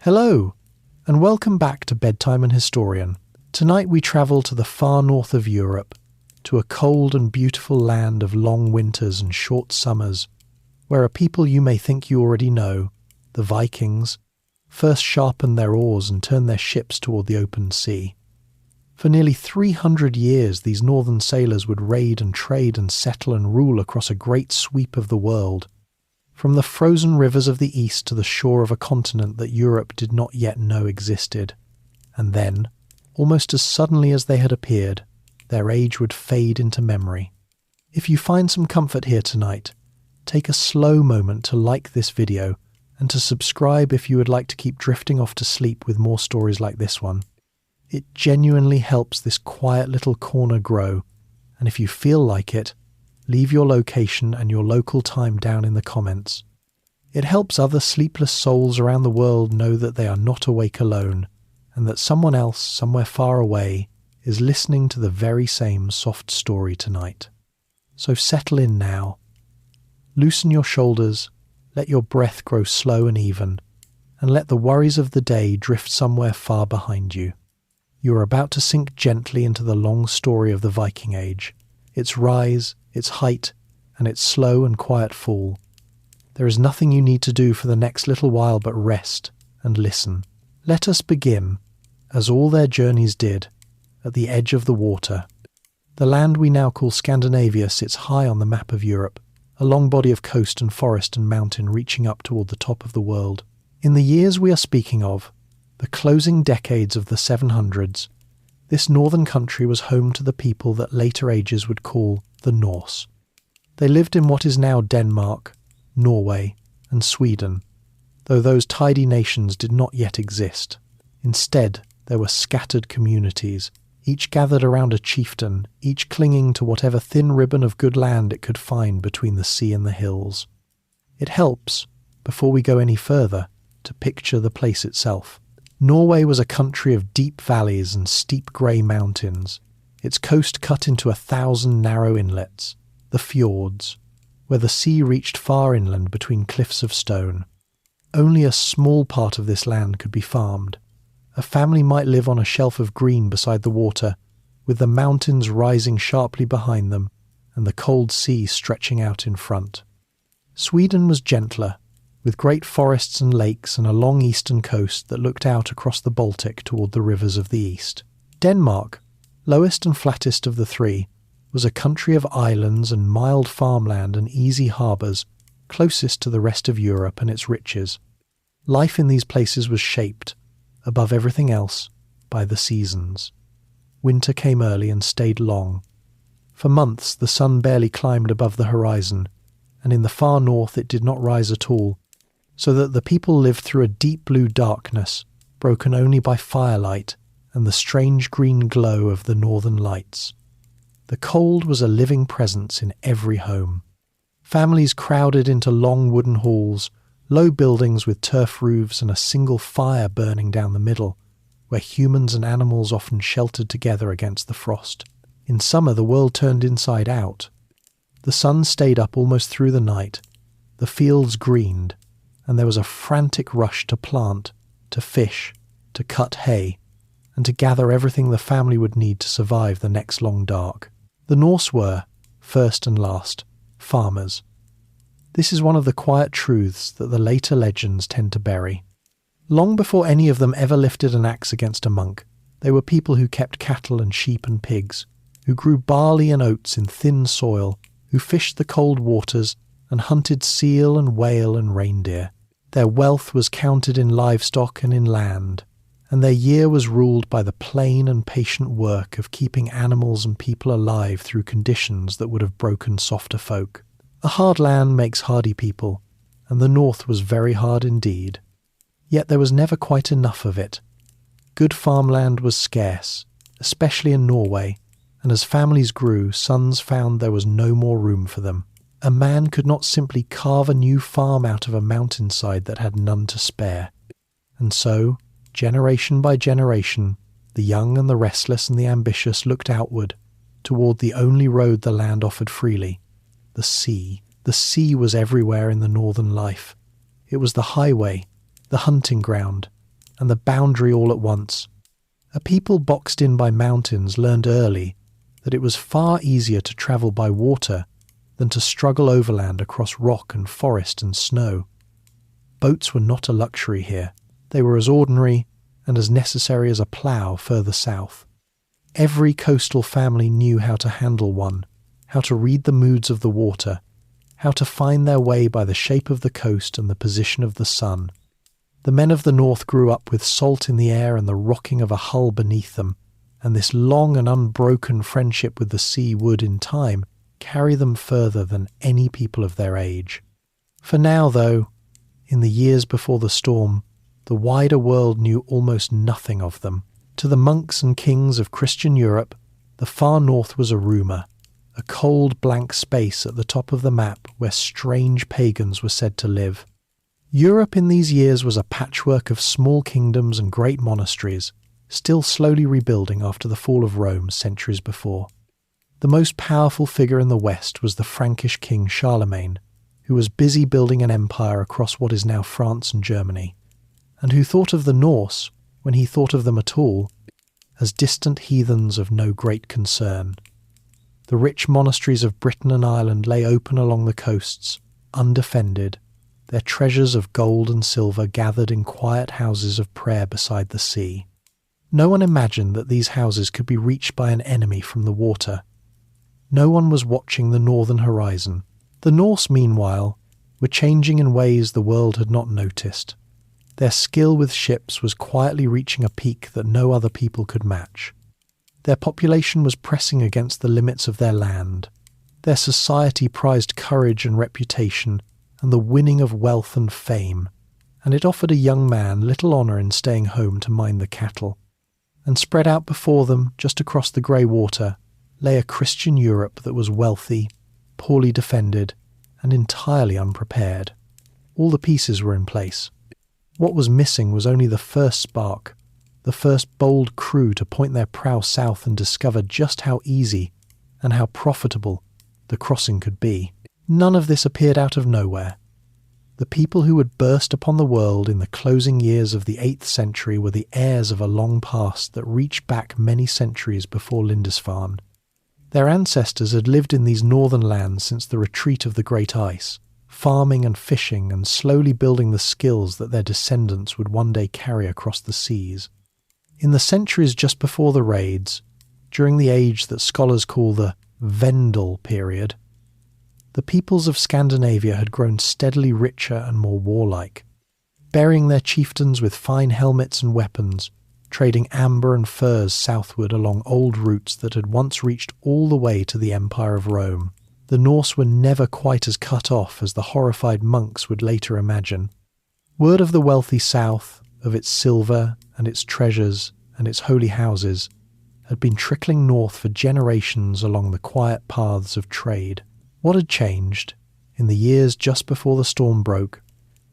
Hello, and welcome back to Bedtime and Historian. Tonight we travel to the far north of Europe, to a cold and beautiful land of long winters and short summers, where a people you may think you already know, the Vikings, first sharpened their oars and turned their ships toward the open sea. For nearly 300 years these northern sailors would raid and trade and settle and rule across a great sweep of the world, from the frozen rivers of the east to the shore of a continent that Europe did not yet know existed. And then, almost as suddenly as they had appeared, their age would fade into memory. If you find some comfort here tonight, take a slow moment to like this video and to subscribe if you would like to keep drifting off to sleep with more stories like this one. It genuinely helps this quiet little corner grow, and if you feel like it, leave your location and your local time down in the comments. It helps other sleepless souls around the world know that they are not awake alone, and that someone else, somewhere far away, is listening to the very same soft story tonight. So settle in now. Loosen your shoulders, let your breath grow slow and even, and let the worries of the day drift somewhere far behind you. You are about to sink gently into the long story of the Viking Age, its rise, its height, and its slow and quiet fall. There is nothing you need to do for the next little while but rest and listen. Let us begin, as all their journeys did, at the edge of the water. The land we now call Scandinavia sits high on the map of Europe, a long body of coast and forest and mountain reaching up toward the top of the world. In the years we are speaking of, the closing decades of the 700s, this northern country was home to the people that later ages would call the Norse. They lived in what is now Denmark, Norway, and Sweden, though those tidy nations did not yet exist. Instead, there were scattered communities, each gathered around a chieftain, each clinging to whatever thin ribbon of good land it could find between the sea and the hills. It helps, before we go any further, to picture the place itself. Norway was a country of deep valleys and steep grey mountains, its coast cut into 1,000 narrow inlets, the fjords, where the sea reached far inland between cliffs of stone. Only a small part of this land could be farmed. A family might live on a shelf of green beside the water, with the mountains rising sharply behind them and the cold sea stretching out in front. Sweden was gentler, with great forests and lakes and a long eastern coast that looked out across the Baltic toward the rivers of the east. Denmark, lowest and flattest of the three, was a country of islands and mild farmland and easy harbours, closest to the rest of Europe and its riches. Life in these places was shaped, above everything else, by the seasons. Winter came early and stayed long. For months the sun barely climbed above the horizon, and in the far north it did not rise at all, so that the people lived through a deep blue darkness, broken only by firelight and the strange green glow of the northern lights. The cold was a living presence in every home. Families crowded into long wooden halls, low buildings with turf roofs and a single fire burning down the middle, where humans and animals often sheltered together against the frost. In summer the world turned inside out. The sun stayed up almost through the night, the fields greened, and there was a frantic rush to plant, to fish, to cut hay, and to gather everything the family would need to survive the next long dark. The Norse were, first and last, farmers. This is one of the quiet truths that the later legends tend to bury. Long before any of them ever lifted an axe against a monk, they were people who kept cattle and sheep and pigs, who grew barley and oats in thin soil, who fished the cold waters and hunted seal and whale and reindeer. Their wealth was counted in livestock and in land, and their year was ruled by the plain and patient work of keeping animals and people alive through conditions that would have broken softer folk. A hard land makes hardy people, and the north was very hard indeed. Yet there was never quite enough of it. Good farmland was scarce, especially in Norway, and as families grew, sons found there was no more room for them. A man could not simply carve a new farm out of a mountainside that had none to spare. And so, generation by generation, the young and the restless and the ambitious looked outward, toward the only road the land offered freely, the sea. The sea was everywhere in the northern life. It was the highway, the hunting ground, and the boundary all at once. A people boxed in by mountains learned early that it was far easier to travel by water than to struggle overland across rock and forest and snow. Boats were not a luxury here. They were as ordinary and as necessary as a plough further south. Every coastal family knew how to handle one, how to read the moods of the water, how to find their way by the shape of the coast and the position of the sun. The men of the north grew up with salt in the air and the rocking of a hull beneath them, and this long and unbroken friendship with the sea would, in time, carry them further than any people of their age. For now, though, in the years before the storm, the wider world knew almost nothing of them. To the monks and kings of Christian Europe, the far north was a rumour, a cold blank space at the top of the map where strange pagans were said to live. Europe in these years was a patchwork of small kingdoms and great monasteries, still slowly rebuilding after the fall of Rome centuries before. The most powerful figure in the West was the Frankish king Charlemagne, who was busy building an empire across what is now France and Germany, and who thought of the Norse, when he thought of them at all, as distant heathens of no great concern. The rich monasteries of Britain and Ireland lay open along the coasts, undefended, their treasures of gold and silver gathered in quiet houses of prayer beside the sea. No one imagined that these houses could be reached by an enemy from the water. No one was watching the northern horizon. The Norse, meanwhile, were changing in ways the world had not noticed. Their skill with ships was quietly reaching a peak that no other people could match. Their population was pressing against the limits of their land. Their society prized courage and reputation and the winning of wealth and fame, and it offered a young man little honour in staying home to mind the cattle. And spread out before them, just across the grey water, lay a Christian Europe that was wealthy, poorly defended, and entirely unprepared. All the pieces were in place. What was missing was only the first spark, the first bold crew to point their prow south and discover just how easy and how profitable the crossing could be. None of this appeared out of nowhere. The people who would burst upon the world in the closing years of the 8th century were the heirs of a long past that reached back many centuries before Lindisfarne. Their ancestors had lived in these northern lands since the retreat of the Great Ice, farming and fishing and slowly building the skills that their descendants would one day carry across the seas. In the centuries just before the raids, during the age that scholars call the Vendel period, the peoples of Scandinavia had grown steadily richer and more warlike, burying their chieftains with fine helmets and weapons, trading amber and furs southward along old routes that had once reached all the way to the Empire of Rome. The Norse were never quite as cut off as the horrified monks would later imagine. Word of the wealthy south, of its silver and its treasures and its holy houses, had been trickling north for generations along the quiet paths of trade. What had changed, in the years just before the storm broke,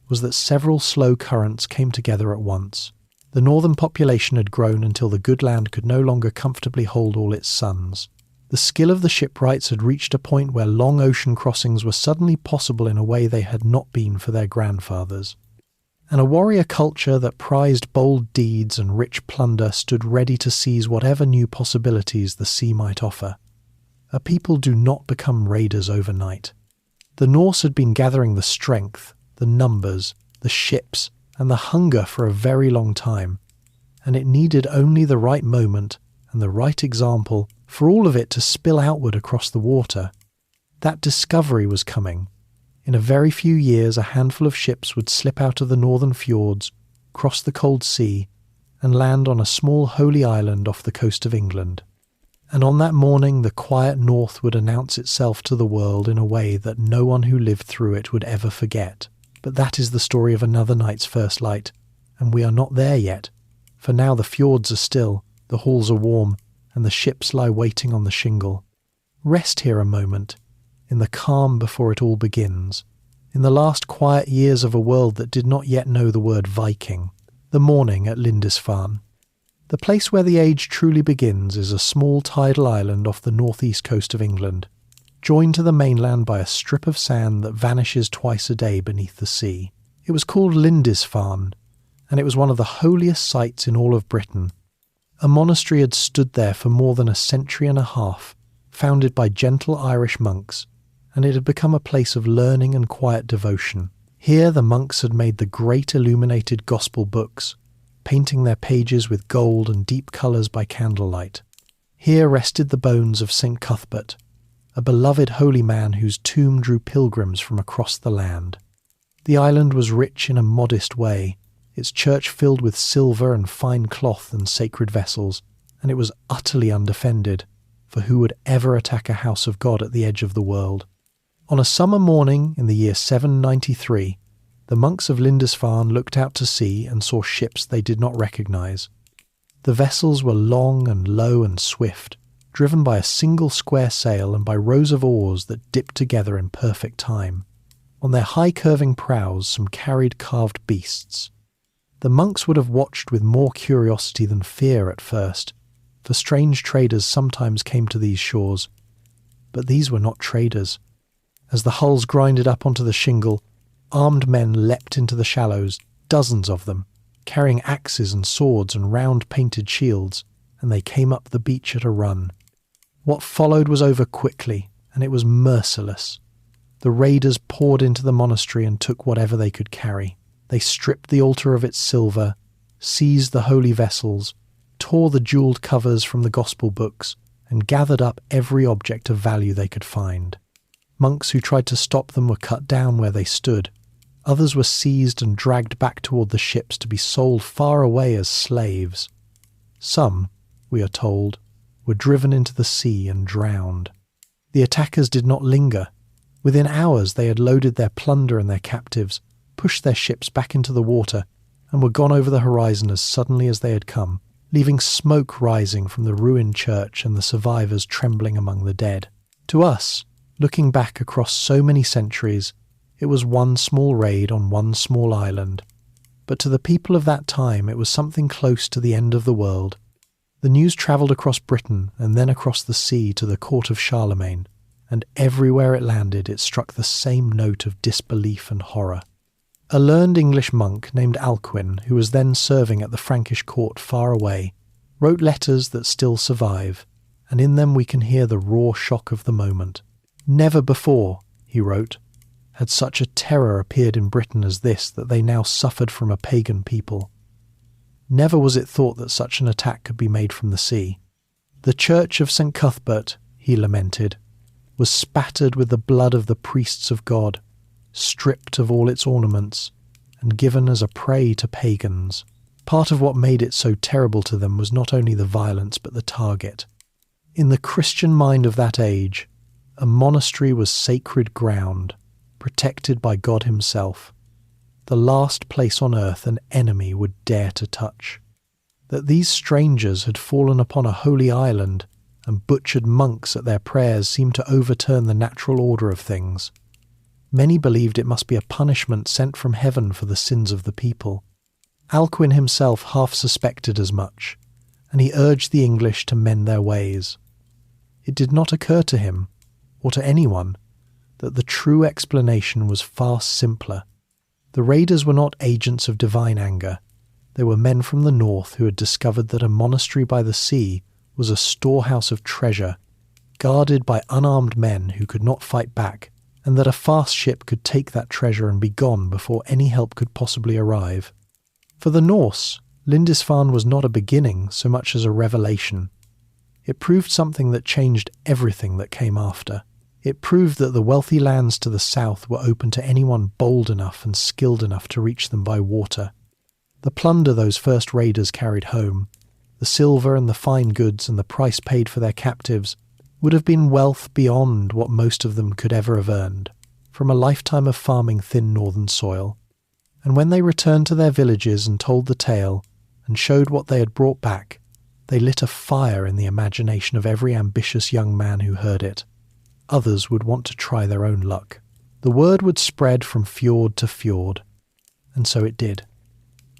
was that several slow currents came together at once. The northern population had grown until the good land could no longer comfortably hold all its sons. The skill of the shipwrights had reached a point where long ocean crossings were suddenly possible in a way they had not been for their grandfathers. And a warrior culture that prized bold deeds and rich plunder stood ready to seize whatever new possibilities the sea might offer. A people do not become raiders overnight. The Norse had been gathering the strength, the numbers, the ships, and the hunger for a very long time, and it needed only the right moment and the right example for all of it to spill outward across the water. That discovery was coming. In a very few years, a handful of ships would slip out of the northern fjords, cross the cold sea, and land on a small holy island off the coast of England. And on that morning, the quiet north would announce itself to the world in a way that no one who lived through it would ever forget. But that is the story of another night's first light, and we are not there yet, for now the fjords are still, the halls are warm, and the ships lie waiting on the shingle. Rest here a moment, in the calm before it all begins, in the last quiet years of a world that did not yet know the word Viking, the morning at Lindisfarne. The place where the age truly begins is a small tidal island off the northeast coast of England, joined to the mainland by a strip of sand that vanishes twice a day beneath the sea. It was called Lindisfarne, and it was one of the holiest sites in all of Britain. A monastery had stood there for more than a century and a half, founded by gentle Irish monks, and it had become a place of learning and quiet devotion. Here the monks had made the great illuminated gospel books, painting their pages with gold and deep colours by candlelight. Here rested the bones of St. Cuthbert, a beloved holy man whose tomb drew pilgrims from across the land. The island was rich in a modest way, its church filled with silver and fine cloth and sacred vessels, and it was utterly undefended, for who would ever attack a house of God at the edge of the world? On a summer morning in the year 793, the monks of Lindisfarne looked out to sea and saw ships they did not recognise. The vessels were long and low and swift, driven by a single square sail and by rows of oars that dipped together in perfect time. On their high curving prows some carried carved beasts. The monks would have watched with more curiosity than fear at first, for strange traders sometimes came to these shores. But these were not traders. As the hulls grinded up onto the shingle, armed men leapt into the shallows, dozens of them, carrying axes and swords and round painted shields, and they came up the beach at a run. What followed was over quickly, and it was merciless. The raiders poured into the monastery and took whatever they could carry. They stripped the altar of its silver, seized the holy vessels, tore the jewelled covers from the gospel books, and gathered up every object of value they could find. Monks who tried to stop them were cut down where they stood. Others were seized and dragged back toward the ships to be sold far away as slaves. Some, we are told, were driven into the sea and drowned. The attackers did not linger. Within hours they had loaded their plunder and their captives, pushed their ships back into the water, and were gone over the horizon as suddenly as they had come, leaving smoke rising from the ruined church and the survivors trembling among the dead. To us, looking back across so many centuries, it was one small raid on one small island. But to the people of that time it was something close to the end of the world. The news travelled across Britain and then across the sea to the court of Charlemagne, and everywhere it landed it struck the same note of disbelief and horror. A learned English monk named Alcuin, who was then serving at the Frankish court far away, wrote letters that still survive, and in them we can hear the raw shock of the moment. Never before, he wrote, had such a terror appeared in Britain as this that they now suffered from a pagan people. Never was it thought that such an attack could be made from the sea. The church of St. Cuthbert, he lamented, was spattered with the blood of the priests of God, stripped of all its ornaments, and given as a prey to pagans. Part of what made it so terrible to them was not only the violence but the target. In the Christian mind of that age, a monastery was sacred ground, protected by God himself, the last place on earth an enemy would dare to touch. That these strangers had fallen upon a holy island and butchered monks at their prayers seemed to overturn the natural order of things. Many believed it must be a punishment sent from heaven for the sins of the people. Alcuin himself half suspected as much, and he urged the English to mend their ways. It did not occur to him, or to anyone, that the true explanation was far simpler. The raiders were not agents of divine anger. They were men from the north who had discovered that a monastery by the sea was a storehouse of treasure, guarded by unarmed men who could not fight back, and that a fast ship could take that treasure and be gone before any help could possibly arrive. For the Norse, Lindisfarne was not a beginning so much as a revelation. It proved something that changed everything that came after. It proved that the wealthy lands to the south were open to anyone bold enough and skilled enough to reach them by water. The plunder those first raiders carried home, the silver and the fine goods and the price paid for their captives, would have been wealth beyond what most of them could ever have earned, from a lifetime of farming thin northern soil. And when they returned to their villages and told the tale, and showed what they had brought back, they lit a fire in the imagination of every ambitious young man who heard it. Others would want to try their own luck. The word would spread from fjord to fjord. And so it did.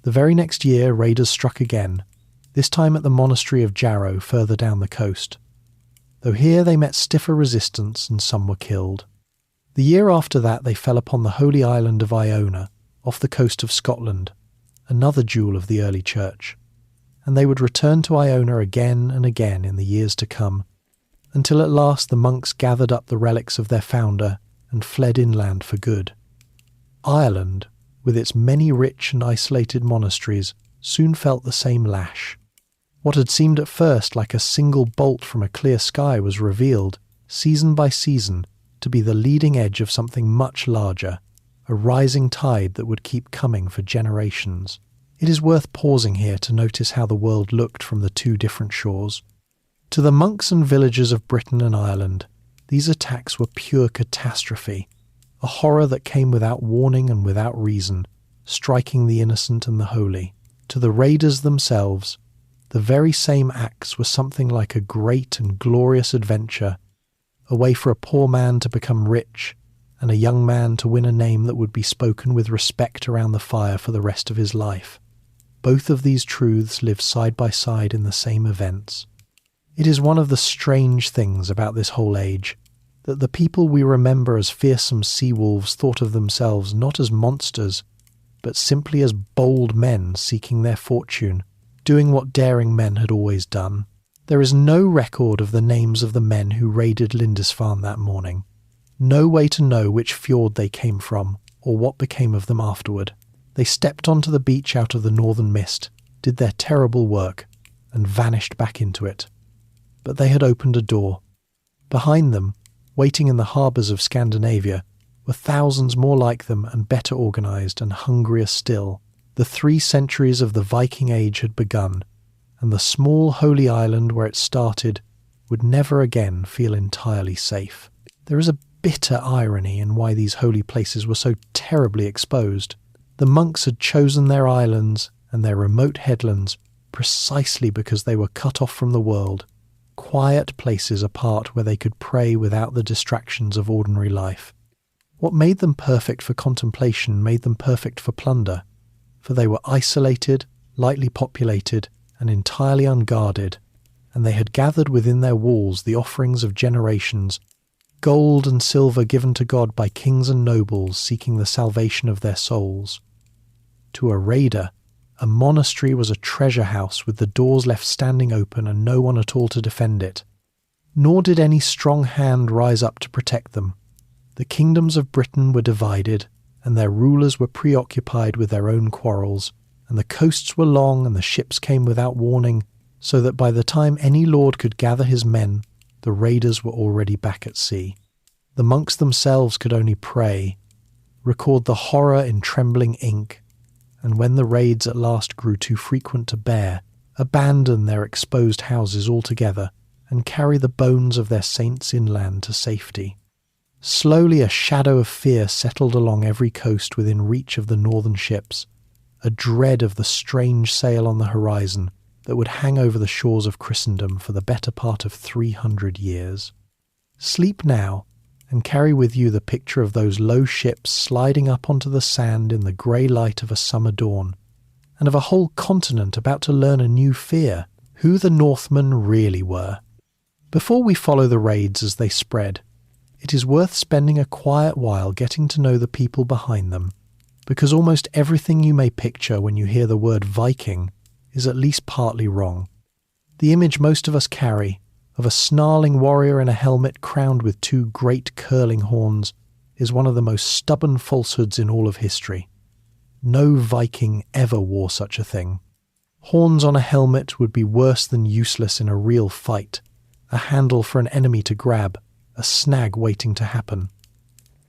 The very next year raiders struck again, this time at the monastery of Jarrow further down the coast. Though here they met stiffer resistance and some were killed. The year after that they fell upon the holy island of Iona, off the coast of Scotland, another jewel of the early church, and they would return to Iona again and again in the years to come, until at last the monks gathered up the relics of their founder and fled inland for good. Ireland, with its many rich and isolated monasteries, soon felt the same lash. What had seemed at first like a single bolt from a clear sky was revealed, season by season, to be the leading edge of something much larger, a rising tide that would keep coming for generations. It is worth pausing here to notice how the world looked from the two different shores. To the monks and villagers of Britain and Ireland, these attacks were pure catastrophe, a horror that came without warning and without reason, striking the innocent and the holy. To the raiders themselves, the very same acts were something like a great and glorious adventure, a way for a poor man to become rich, and a young man to win a name that would be spoken with respect around the fire for the rest of his life. Both of these truths live side by side in the same events. It is one of the strange things about this whole age, that the people we remember as fearsome sea-wolves thought of themselves not as monsters, but simply as bold men seeking their fortune, doing what daring men had always done. There is no record of the names of the men who raided Lindisfarne that morning. No way to know which fjord they came from, or what became of them afterward. They stepped onto the beach out of the northern mist, did their terrible work, and vanished back into it. But they had opened a door. Behind them, waiting in the harbours of Scandinavia, were thousands more like them and better organised and hungrier still. The 3 centuries of the Viking Age had begun, and the small holy island where it started would never again feel entirely safe. There is a bitter irony in why these holy places were so terribly exposed. The monks had chosen their islands and their remote headlands precisely because they were cut off from the world, quiet places apart where they could pray without the distractions of ordinary life. What made them perfect for contemplation made them perfect for plunder, for they were isolated, lightly populated, and entirely unguarded, and they had gathered within their walls the offerings of generations, gold and silver given to God by kings and nobles seeking the salvation of their souls. To a raider, a monastery was a treasure house with the doors left standing open and no one at all to defend it. Nor did any strong hand rise up to protect them. The kingdoms of Britain were divided, and their rulers were preoccupied with their own quarrels, and the coasts were long and the ships came without warning, so that by the time any lord could gather his men, the raiders were already back at sea. The monks themselves could only pray, record the horror in trembling ink, and when the raids at last grew too frequent to bear, abandon their exposed houses altogether and carry the bones of their saints inland to safety. Slowly a shadow of fear settled along every coast within reach of the northern ships, a dread of the strange sail on the horizon that would hang over the shores of Christendom for the better part of 300 years. Sleep now, and carry with you the picture of those low ships sliding up onto the sand in the grey light of a summer dawn, and of a whole continent about to learn a new fear, who the Northmen really were. Before we follow the raids as they spread, it is worth spending a quiet while getting to know the people behind them, because almost everything you may picture when you hear the word Viking is at least partly wrong. The image most of us carry, of a snarling warrior in a helmet crowned with 2 great curling horns, is one of the most stubborn falsehoods in all of history. No Viking ever wore such a thing. Horns on a helmet would be worse than useless in a real fight, a handle for an enemy to grab, a snag waiting to happen.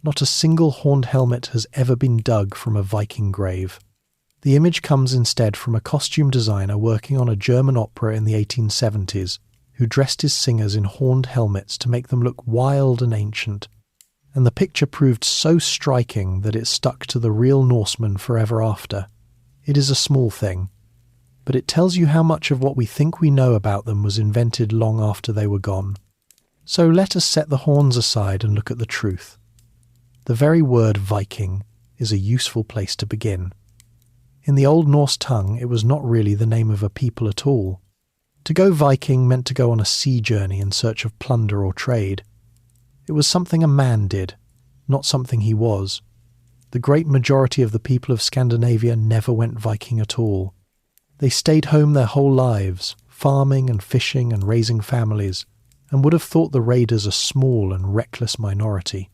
Not a single horned helmet has ever been dug from a Viking grave. The image comes instead from a costume designer working on a German opera in the 1870s, who dressed his singers in horned helmets to make them look wild and ancient, and the picture proved so striking that it stuck to the real Norsemen forever after. It is a small thing, but it tells you how much of what we think we know about them was invented long after they were gone. So let us set the horns aside and look at the truth. The very word Viking is a useful place to begin. In the Old Norse tongue, it was not really the name of a people at all. To go Viking meant to go on a sea journey in search of plunder or trade. It was something a man did, not something he was. The great majority of the people of Scandinavia never went Viking at all. They stayed home their whole lives, farming and fishing and raising families, and would have thought the raiders a small and reckless minority.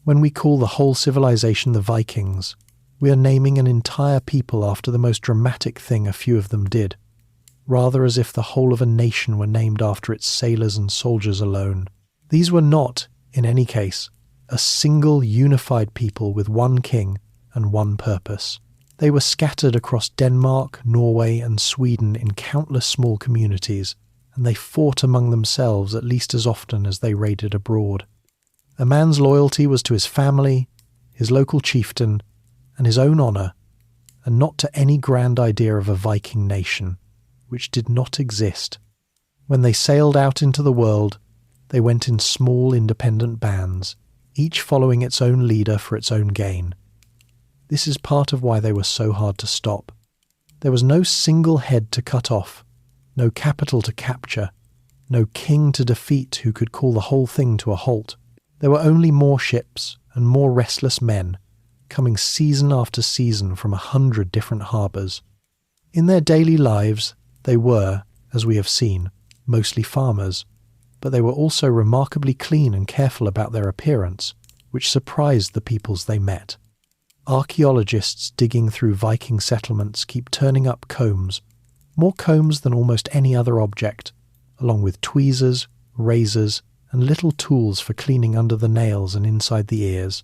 When we call the whole civilization the Vikings, we are naming an entire people after the most dramatic thing a few of them did, rather as if the whole of a nation were named after its sailors and soldiers alone. These were not, in any case, a single unified people with one king and one purpose. They were scattered across Denmark, Norway and Sweden in countless small communities, and they fought among themselves at least as often as they raided abroad. A man's loyalty was to his family, his local chieftain, and his own honour, and not to any grand idea of a Viking nation, which did not exist. When they sailed out into the world, they went in small independent bands, each following its own leader for its own gain. This is part of why they were so hard to stop. There was no single head to cut off, no capital to capture, no king to defeat who could call the whole thing to a halt. There were only more ships and more restless men, coming season after season from 100 different harbours. In their daily lives, they were, as we have seen, mostly farmers, but they were also remarkably clean and careful about their appearance, which surprised the peoples they met. Archaeologists digging through Viking settlements keep turning up combs, more combs than almost any other object, along with tweezers, razors, and little tools for cleaning under the nails and inside the ears.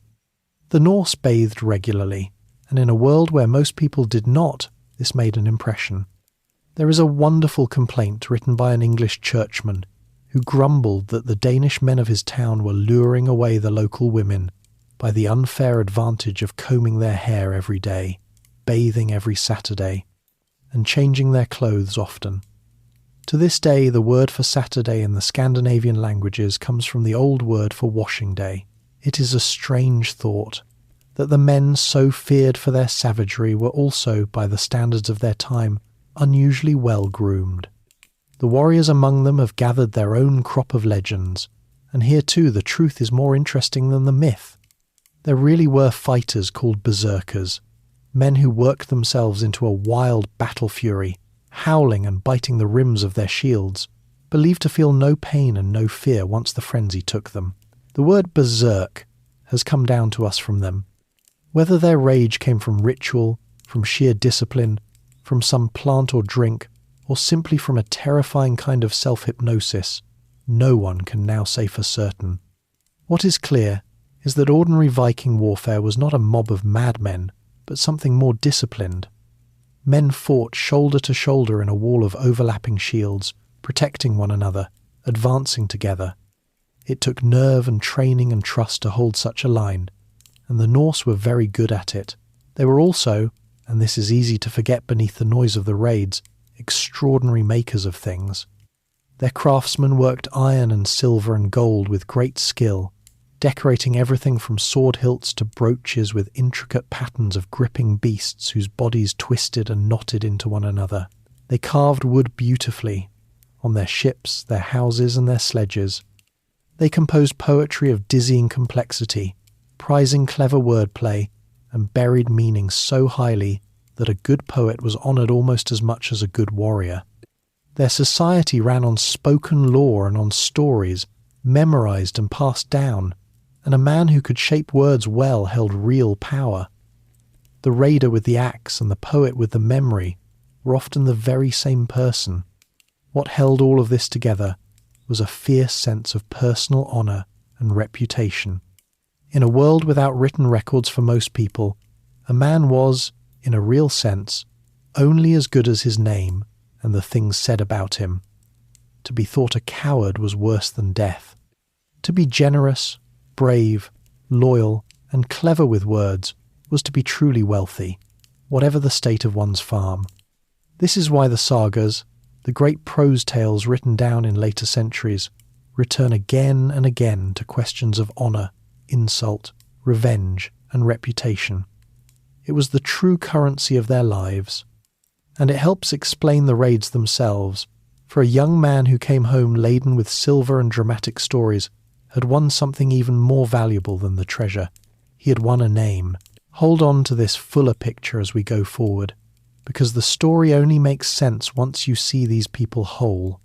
The Norse bathed regularly, and in a world where most people did not, this made an impression. There is a wonderful complaint written by an English churchman who grumbled that the Danish men of his town were luring away the local women by the unfair advantage of combing their hair every day, bathing every Saturday, and changing their clothes often. To this day, the word for Saturday in the Scandinavian languages comes from the old word for washing day. It is a strange thought that the men so feared for their savagery were also, by the standards of their time, unusually well groomed. The warriors among them have gathered their own crop of legends, and here too the truth is more interesting than the myth. There really were fighters called berserkers, men who worked themselves into a wild battle fury, howling and biting the rims of their shields, believed to feel no pain and no fear once the frenzy took them. The word berserk has come down to us from them. Whether their rage came from ritual, from sheer discipline, from some plant or drink, or simply from a terrifying kind of self-hypnosis, no one can now say for certain. What is clear is that ordinary Viking warfare was not a mob of madmen, but something more disciplined. Men fought shoulder to shoulder in a wall of overlapping shields, protecting one another, advancing together. It took nerve and training and trust to hold such a line, and the Norse were very good at it. They were also, and this is easy to forget beneath the noise of the raids, extraordinary makers of things. Their craftsmen worked iron and silver and gold with great skill, decorating everything from sword hilts to brooches with intricate patterns of gripping beasts whose bodies twisted and knotted into one another. They carved wood beautifully, on their ships, their houses and their sledges. They composed poetry of dizzying complexity, prizing clever wordplay and buried meaning so highly that a good poet was honoured almost as much as a good warrior. Their society ran on spoken law and on stories, memorised and passed down, and a man who could shape words well held real power. The raider with the axe and the poet with the memory were often the very same person. What held all of this together was a fierce sense of personal honour and reputation. In a world without written records for most people, a man was, in a real sense, only as good as his name and the things said about him. To be thought a coward was worse than death. To be generous, brave, loyal, and clever with words was to be truly wealthy, whatever the state of one's farm. This is why the sagas, the great prose tales written down in later centuries, return again and again to questions of honour, insult, revenge, and reputation. It was the true currency of their lives, and it helps explain the raids themselves, for a young man who came home laden with silver and dramatic stories had won something even more valuable than the treasure. He had won a name. Hold on to this fuller picture as we go forward, because the story only makes sense once you see these people whole.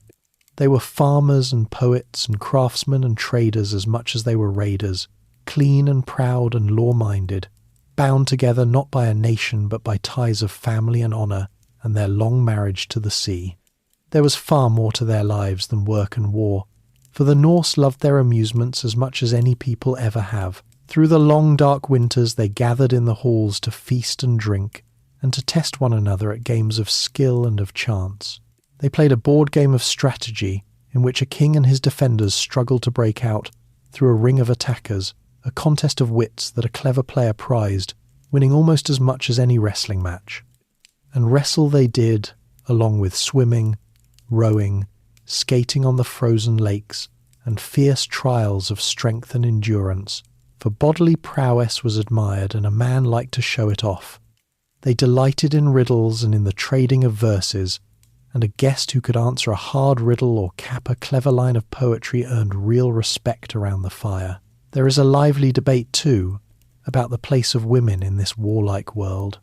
They were farmers and poets and craftsmen and traders as much as they were raiders, clean and proud and law-minded, bound together not by a nation but by ties of family and honour and their long marriage to the sea. There was far more to their lives than work and war, for the Norse loved their amusements as much as any people ever have. Through the long dark winters they gathered in the halls to feast and drink, and to test one another at games of skill and of chance. They played a board game of strategy, in which a king and his defenders struggled to break out through a ring of attackers, a contest of wits that a clever player prized, winning almost as much as any wrestling match. And wrestle they did, along with swimming, rowing, skating on the frozen lakes, and fierce trials of strength and endurance, for bodily prowess was admired and a man liked to show it off. They delighted in riddles and in the trading of verses, and a guest who could answer a hard riddle or cap a clever line of poetry earned real respect around the fire. There is a lively debate, too, about the place of women in this warlike world.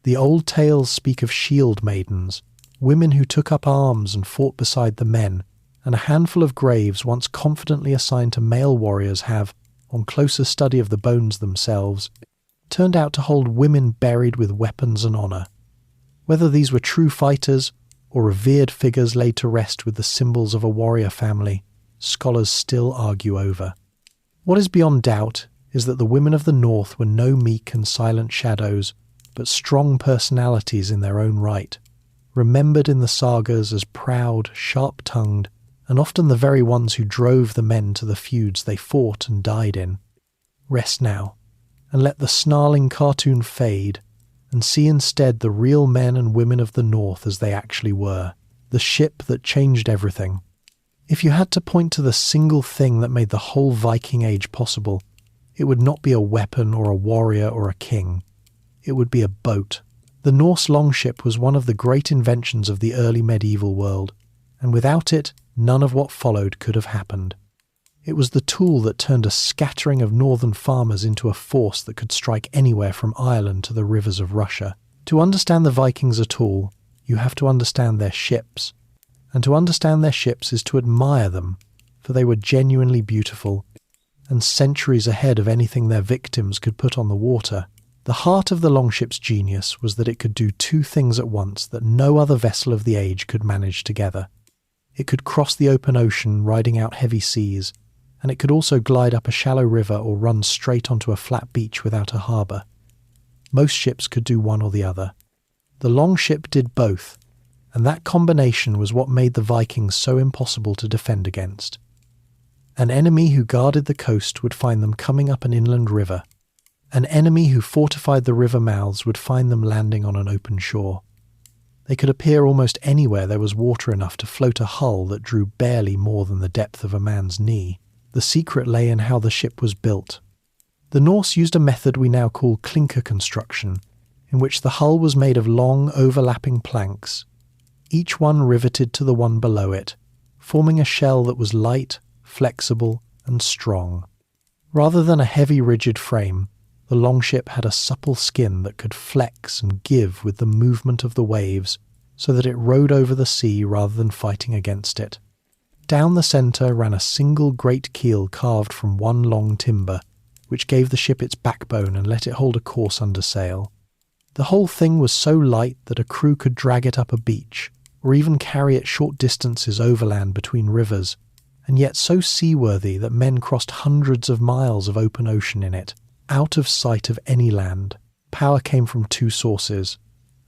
The old tales speak of shield maidens, women who took up arms and fought beside the men, and a handful of graves once confidently assigned to male warriors have, on closer study of the bones themselves, turned out to hold women buried with weapons and honour. Whether these were true fighters or revered figures laid to rest with the symbols of a warrior family, scholars still argue over. What is beyond doubt is that the women of the North were no meek and silent shadows, but strong personalities in their own right, remembered in the sagas as proud, sharp-tongued, and often the very ones who drove the men to the feuds they fought and died in. Rest now, and let the snarling cartoon fade, and see instead the real men and women of the North as they actually were, the ship that changed everything. If you had to point to the single thing that made the whole Viking Age possible, it would not be a weapon or a warrior or a king. It would be a boat. The Norse longship was one of the great inventions of the early medieval world, and without it, none of what followed could have happened. It was the tool that turned a scattering of northern farmers into a force that could strike anywhere from Ireland to the rivers of Russia. To understand the Vikings at all, you have to understand their ships. And to understand their ships is to admire them, for they were genuinely beautiful, and centuries ahead of anything their victims could put on the water. The heart of the longship's genius was that it could do two things at once that no other vessel of the age could manage together. It could cross the open ocean riding out heavy seas, and it could also glide up a shallow river or run straight onto a flat beach without a harbour. Most ships could do one or the other. The longship did both, and that combination was what made the Vikings so impossible to defend against. An enemy who guarded the coast would find them coming up an inland river. An enemy who fortified the river mouths would find them landing on an open shore. They could appear almost anywhere there was water enough to float a hull that drew barely more than the depth of a man's knee. The secret lay in how the ship was built. The Norse used a method we now call clinker construction, in which the hull was made of long, overlapping planks, each one riveted to the one below it, forming a shell that was light, flexible, and strong. Rather than a heavy, rigid frame, the longship had a supple skin that could flex and give with the movement of the waves, so that it rode over the sea rather than fighting against it. Down the centre ran a single great keel carved from one long timber, which gave the ship its backbone and let it hold a course under sail. The whole thing was so light that a crew could drag it up a beach, or even carry it short distances overland between rivers, and yet so seaworthy that men crossed hundreds of miles of open ocean in it, out of sight of any land. Power came from two sources,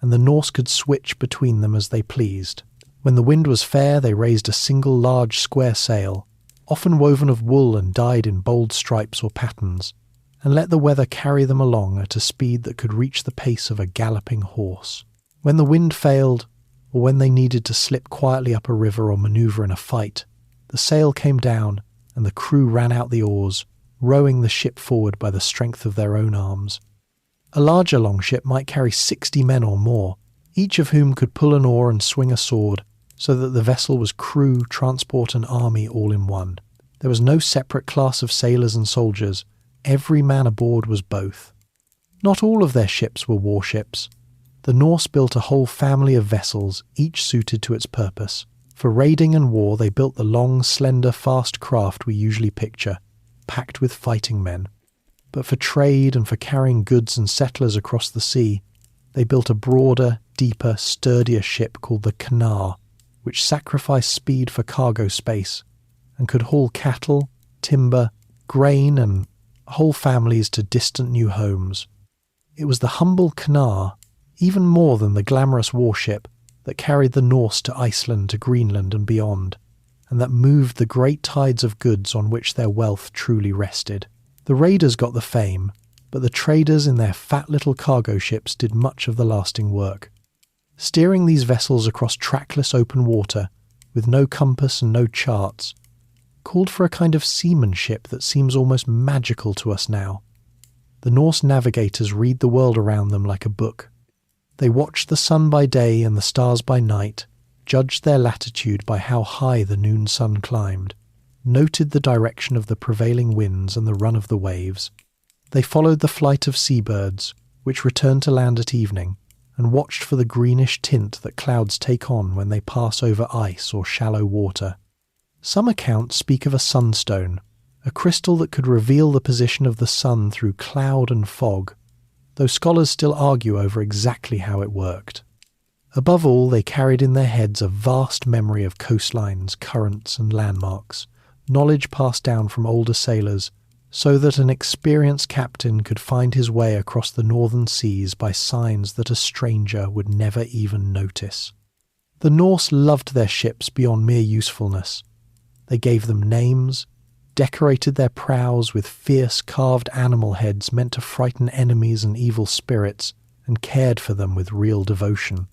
and the Norse could switch between them as they pleased. When the wind was fair, they raised a single large square sail, often woven of wool and dyed in bold stripes or patterns, and let the weather carry them along at a speed that could reach the pace of a galloping horse. When the wind failed, or when they needed to slip quietly up a river or manoeuvre in a fight, the sail came down and the crew ran out the oars, rowing the ship forward by the strength of their own arms. A larger longship might carry 60 men or more, each of whom could pull an oar and swing a sword, so that the vessel was crew, transport and army all in one. There was no separate class of sailors and soldiers. Every man aboard was both. Not all of their ships were warships. The Norse built a whole family of vessels, each suited to its purpose. For raiding and war, they built the long, slender, fast craft we usually picture, packed with fighting men. But for trade and for carrying goods and settlers across the sea, they built a broader, deeper, sturdier ship called the Cnut, which sacrificed speed for cargo space and could haul cattle, timber, grain and whole families to distant new homes. It was the humble Cnut, even more than the glamorous warship, that carried the Norse to Iceland, to Greenland and beyond, and that moved the great tides of goods on which their wealth truly rested. The raiders got the fame, but the traders in their fat little cargo ships did much of the lasting work. Steering these vessels across trackless open water, with no compass and no charts, called for a kind of seamanship that seems almost magical to us now. The Norse navigators read the world around them like a book. They watched the sun by day and the stars by night, judged their latitude by how high the noon sun climbed, noted the direction of the prevailing winds and the run of the waves. They followed the flight of seabirds, which returned to land at evening, and watched for the greenish tint that clouds take on when they pass over ice or shallow water. Some accounts speak of a sunstone, a crystal that could reveal the position of the sun through cloud and fog, though scholars still argue over exactly how it worked. Above all, they carried in their heads a vast memory of coastlines, currents and landmarks, knowledge passed down from older sailors, so that an experienced captain could find his way across the northern seas by signs that a stranger would never even notice. The Norse loved their ships beyond mere usefulness. They gave them names, decorated their prows with fierce carved animal heads meant to frighten enemies and evil spirits, and cared for them with real devotion.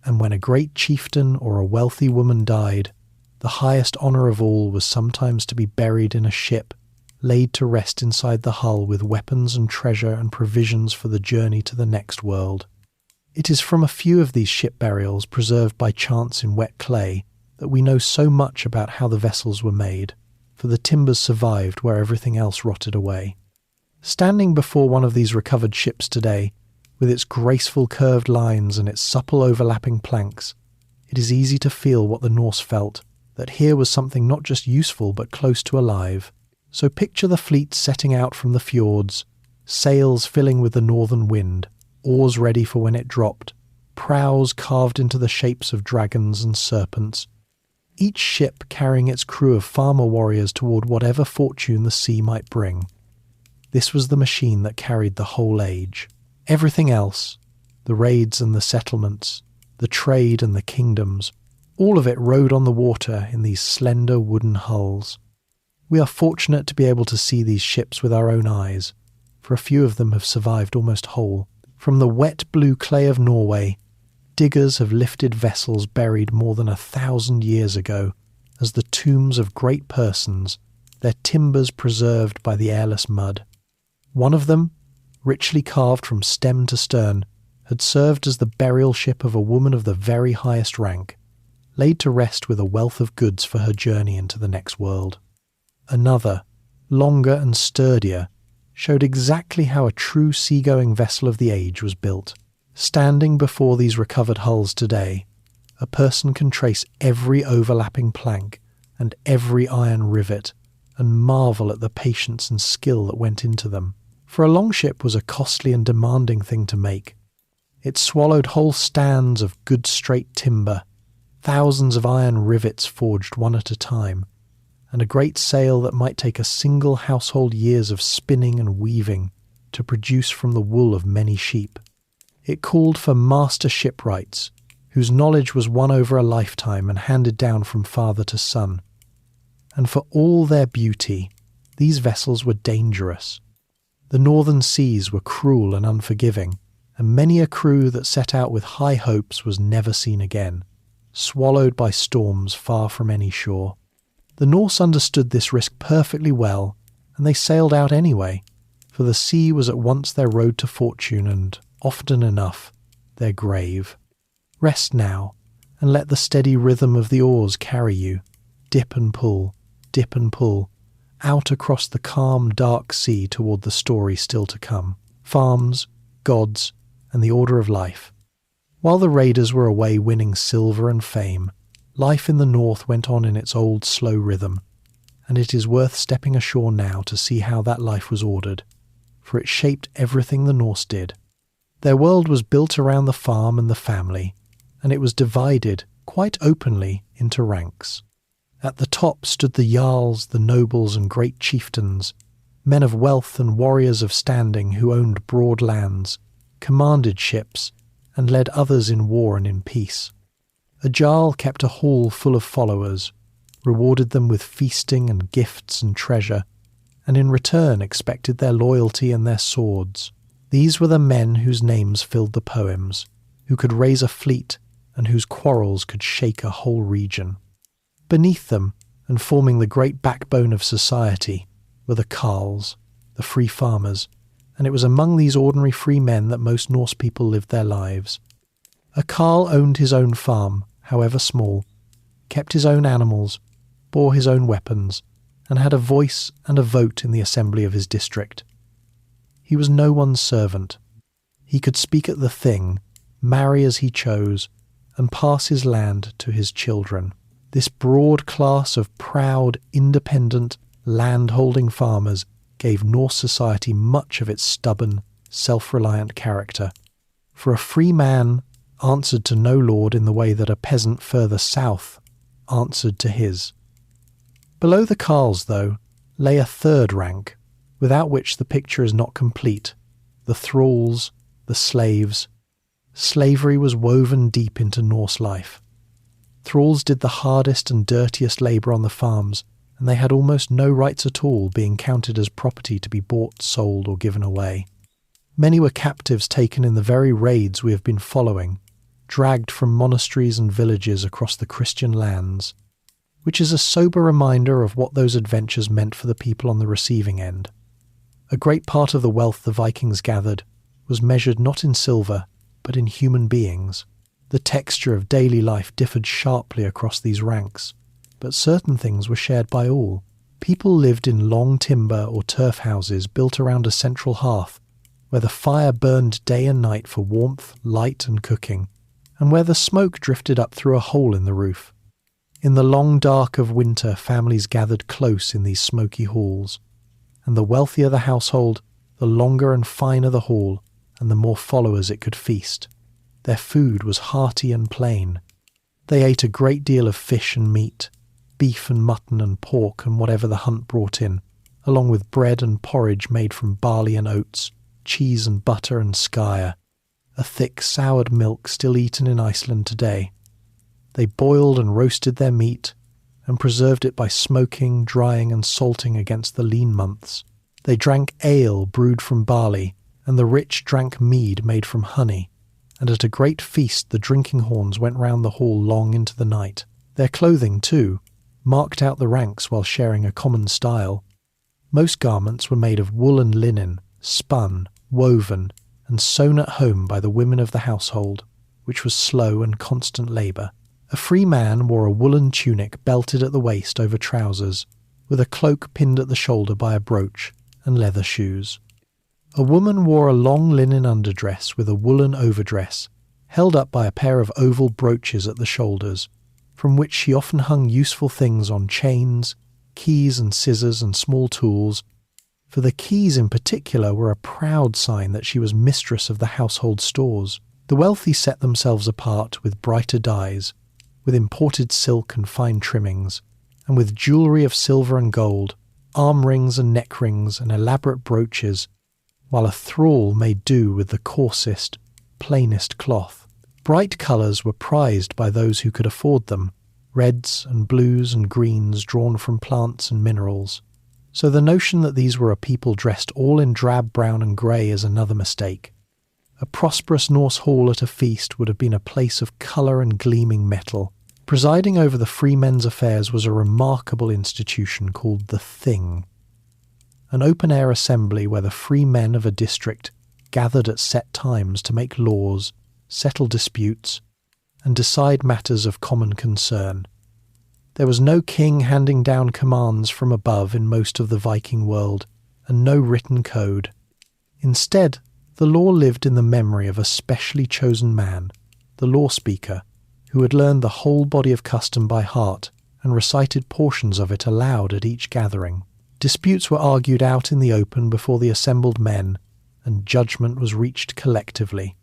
And when a great chieftain or a wealthy woman died, the highest honour of all was sometimes to be buried in a ship, laid to rest inside the hull with weapons and treasure and provisions for the journey to the next world. It is from a few of these ship burials preserved by chance in wet clay that we know so much about how the vessels were made, for the timbers survived where everything else rotted away. Standing before one of these recovered ships today, with its graceful curved lines and its supple overlapping planks, it is easy to feel what the Norse felt, that here was something not just useful but close to alive. So picture the fleet setting out from the fjords, sails filling with the northern wind, oars ready for when it dropped, prows carved into the shapes of dragons and serpents, each ship carrying its crew of farmer warriors toward whatever fortune the sea might bring. This was the machine that carried the whole age. Everything else, the raids and the settlements, the trade and the kingdoms, all of it rode on the water in these slender wooden hulls. We are fortunate to be able to see these ships with our own eyes, for a few of them have survived almost whole. From the wet blue clay of Norway, diggers have lifted vessels buried more than 1,000 years ago as the tombs of great persons, their timbers preserved by the airless mud. One of them, richly carved from stem to stern, had served as the burial ship of a woman of the very highest rank, laid to rest with a wealth of goods for her journey into the next world. Another, longer and sturdier, showed exactly how a true seagoing vessel of the age was built. Standing before these recovered hulls today, a person can trace every overlapping plank and every iron rivet, and marvel at the patience and skill that went into them. For a longship was a costly and demanding thing to make. It swallowed whole stands of good straight timber, thousands of iron rivets forged one at a time, and a great sail that might take a single household years of spinning and weaving to produce from the wool of many sheep. It called for master shipwrights, whose knowledge was won over a lifetime and handed down from father to son. And for all their beauty, these vessels were dangerous. The northern seas were cruel and unforgiving, and many a crew that set out with high hopes was never seen again, swallowed by storms far from any shore. The Norse understood this risk perfectly well, and they sailed out anyway, for the sea was at once their road to fortune and, often enough, their grave. Rest now, and let the steady rhythm of the oars carry you, dip and pull, out across the calm, dark sea toward the story still to come. Farms, gods, and the order of life. While the raiders were away winning silver and fame, life in the north went on in its old slow rhythm, and it is worth stepping ashore now to see how that life was ordered, for it shaped everything the Norse did. Their world was built around the farm and the family, and it was divided, quite openly, into ranks. At the top stood the jarls, the nobles and great chieftains, men of wealth and warriors of standing who owned broad lands, commanded ships, and led others in war and in peace. A jarl kept a hall full of followers, rewarded them with feasting and gifts and treasure, and in return expected their loyalty and their swords. These were the men whose names filled the poems, who could raise a fleet and whose quarrels could shake a whole region. Beneath them, and forming the great backbone of society, were the carls, the free farmers, and it was among these ordinary free men that most Norse people lived their lives. A carl owned his own farm, however small, kept his own animals, bore his own weapons, and had a voice and a vote in the assembly of his district. He was no one's servant. He could speak at the thing, marry as he chose, and pass his land to his children. This broad class of proud, independent, land-holding farmers gave Norse society much of its stubborn, self-reliant character. For a free man answered to no lord in the way that a peasant further south answered to his. Below the carls, though, lay a third rank, without which the picture is not complete: the thralls, the slaves. Slavery was woven deep into Norse life. Thralls did the hardest and dirtiest labour on the farms, and they had almost no rights at all, being counted as property to be bought, sold, or given away. Many were captives taken in the very raids we have been following, dragged from monasteries and villages across the Christian lands, which is a sober reminder of what those adventures meant for the people on the receiving end. A great part of the wealth the Vikings gathered was measured not in silver, but in human beings. The texture of daily life differed sharply across these ranks, but certain things were shared by all. People lived in long timber or turf houses built around a central hearth, where the fire burned day and night for warmth, light and cooking, and where the smoke drifted up through a hole in the roof. In the long dark of winter, families gathered close in these smoky halls, and the wealthier the household, the longer and finer the hall, and the more followers it could feast. Their food was hearty and plain. They ate a great deal of fish and meat, beef and mutton and pork and whatever the hunt brought in, along with bread and porridge made from barley and oats, cheese and butter and skyer, a thick soured milk still eaten in Iceland today. They boiled and roasted their meat, and preserved it by smoking, drying and salting against the lean months. They drank ale brewed from barley, and the rich drank mead made from honey, and at a great feast the drinking horns went round the hall long into the night. Their clothing, too, marked out the ranks while sharing a common style. Most garments were made of wool and linen, spun, woven, and sewn at home by the women of the household, which was slow and constant labour. A free man wore a woolen tunic belted at the waist over trousers, with a cloak pinned at the shoulder by a brooch, and leather shoes. A woman wore a long linen underdress with a woolen overdress, held up by a pair of oval brooches at the shoulders, from which she often hung useful things on chains, keys and scissors and small tools, for the keys in particular were a proud sign that she was mistress of the household stores. The wealthy set themselves apart with brighter dyes, with imported silk and fine trimmings, and with jewellery of silver and gold, arm rings and neck rings and elaborate brooches, while a thrall made do with the coarsest, plainest cloth. Bright colours were prized by those who could afford them, reds and blues and greens drawn from plants and minerals. So the notion that these were a people dressed all in drab brown and grey is another mistake. A prosperous Norse hall at a feast would have been a place of colour and gleaming metal. Presiding over the free men's affairs was a remarkable institution called the Thing, an open-air assembly where the free men of a district gathered at set times to make laws, settle disputes, and decide matters of common concern. There was no king handing down commands from above in most of the Viking world, and no written code. Instead, The law lived in the memory of a specially chosen man, the law speaker, who had learned the whole body of custom by heart and recited portions of it aloud at each gathering. Disputes were argued out in the open before the assembled men, and judgment was reached collectively.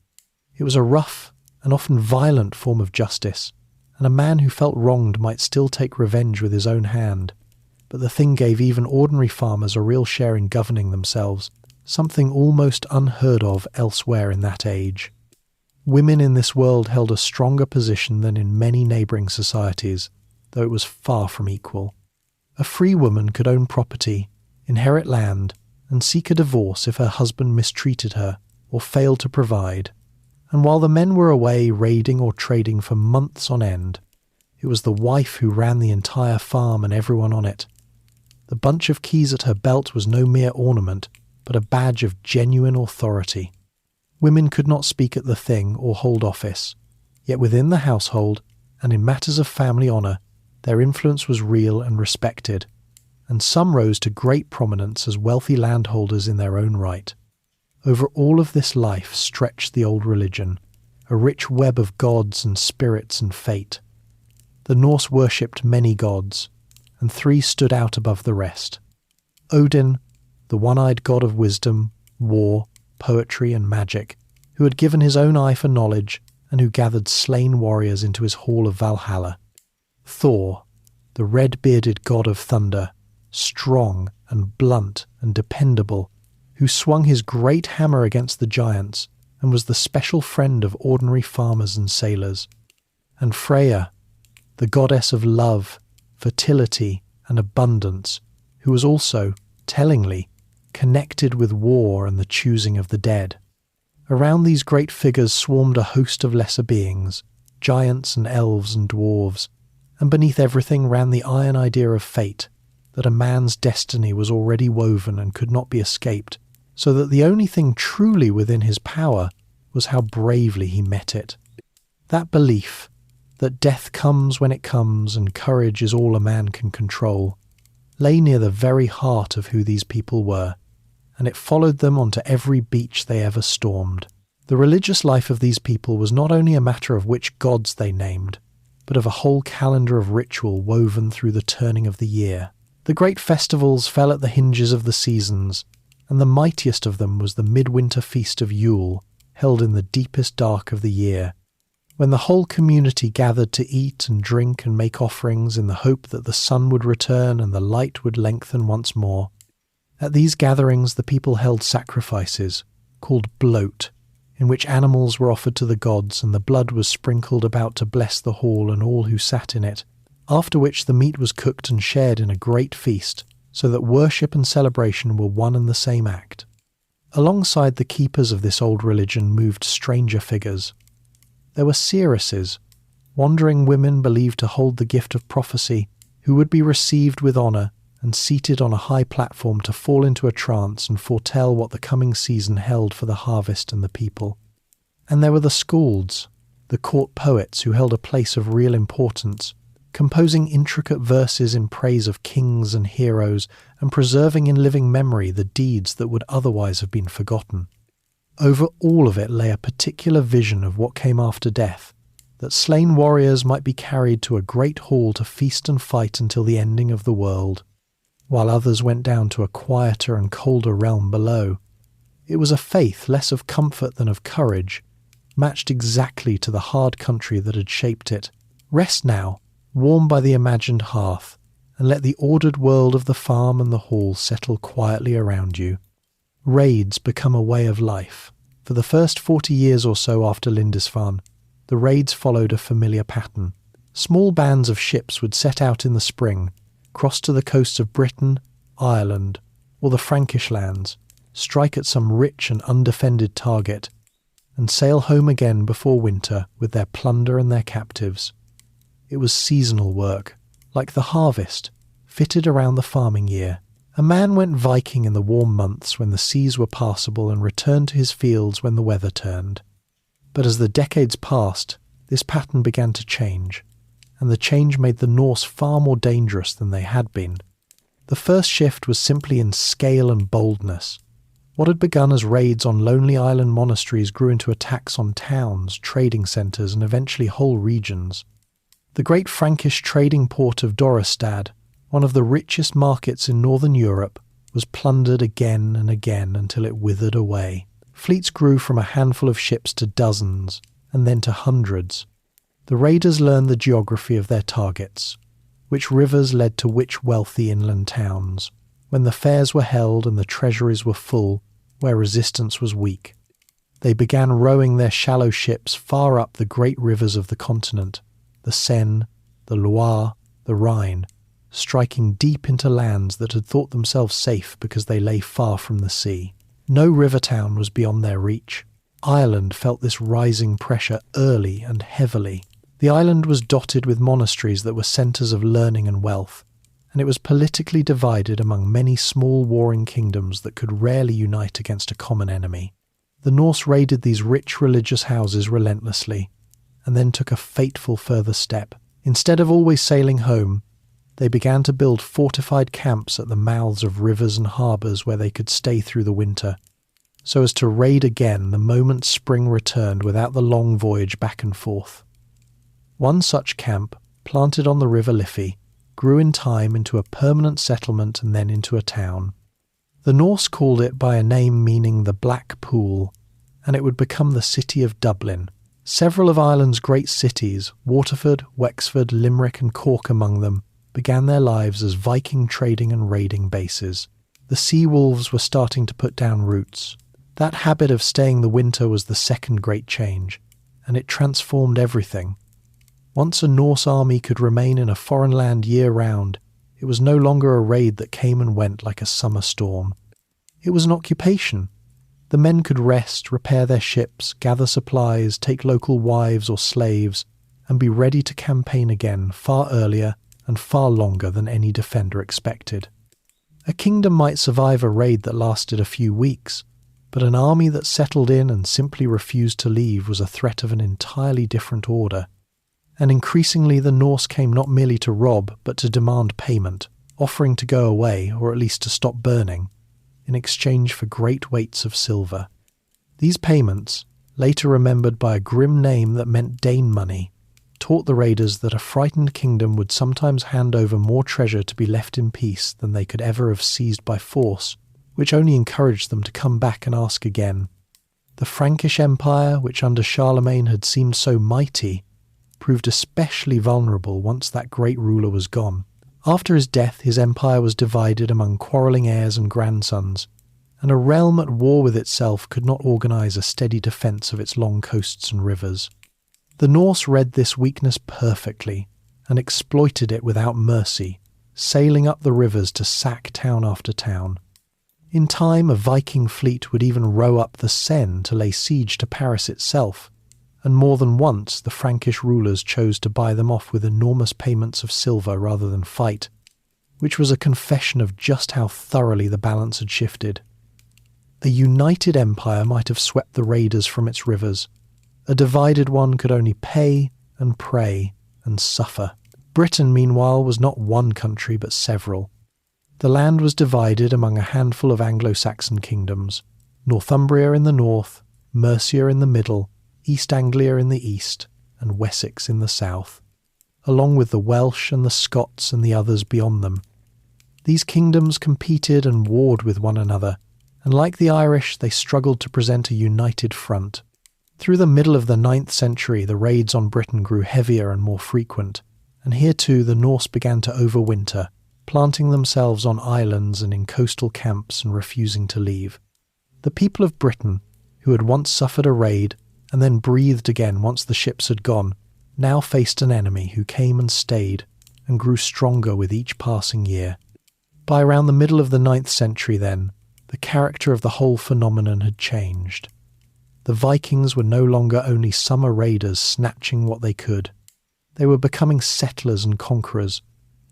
It was a rough and often violent form of justice, and a man who felt wronged might still take revenge with his own hand, but the thing gave even ordinary farmers a real share in governing themselves, something almost unheard of elsewhere in that age. Women in this world held a stronger position than in many neighbouring societies, though it was far from equal. A free woman could own property, inherit land, and seek a divorce if her husband mistreated her or failed to provide, and while the men were away raiding or trading for months on end, it was the wife who ran the entire farm and everyone on it. The bunch of keys at her belt was no mere ornament, but a badge of genuine authority. Women could not speak at the thing or hold office, yet within the household, and in matters of family honour, their influence was real and respected, and some rose to great prominence as wealthy landholders in their own right. Over all of this life stretched the old religion, a rich web of gods and spirits and fate. The Norse worshipped many gods, and 3 stood out above the rest. Odin, the one-eyed god of wisdom, war, poetry and magic, who had given his own eye for knowledge and who gathered slain warriors into his hall of Valhalla. Thor, the red-bearded god of thunder, strong and blunt and dependable, who swung his great hammer against the giants and was the special friend of ordinary farmers and sailors. And Freya, the goddess of love, fertility and abundance, who was also, tellingly, connected with war and the choosing of the dead. Around these great figures swarmed a host of lesser beings, giants and elves and dwarves, and beneath everything ran the iron idea of fate, that a man's destiny was already woven and could not be escaped, so that the only thing truly within his power was how bravely he met it. That belief, that death comes when it comes and courage is all a man can control, lay near the very heart of who these people were, and it followed them onto every beach they ever stormed. The religious life of these people was not only a matter of which gods they named, but of a whole calendar of ritual woven through the turning of the year. The great festivals fell at the hinges of the seasons, and the mightiest of them was the midwinter feast of Yule, held in the deepest dark of the year, when the whole community gathered to eat and drink and make offerings in the hope that the sun would return and the light would lengthen once more. At these gatherings the people held sacrifices, called bloat, in which animals were offered to the gods and the blood was sprinkled about to bless the hall and all who sat in it, after which the meat was cooked and shared in a great feast, so that worship and celebration were one and the same act. Alongside the keepers of this old religion moved stranger figures. There were seeresses, wandering women believed to hold the gift of prophecy, who would be received with honour and seated on a high platform to fall into a trance and foretell what the coming season held for the harvest and the people. And there were the skalds, the court poets who held a place of real importance, composing intricate verses in praise of kings and heroes and preserving in living memory the deeds that would otherwise have been forgotten. Over all of it lay a particular vision of what came after death, that slain warriors might be carried to a great hall to feast and fight until the ending of the world, while others went down to a quieter and colder realm below. It was a faith less of comfort than of courage, matched exactly to the hard country that had shaped it. Rest now, warm by the imagined hearth, and let the ordered world of the farm and the hall settle quietly around you. Raids become a way of life. For the first 40 years or so after Lindisfarne, the raids followed a familiar pattern. Small bands of ships would set out in the spring, cross to the coasts of Britain, Ireland, or the Frankish lands, strike at some rich and undefended target, and sail home again before winter with their plunder and their captives. It was seasonal work, like the harvest, fitted around the farming year. A man went Viking in the warm months when the seas were passable and returned to his fields when the weather turned. But as the decades passed, this pattern began to change, and the change made the Norse far more dangerous than they had been. The first shift was simply in scale and boldness. What had begun as raids on lonely island monasteries grew into attacks on towns, trading centres, and eventually whole regions. The great Frankish trading port of Dorestad, one of the richest markets in northern Europe, was plundered again and again until it withered away. Fleets grew from a handful of ships to dozens, and then to hundreds. The raiders learned the geography of their targets, which rivers led to which wealthy inland towns, when the fairs were held and the treasuries were full, where resistance was weak. They began rowing their shallow ships far up the great rivers of the continent, the Seine, the Loire, the Rhine, striking deep into lands that had thought themselves safe because they lay far from the sea. No river town was beyond their reach. Ireland felt this rising pressure early and heavily. The island was dotted with monasteries that were centres of learning and wealth, and it was politically divided among many small warring kingdoms that could rarely unite against a common enemy. The Norse raided these rich religious houses relentlessly, and then took a fateful further step. Instead of always sailing home, they began to build fortified camps at the mouths of rivers and harbours where they could stay through the winter, so as to raid again the moment spring returned without the long voyage back and forth. One such camp, planted on the river Liffey, grew in time into a permanent settlement and then into a town. The Norse called it by a name meaning the Black Pool, and it would become the city of Dublin. Several of Ireland's great cities, Waterford, Wexford, Limerick and Cork among them, began their lives as Viking trading and raiding bases. The sea wolves were starting to put down roots. That habit of staying the winter was the second great change, and it transformed everything. Once a Norse army could remain in a foreign land year-round, it was no longer a raid that came and went like a summer storm. It was an occupation. The men could rest, repair their ships, gather supplies, take local wives or slaves, and be ready to campaign again far earlier and far longer than any defender expected. A kingdom might survive a raid that lasted a few weeks, but an army that settled in and simply refused to leave was a threat of an entirely different order. And increasingly the Norse came not merely to rob, but to demand payment, offering to go away, or at least to stop burning, in exchange for great weights of silver. These payments, later remembered by a grim name that meant Dane money, taught the raiders that a frightened kingdom would sometimes hand over more treasure to be left in peace than they could ever have seized by force, which only encouraged them to come back and ask again. The Frankish Empire, which under Charlemagne had seemed so mighty, proved especially vulnerable once that great ruler was gone. After his death, his empire was divided among quarrelling heirs and grandsons, and a realm at war with itself could not organise a steady defence of its long coasts and rivers. The Norse read this weakness perfectly and exploited it without mercy, sailing up the rivers to sack town after town. In time, a Viking fleet would even row up the Seine to lay siege to Paris itself, and more than once the Frankish rulers chose to buy them off with enormous payments of silver rather than fight, which was a confession of just how thoroughly the balance had shifted. A united empire might have swept the raiders from its rivers. A divided one could only pay and pray and suffer. Britain, meanwhile, was not one country but several. The land was divided among a handful of Anglo-Saxon kingdoms, Northumbria in the north, Mercia in the middle, East Anglia in the east, and Wessex in the south, along with the Welsh and the Scots and the others beyond them. These kingdoms competed and warred with one another, and like the Irish, they struggled to present a united front. Through the middle of the 9th century, the raids on Britain grew heavier and more frequent, and here too the Norse began to overwinter, planting themselves on islands and in coastal camps and refusing to leave. The people of Britain, who had once suffered a raid and then breathed again once the ships had gone, now faced an enemy who came and stayed and grew stronger with each passing year. By around the middle of the 9th century then, the character of the whole phenomenon had changed. The Vikings were no longer only summer raiders snatching what they could. They were becoming settlers and conquerors,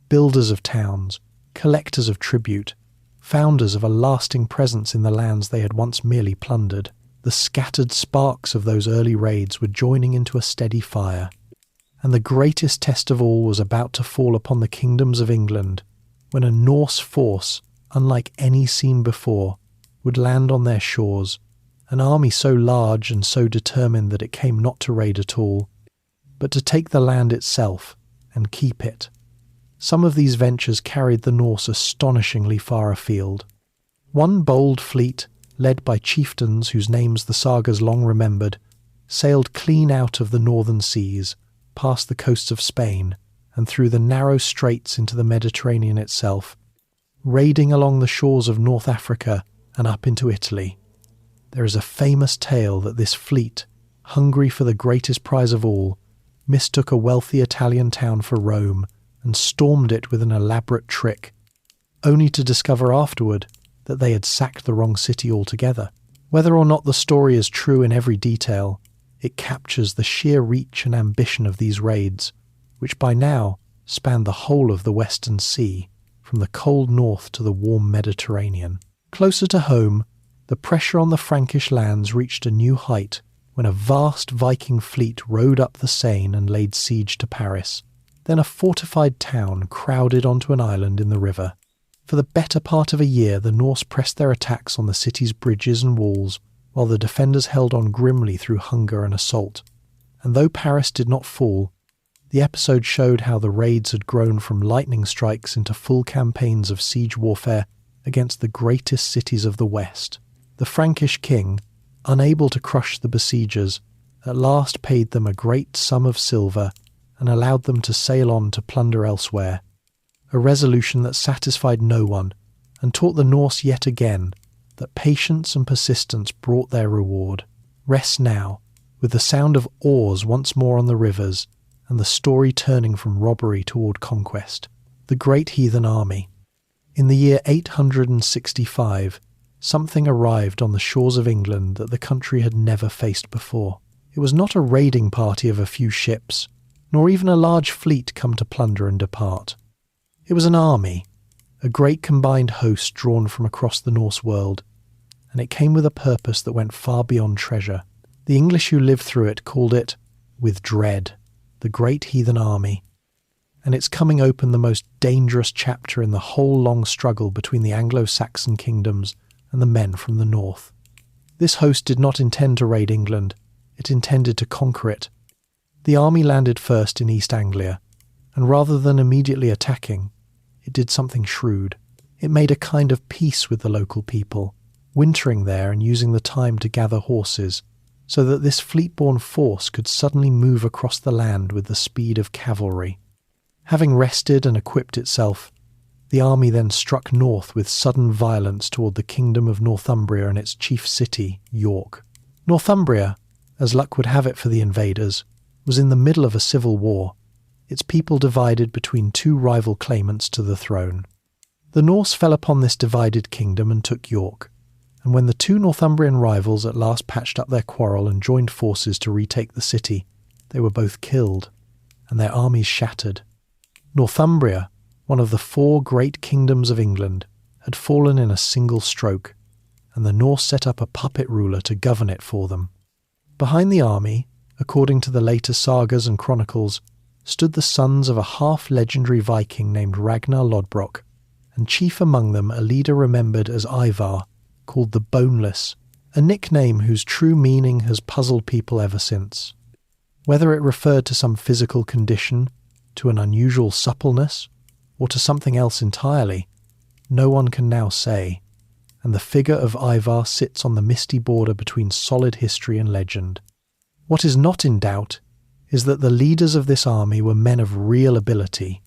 builders of towns, collectors of tribute, founders of a lasting presence in the lands they had once merely plundered. The scattered sparks of those early raids were joining into a steady fire, and the greatest test of all was about to fall upon the kingdoms of England, when a Norse force, unlike any seen before, would land on their shores, an army so large and so determined that it came not to raid at all, but to take the land itself and keep it. Some of these ventures carried the Norse astonishingly far afield. One bold fleet, led by chieftains whose names the sagas long remembered, sailed clean out of the northern seas, past the coasts of Spain, and through the narrow straits into the Mediterranean itself, raiding along the shores of North Africa and up into Italy. There is a famous tale that this fleet, hungry for the greatest prize of all, mistook a wealthy Italian town for Rome and stormed it with an elaborate trick, only to discover afterward that they had sacked the wrong city altogether. Whether or not the story is true in every detail, it captures the sheer reach and ambition of these raids, which by now spanned the whole of the Western Sea, from the cold north to the warm Mediterranean. Closer to home, the pressure on the Frankish lands reached a new height when a vast Viking fleet rode up the Seine and laid siege to Paris. Then a fortified town crowded onto an island in the river. For the better part of a year, the Norse pressed their attacks on the city's bridges and walls, while the defenders held on grimly through hunger and assault. And though Paris did not fall, the episode showed how the raids had grown from lightning strikes into full campaigns of siege warfare against the greatest cities of the West. The Frankish king, unable to crush the besiegers, at last paid them a great sum of silver and allowed them to sail on to plunder elsewhere, a resolution that satisfied no one and taught the Norse yet again that patience and persistence brought their reward. Rest now, with the sound of oars once more on the rivers and the story turning from robbery toward conquest. The great heathen army. In the year 865, something arrived on the shores of England that the country had never faced before. It was not a raiding party of a few ships, nor even a large fleet come to plunder and depart. It was an army, a great combined host drawn from across the Norse world, and it came with a purpose that went far beyond treasure. The English who lived through it called it, with dread, the great heathen army, and its coming opened the most dangerous chapter in the whole long struggle between the Anglo-Saxon kingdoms and the men from the north. This host did not intend to raid England, it intended to conquer it. The army landed first in East Anglia, and rather than immediately attacking, it did something shrewd. It made a kind of peace with the local people, wintering there and using the time to gather horses, so that this fleet-borne force could suddenly move across the land with the speed of cavalry. Having rested and equipped itself, the army then struck north with sudden violence toward the kingdom of Northumbria and its chief city, York. Northumbria, as luck would have it for the invaders, was in the middle of a civil war, its people divided between two rival claimants to the throne. The Norse fell upon this divided kingdom and took York, and when the two Northumbrian rivals at last patched up their quarrel and joined forces to retake the city, they were both killed, and their armies shattered. Northumbria, one of the four great kingdoms of England, had fallen in a single stroke, and the Norse set up a puppet ruler to govern it for them. Behind the army, according to the later sagas and chronicles, stood the sons of a half-legendary Viking named Ragnar Lothbrok, and chief among them a leader remembered as Ivar, called the Boneless, a nickname whose true meaning has puzzled people ever since. Whether it referred to some physical condition, to an unusual suppleness, or to something else entirely, no one can now say, and the figure of Ivar sits on the misty border between solid history and legend. What is not in doubt is that the leaders of this army were men of real ability,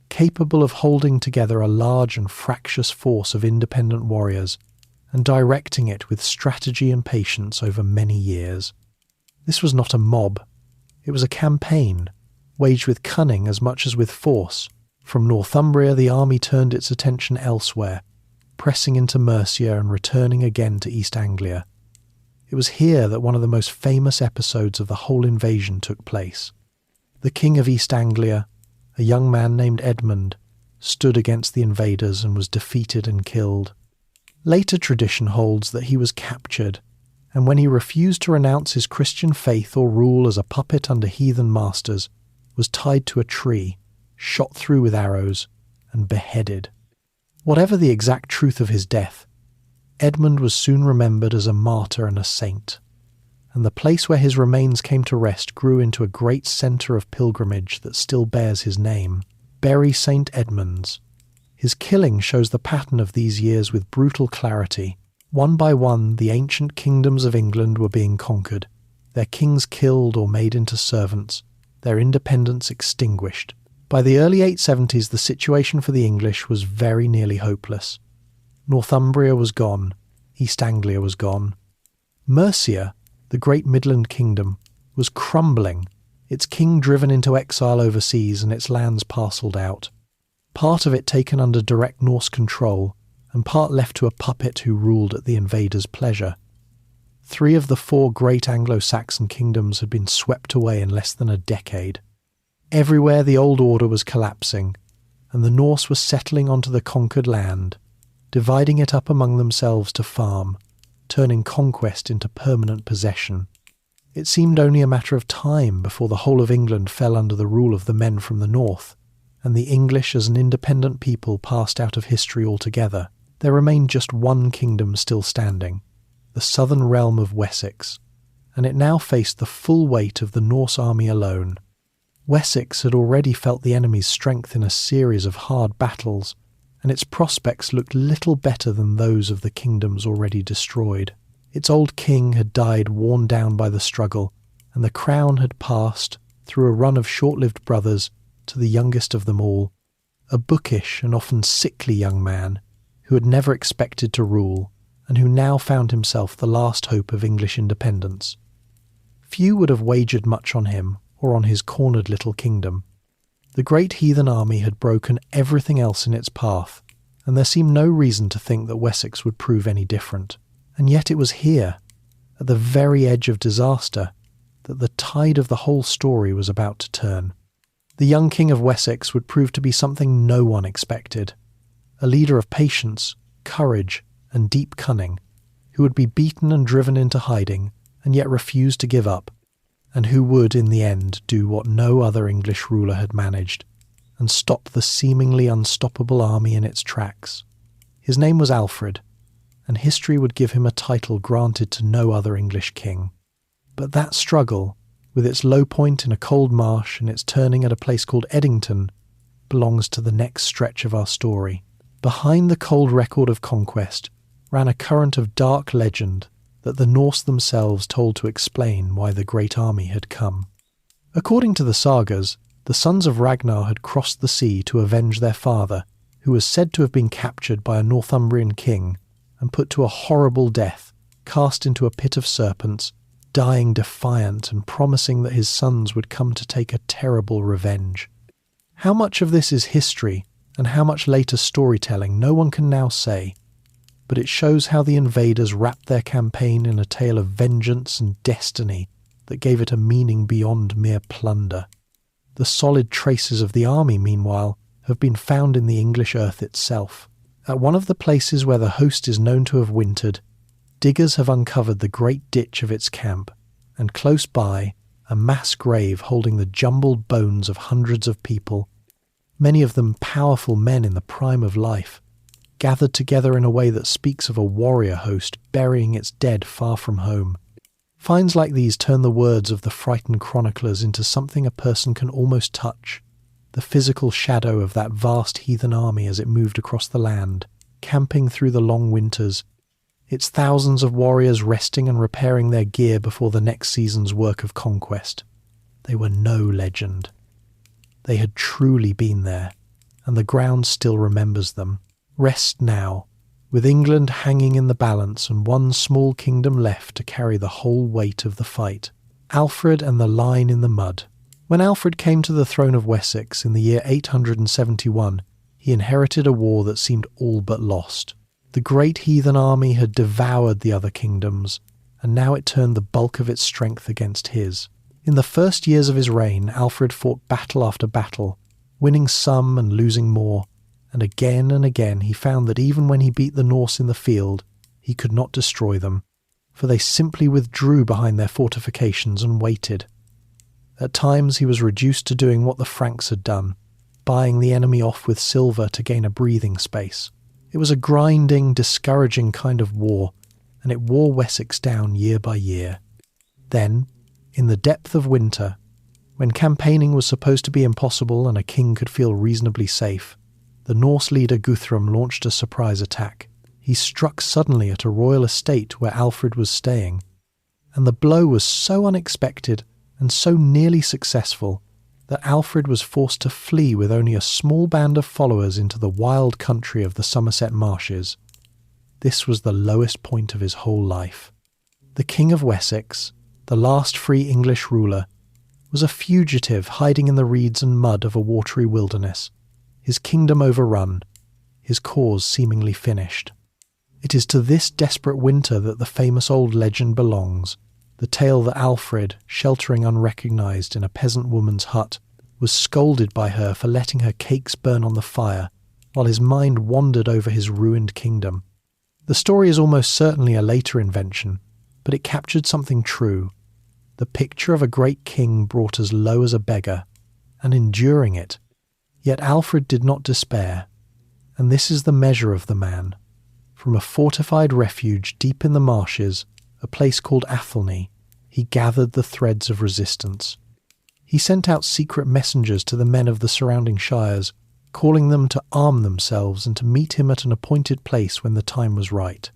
capable of holding together a large and fractious force of independent warriors and directing it with strategy and patience over many years. This was not a mob. It was a campaign, waged with cunning as much as with force. From Northumbria the army turned its attention elsewhere, pressing into Mercia and returning again to East Anglia. It was here that one of the most famous episodes of the whole invasion took place. The king of East Anglia, a young man named Edmund, stood against the invaders and was defeated and killed. Later tradition holds that he was captured, and when he refused to renounce his Christian faith or rule as a puppet under heathen masters, was tied to a tree, shot through with arrows, and beheaded. Whatever the exact truth of his death, Edmund was soon remembered as a martyr and a saint, and the place where his remains came to rest grew into a great centre of pilgrimage that still bears his name, Bury St. Edmunds. His killing shows the pattern of these years with brutal clarity. One by one, the ancient kingdoms of England were being conquered, their kings killed or made into servants, their independence extinguished. By the early 870s, the situation for the English was very nearly hopeless. Northumbria was gone, East Anglia was gone. Mercia, the great Midland kingdom, was crumbling, its king driven into exile overseas and its lands parcelled out. Part of it taken under direct Norse control, and part left to a puppet who ruled at the invader's pleasure. 3 of the 4 great Anglo-Saxon kingdoms had been swept away in less than a decade. Everywhere the old order was collapsing, and the Norse were settling onto the conquered land, dividing it up among themselves to farm, turning conquest into permanent possession. It seemed only a matter of time before the whole of England fell under the rule of the men from the north, and the English as an independent people passed out of history altogether. There remained just one kingdom still standing, the southern realm of Wessex, and it now faced the full weight of the Norse army alone. Wessex had already felt the enemy's strength in a series of hard battles, and its prospects looked little better than those of the kingdoms already destroyed. Its old king had died worn down by the struggle, and the crown had passed, through a run of short-lived brothers, to the youngest of them all, a bookish and often sickly young man who had never expected to rule, and who now found himself the last hope of English independence. Few would have wagered much on him, or on his cornered little kingdom. The great heathen army had broken everything else in its path, and there seemed no reason to think that Wessex would prove any different. And yet it was here, at the very edge of disaster, that the tide of the whole story was about to turn. The young king of Wessex would prove to be something no one expected, a leader of patience, courage, and deep cunning, who would be beaten and driven into hiding, and yet refuse to give up, and who would, in the end, do what no other English ruler had managed, and stop the seemingly unstoppable army in its tracks. His name was Alfred, and history would give him a title granted to no other English king. But that struggle, with its low point in a cold marsh and its turning at a place called Eddington, belongs to the next stretch of our story. Behind the cold record of conquest ran a current of dark legend that the Norse themselves told to explain why the great army had come. According to the sagas, the sons of Ragnar had crossed the sea to avenge their father, who was said to have been captured by a Northumbrian king and put to a horrible death, cast into a pit of serpents, dying defiant and promising that his sons would come to take a terrible revenge. How much of this is history and how much later storytelling no one can now say, but it shows how the invaders wrapped their campaign in a tale of vengeance and destiny that gave it a meaning beyond mere plunder. The solid traces of the army, meanwhile, have been found in the English earth itself. At one of the places where the host is known to have wintered, diggers have uncovered the great ditch of its camp, and close by, a mass grave holding the jumbled bones of hundreds of people, many of them powerful men in the prime of life, gathered together in a way that speaks of a warrior host burying its dead far from home. Finds like these turn the words of the frightened chroniclers into something a person can almost touch, the physical shadow of that vast heathen army as it moved across the land, camping through the long winters, its thousands of warriors resting and repairing their gear before the next season's work of conquest. They were no legend. They had truly been there, and the ground still remembers them. Rest now, with England hanging in the balance and one small kingdom left to carry the whole weight of the fight. Alfred and the line in the mud. When Alfred came to the throne of Wessex in the year 871, he inherited a war that seemed all but lost. The great heathen army had devoured the other kingdoms, and now it turned the bulk of its strength against his. In the first years of his reign, Alfred fought battle after battle, winning some and losing more, and again he found that even when he beat the Norse in the field, he could not destroy them, for they simply withdrew behind their fortifications and waited. At times he was reduced to doing what the Franks had done, buying the enemy off with silver to gain a breathing space. It was a grinding, discouraging kind of war, and it wore Wessex down year by year. Then, in the depth of winter, when campaigning was supposed to be impossible and a king could feel reasonably safe, the Norse leader Guthrum launched a surprise attack. He struck suddenly at a royal estate where Alfred was staying, and the blow was so unexpected and so nearly successful that Alfred was forced to flee with only a small band of followers into the wild country of the Somerset marshes. This was the lowest point of his whole life. The King of Wessex, the last free English ruler, was a fugitive hiding in the reeds and mud of a watery wilderness, his kingdom overrun, his cause seemingly finished. It is to this desperate winter that the famous old legend belongs, the tale that Alfred, sheltering unrecognised in a peasant woman's hut, was scolded by her for letting her cakes burn on the fire, while his mind wandered over his ruined kingdom. The story is almost certainly a later invention, but it captured something true. The picture of a great king brought as low as a beggar, and enduring it. Yet Alfred did not despair, and this is the measure of the man. From a fortified refuge deep in the marshes, a place called Athelney, he gathered the threads of resistance. He sent out secret messengers to the men of the surrounding shires, calling them to arm themselves and to meet him at an appointed place when the time was right.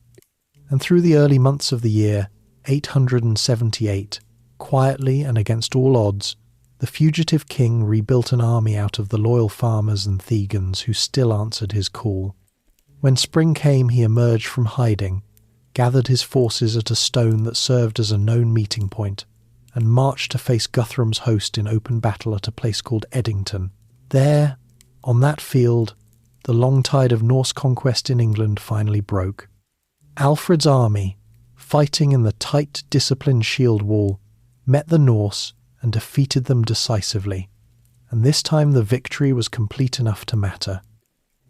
And through the early months of the year 878, quietly and against all odds, the fugitive king rebuilt an army out of the loyal farmers and Thegans who still answered his call. When spring came, he emerged from hiding, gathered his forces at a stone that served as a known meeting point, and marched to face Guthrum's host in open battle at a place called Eddington. There, on that field, the long tide of Norse conquest in England finally broke. Alfred's army, fighting in the tight, disciplined shield wall, met the Norse and defeated them decisively, and this time the victory was complete enough to matter.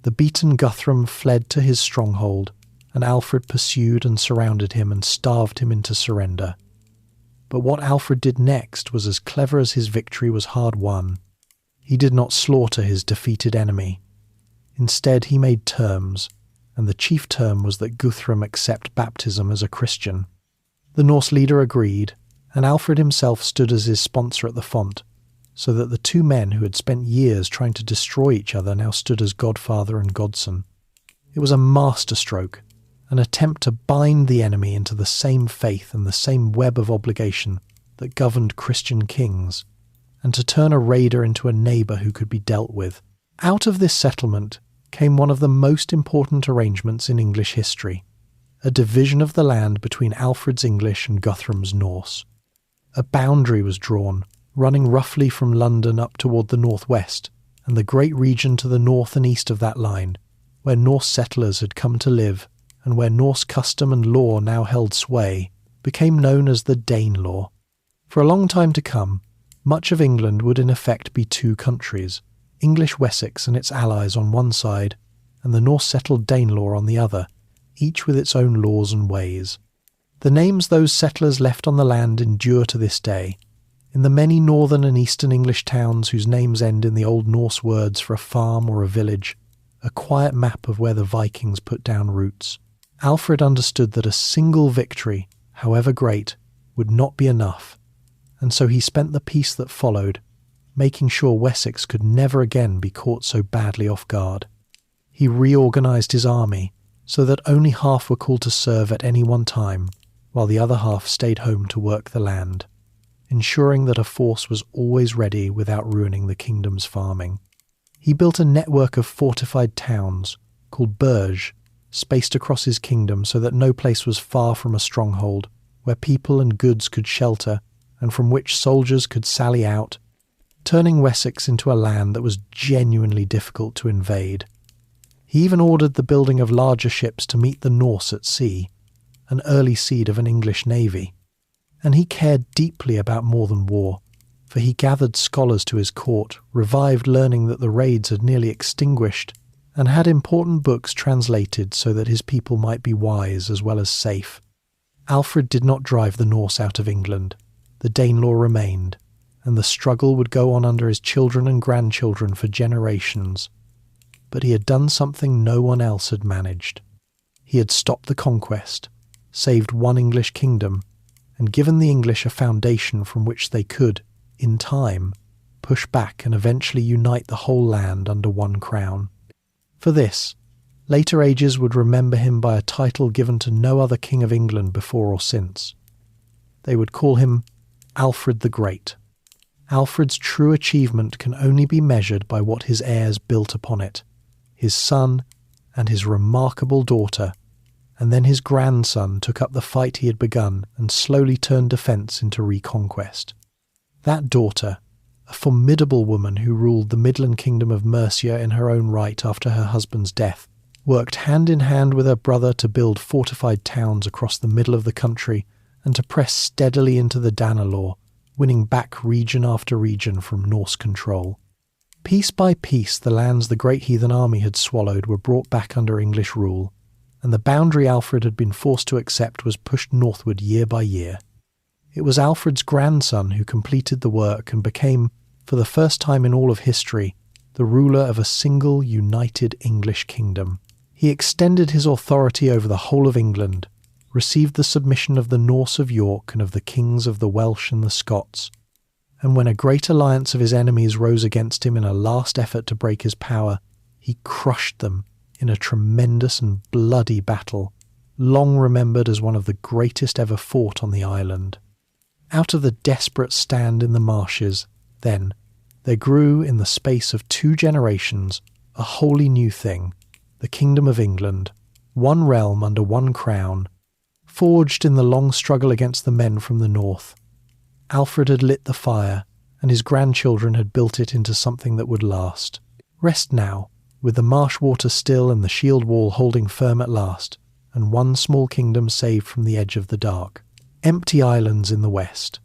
The beaten Guthrum fled to his stronghold, and Alfred pursued and surrounded him and starved him into surrender. But what Alfred did next was as clever as his victory was hard won. He did not slaughter his defeated enemy. Instead, he made terms, and the chief term was that Guthrum accept baptism as a Christian. The Norse leader agreed, and Alfred himself stood as his sponsor at the font, so that the two men who had spent years trying to destroy each other now stood as godfather and godson. It was a masterstroke, an attempt to bind the enemy into the same faith and the same web of obligation that governed Christian kings, and to turn a raider into a neighbour who could be dealt with. Out of this settlement came one of the most important arrangements in English history, a division of the land between Alfred's English and Guthrum's Norse. A boundary was drawn, running roughly from London up toward the northwest, and the great region to the north and east of that line, where Norse settlers had come to live, and where Norse custom and law now held sway, became known as the Danelaw. For a long time to come, much of England would in effect be two countries, English Wessex and its allies on one side, and the Norse-settled Danelaw on the other, each with its own laws and ways. The names those settlers left on the land endure to this day. In the many northern and eastern English towns whose names end in the Old Norse words for a farm or a village, a quiet map of where the Vikings put down roots. Alfred understood that a single victory, however great, would not be enough, and so he spent the peace that followed, making sure Wessex could never again be caught so badly off guard. He reorganised his army so that only half were called to serve at any one time, while the other half stayed home to work the land, ensuring that a force was always ready without ruining the kingdom's farming. He built a network of fortified towns, called burghs, spaced across his kingdom so that no place was far from a stronghold, where people and goods could shelter, and from which soldiers could sally out, turning Wessex into a land that was genuinely difficult to invade. He even ordered the building of larger ships to meet the Norse at sea, an early seed of an English navy. And he cared deeply about more than war, for he gathered scholars to his court, revived learning that the raids had nearly extinguished, and had important books translated so that his people might be wise as well as safe. Alfred did not drive the Norse out of England. The Danelaw remained, and the struggle would go on under his children and grandchildren for generations. but he had done something no one else had managed. He had stopped the conquest, saved one English kingdom, and given the English a foundation from which they could, in time, push back and eventually unite the whole land under one crown. For this, later ages would remember him by a title given to no other king of England before or since. They would call him Alfred the Great. Alfred's true achievement can only be measured by what his heirs built upon it, his son and his remarkable daughter, and then his grandson took up the fight he had begun and slowly turned defence into reconquest. That daughter, a formidable woman who ruled the Midland kingdom of Mercia in her own right after her husband's death, worked hand in hand with her brother to build fortified towns across the middle of the country and to press steadily into the Danelaw, winning back region after region from Norse control. Piece by piece, the lands the great heathen army had swallowed were brought back under English rule, and the boundary Alfred had been forced to accept was pushed northward year by year. It was Alfred's grandson who completed the work and became, for the first time in all of history, the ruler of a single united English kingdom. He extended his authority over the whole of England, received the submission of the Norse of York and of the kings of the Welsh and the Scots, and when a great alliance of his enemies rose against him in a last effort to break his power, he crushed them in a tremendous and bloody battle, long remembered as one of the greatest ever fought on the island. Out of the desperate stand in the marshes, then, there grew in the space of 2 generations a wholly new thing, the Kingdom of England, one realm under one crown, forged in the long struggle against the men from the north. Alfred had lit the fire, and his grandchildren had built it into something that would last. Rest now, with the marsh water still and the shield wall holding firm at last, and one small kingdom saved from the edge of the dark. Empty islands in the west.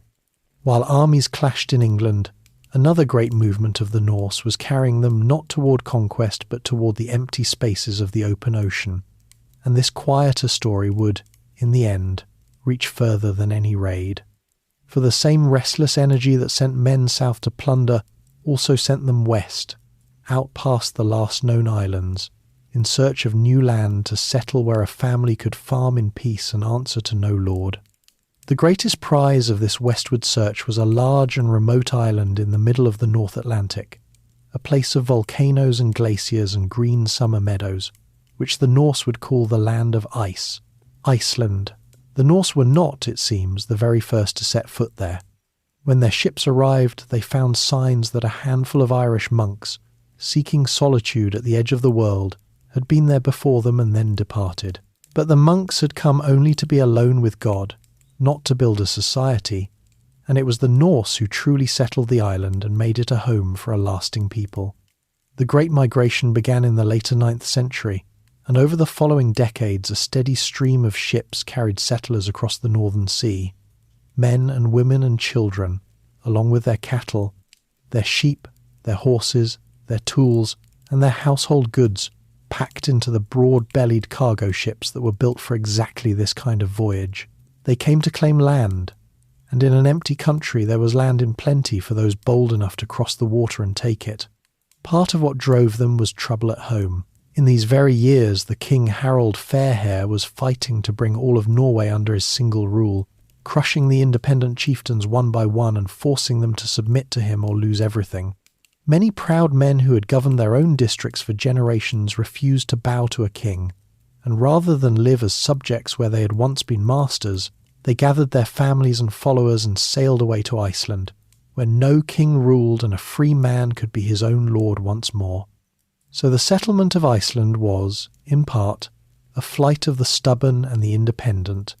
While armies clashed in England, another great movement of the Norse was carrying them not toward conquest but toward the empty spaces of the open ocean, and this quieter story would, in the end, reach further than any raid. For the same restless energy that sent men south to plunder also sent them west, out past the last known islands, in search of new land to settle where a family could farm in peace and answer to no lord. The greatest prize of this westward search was a large and remote island in the middle of the North Atlantic, a place of volcanoes and glaciers and green summer meadows, which the Norse would call the land of ice, Iceland. The Norse were not, it seems, the very first to set foot there. When their ships arrived, they found signs that a handful of Irish monks, seeking solitude at the edge of the world, had been there before them and then departed. But the monks had come only to be alone with God, not to build a society, and it was the Norse who truly settled the island and made it a home for a lasting people. The Great Migration began in the later 9th century, and over the following decades a steady stream of ships carried settlers across the Northern Sea, men and women and children, along with their cattle, their sheep, their horses, their tools, and their household goods, packed into the broad-bellied cargo ships that were built for exactly this kind of voyage. They came to claim land, and in an empty country there was land in plenty for those bold enough to cross the water and take it. Part of what drove them was trouble at home. In these very years, the king Harald Fairhair was fighting to bring all of Norway under his single rule, crushing the independent chieftains one by one and forcing them to submit to him or lose everything. Many proud men who had governed their own districts for generations refused to bow to a king, and rather than live as subjects where they had once been masters, they gathered their families and followers and sailed away to Iceland, where no king ruled and a free man could be his own lord once more. So the settlement of Iceland was, in part, a flight of the stubborn and the independent,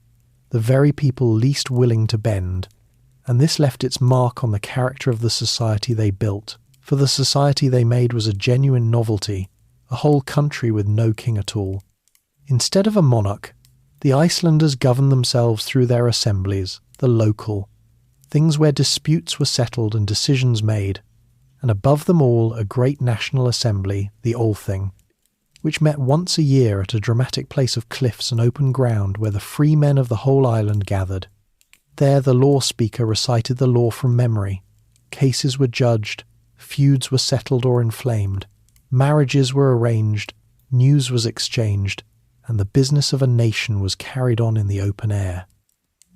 the very people least willing to bend, and this left its mark on the character of the society they built, for the society they made was a genuine novelty, a whole country with no king at all. Instead of a monarch, the Icelanders governed themselves through their assemblies, the local, things where disputes were settled and decisions made, and above them all a great national assembly, the Althing, which met once a year at a dramatic place of cliffs and open ground where the free men of the whole island gathered. There the law speaker recited the law from memory, cases were judged, feuds were settled or inflamed, Marriages were arranged, news was exchanged, and the business of a nation was carried on in the open air.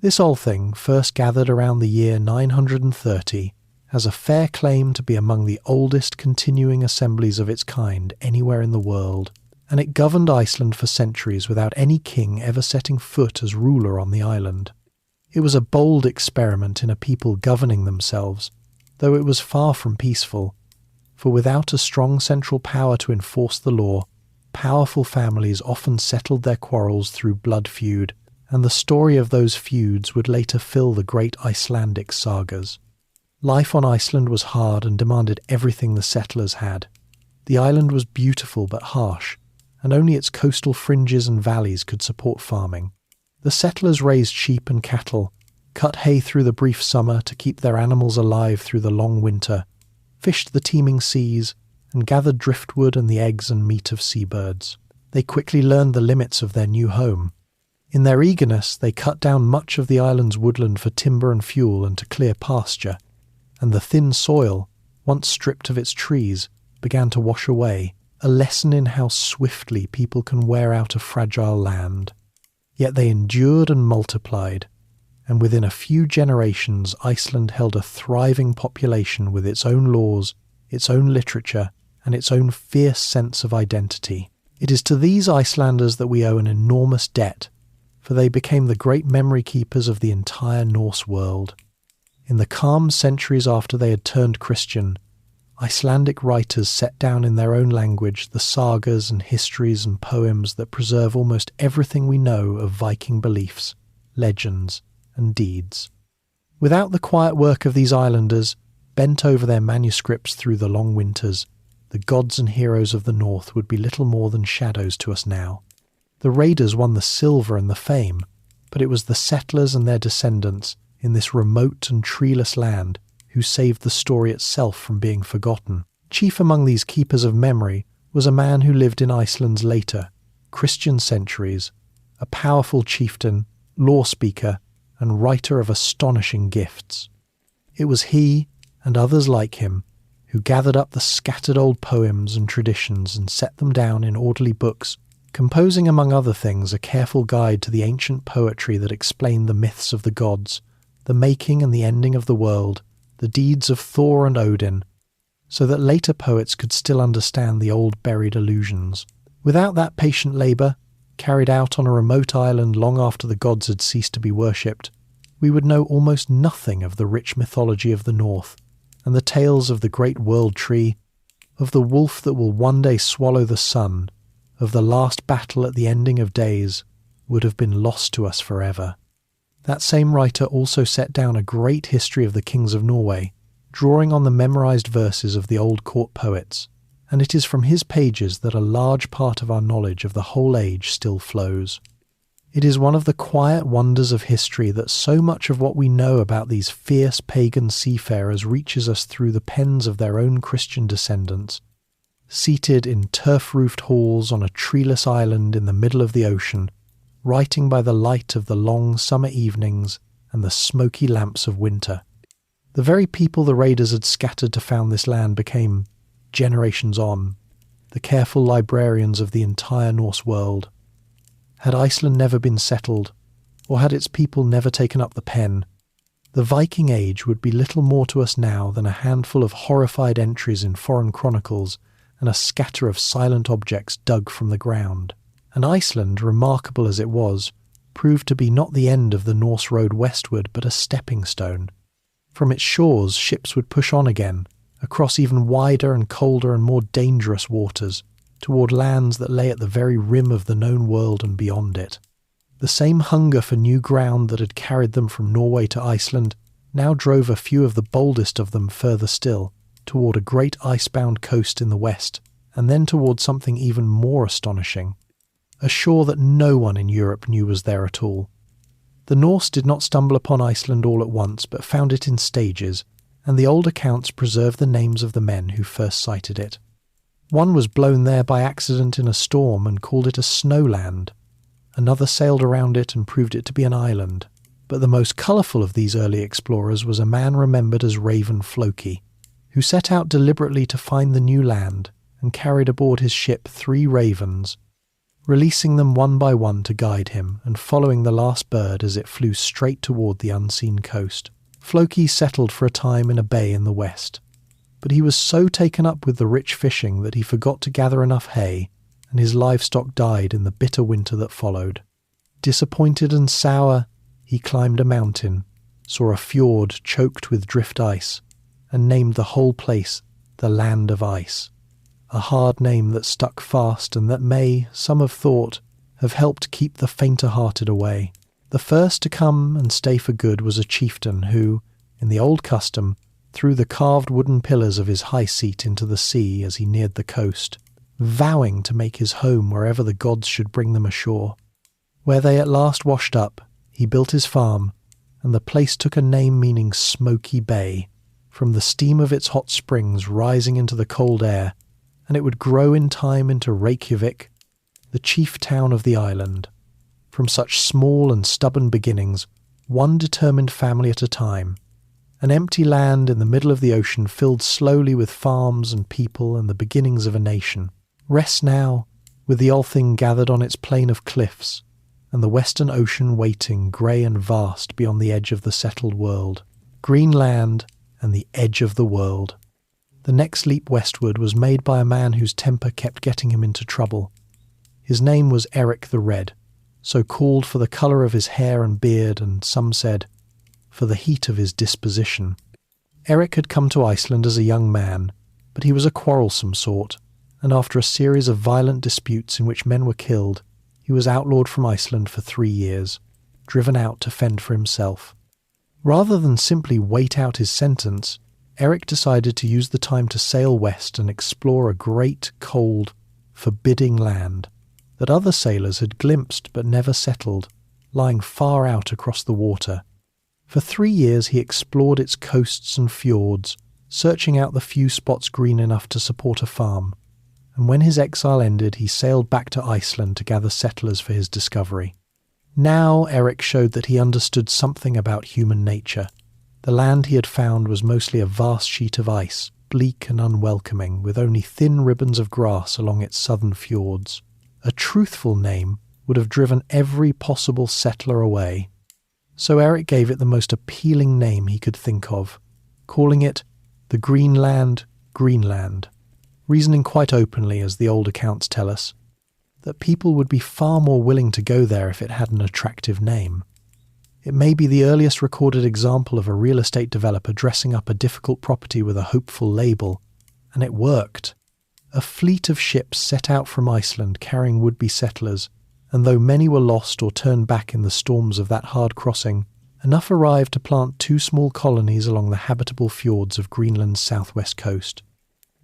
This Althing, first gathered around the year 930, has a fair claim to be among the oldest continuing assemblies of its kind anywhere in the world, and it governed Iceland for centuries without any king ever setting foot as ruler on the island. It was a bold experiment in a people governing themselves, though it was far from peaceful, for without a strong central power to enforce the law, powerful families often settled their quarrels through blood feud, and the story of those feuds would later fill the great Icelandic sagas. Life on Iceland was hard and demanded everything the settlers had. The island was beautiful but harsh, and only its coastal fringes and valleys could support farming. The settlers raised sheep and cattle, cut hay through the brief summer to keep their animals alive through the long winter, fished the teeming seas, and gathered driftwood and the eggs and meat of seabirds. They quickly learned the limits of their new home. In their eagerness, they cut down much of the island's woodland for timber and fuel and to clear pasture, and the thin soil, once stripped of its trees, began to wash away, a lesson in how swiftly people can wear out a fragile land. Yet they endured and multiplied, and within a few generations Iceland held a thriving population with its own laws, its own literature, and its own fierce sense of identity. It is to these Icelanders that we owe an enormous debt, for they became the great memory keepers of the entire Norse world. In the calm centuries after they had turned Christian, Icelandic writers set down in their own language the sagas and histories and poems that preserve almost everything we know of Viking beliefs, legends, and deeds. Without the quiet work of these islanders, bent over their manuscripts through the long winters, the gods and heroes of the North would be little more than shadows to us now. The raiders won the silver and the fame, but it was the settlers and their descendants in this remote and treeless land who saved the story itself from being forgotten. Chief among these keepers of memory was a man who lived in Iceland's later, Christian centuries, a powerful chieftain, law speaker, and writer of astonishing gifts. It was he, and others like him, who gathered up the scattered old poems and traditions and set them down in orderly books, composing among other things a careful guide to the ancient poetry that explained the myths of the gods, the making and the ending of the world, the deeds of Thor and Odin, so that later poets could still understand the old buried allusions. Without that patient labour, carried out on a remote island long after the gods had ceased to be worshipped, we would know almost nothing of the rich mythology of the North, and the tales of the great world tree, of the wolf that will one day swallow the sun, of the last battle at the ending of days, would have been lost to us forever. That same writer also set down a great history of the kings of Norway, drawing on the memorized verses of the old court poets, and it is from his pages that a large part of our knowledge of the whole age still flows. It is one of the quiet wonders of history that so much of what we know about these fierce pagan seafarers reaches us through the pens of their own Christian descendants, seated in turf-roofed halls on a treeless island in the middle of the ocean, writing by the light of the long summer evenings and the smoky lamps of winter. The very people the raiders had scattered to found this land became, generations on, the careful librarians of the entire Norse world. Had Iceland never been settled, or had its people never taken up the pen, the Viking Age would be little more to us now than a handful of horrified entries in foreign chronicles and a scatter of silent objects dug from the ground. And Iceland, remarkable as it was, proved to be not the end of the Norse road westward, but a stepping stone. From its shores, ships would push on again, across even wider and colder and more dangerous waters, toward lands that lay at the very rim of the known world and beyond it. The same hunger for new ground that had carried them from Norway to Iceland now drove a few of the boldest of them further still, toward a great icebound coast in the west, and then toward something even more astonishing, a shore that no one in Europe knew was there at all. The Norse did not stumble upon Iceland all at once, but found it in stages, and the old accounts preserve the names of the men who first sighted it. One was blown there by accident in a storm and called it a snowland. Another sailed around it and proved it to be an island. But the most colourful of these early explorers was a man remembered as Raven Floki, who set out deliberately to find the new land and carried aboard his ship 3 ravens, releasing them one by one to guide him and following the last bird as it flew straight toward the unseen coast. Floki settled for a time in a bay in the west, but he was so taken up with the rich fishing that he forgot to gather enough hay, and his livestock died in the bitter winter that followed. Disappointed and sour, he climbed a mountain, saw a fjord choked with drift ice, and named the whole place the Land of Ice, a hard name that stuck fast and that may, some have thought, have helped keep the fainter-hearted away. The first to come and stay for good was a chieftain who, in the old custom, threw the carved wooden pillars of his high seat into the sea as he neared the coast, vowing to make his home wherever the gods should bring them ashore. Where they at last washed up, he built his farm, and the place took a name meaning Smoky Bay, from the steam of its hot springs rising into the cold air, and it would grow in time into Reykjavik, the chief town of the island. From such small and stubborn beginnings, one determined family at a time, an empty land in the middle of the ocean filled slowly with farms and people and the beginnings of a nation, rests now, with the Althing gathered on its plain of cliffs, and the western ocean waiting grey and vast beyond the edge of the settled world. Greenland and the edge of the world. The next leap westward was made by a man whose temper kept getting him into trouble. His name was Erik the Red, so called for the colour of his hair and beard, and some said, for the heat of his disposition. Erik had come to Iceland as a young man, but he was a quarrelsome sort, and after a series of violent disputes in which men were killed, he was outlawed from Iceland for 3 years, driven out to fend for himself. Rather than simply wait out his sentence, Erik decided to use the time to sail west and explore a great, cold, forbidding land that other sailors had glimpsed but never settled, lying far out across the water. For 3 years he explored its coasts and fjords, searching out the few spots green enough to support a farm, and when his exile ended he sailed back to Iceland to gather settlers for his discovery. Now Erik showed that he understood something about human nature. The land he had found was mostly a vast sheet of ice, bleak and unwelcoming, with only thin ribbons of grass along its southern fjords. A truthful name would have driven every possible settler away. So Erik gave it the most appealing name he could think of, calling it the Greenland, reasoning quite openly, as the old accounts tell us, that people would be far more willing to go there if it had an attractive name. It may be the earliest recorded example of a real estate developer dressing up a difficult property with a hopeful label, and it worked. A fleet of ships set out from Iceland carrying would-be settlers, and though many were lost or turned back in the storms of that hard crossing, enough arrived to plant 2 small colonies along the habitable fjords of Greenland's southwest coast.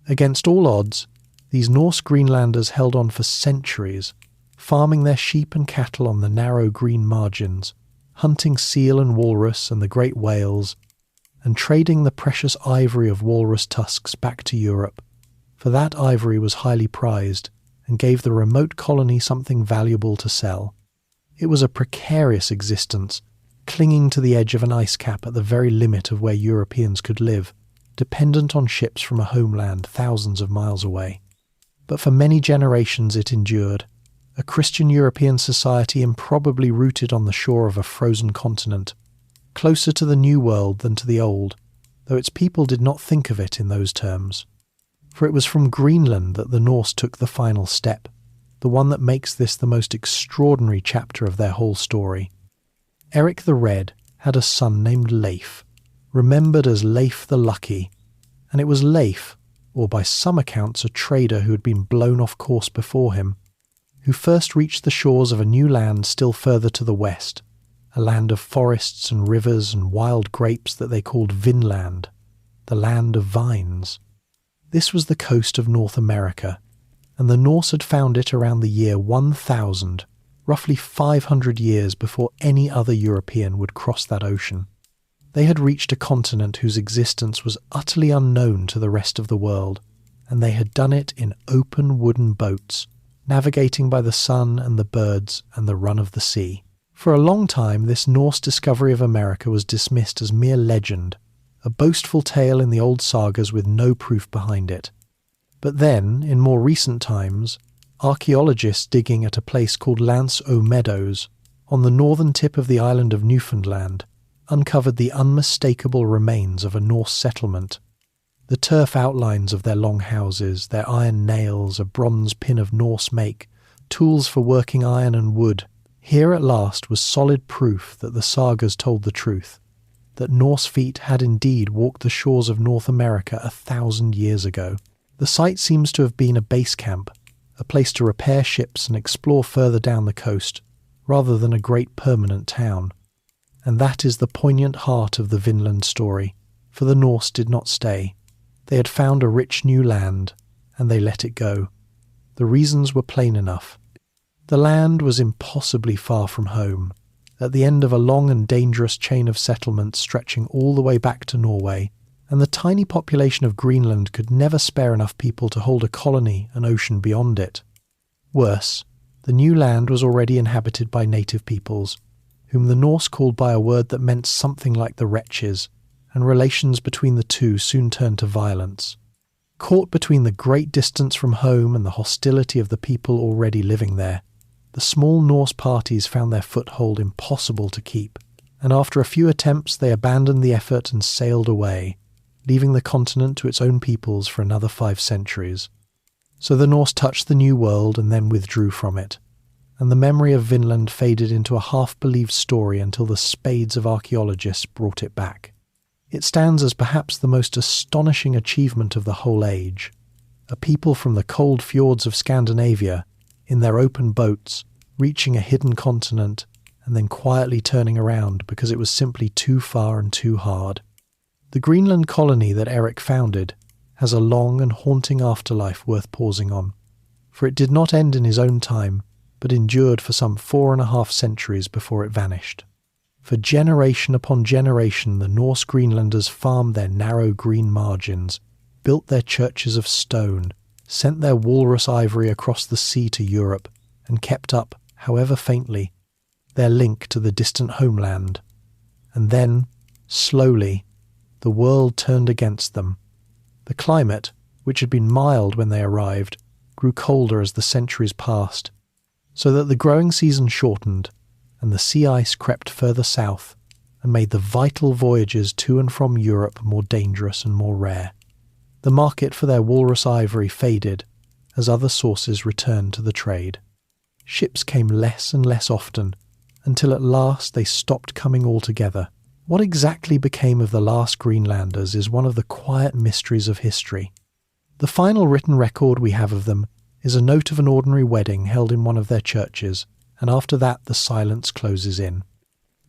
Against all odds, these Norse Greenlanders held on for centuries, farming their sheep and cattle on the narrow green margins, hunting seal and walrus and the great whales, and trading the precious ivory of walrus tusks back to Europe, for that ivory was highly prized and gave the remote colony something valuable to sell. It was a precarious existence, clinging to the edge of an ice cap at the very limit of where Europeans could live, dependent on ships from a homeland thousands of miles away. But for many generations it endured, a Christian European society improbably rooted on the shore of a frozen continent, closer to the New World than to the Old, though its people did not think of it in those terms. For it was from Greenland that the Norse took the final step, the one that makes this the most extraordinary chapter of their whole story. Erik the Red had a son named Leif, remembered as Leif the Lucky, and it was Leif, or by some accounts a trader who had been blown off course before him, who first reached the shores of a new land still further to the west, a land of forests and rivers and wild grapes that they called Vinland, the land of vines. This was the coast of North America, and the Norse had found it around the year 1000, roughly 500 years before any other European would cross that ocean. They had reached a continent whose existence was utterly unknown to the rest of the world, and they had done it in open wooden boats, navigating by the sun and the birds and the run of the sea. For a long time this Norse discovery of America was dismissed as mere legend, a boastful tale in the old sagas with no proof behind it. But then, in more recent times, archaeologists digging at a place called Lance o' Meadows, on the northern tip of the island of Newfoundland, uncovered the unmistakable remains of a Norse settlement. The turf outlines of their long houses, their iron nails, a bronze pin of Norse make, tools for working iron and wood. Here at last was solid proof that the sagas told the truth, that Norse feet had indeed walked the shores of North America 1,000 years ago. The site seems to have been a base camp, a place to repair ships and explore further down the coast, rather than a great permanent town. And that is the poignant heart of the Vinland story, for the Norse did not stay. They had found a rich new land, and they let it go. The reasons were plain enough. The land was impossibly far from home, at the end of a long and dangerous chain of settlements stretching all the way back to Norway, and the tiny population of Greenland could never spare enough people to hold a colony an ocean beyond it. Worse, the new land was already inhabited by native peoples, whom the Norse called by a word that meant something like the wretches, and relations between the two soon turned to violence. Caught between the great distance from home and the hostility of the people already living there, the small Norse parties found their foothold impossible to keep, and after a few attempts they abandoned the effort and sailed away, leaving the continent to its own peoples for another 5 centuries. So the Norse touched the New World and then withdrew from it, and the memory of Vinland faded into a half-believed story until the spades of archaeologists brought it back. It stands as perhaps the most astonishing achievement of the whole age. A people from the cold fjords of Scandinavia, in their open boats, reaching a hidden continent, and then quietly turning around because it was simply too far and too hard. The Greenland colony that Erik founded has a long and haunting afterlife worth pausing on, for it did not end in his own time, but endured for some 4.5 centuries before it vanished. For generation upon generation the Norse Greenlanders farmed their narrow green margins, built their churches of stone, sent their walrus ivory across the sea to Europe, and kept up, however faintly, their link to the distant homeland. And then, slowly, the world turned against them. The climate, which had been mild when they arrived, grew colder as the centuries passed, so that the growing season shortened, and the sea ice crept further south and made the vital voyages to and from Europe more dangerous and more rare. The market for their walrus ivory faded as other sources returned to the trade. Ships came less and less often, until at last they stopped coming altogether. What exactly became of the last Greenlanders is one of the quiet mysteries of history. The final written record we have of them is a note of an ordinary wedding held in one of their churches, and after that the silence closes in.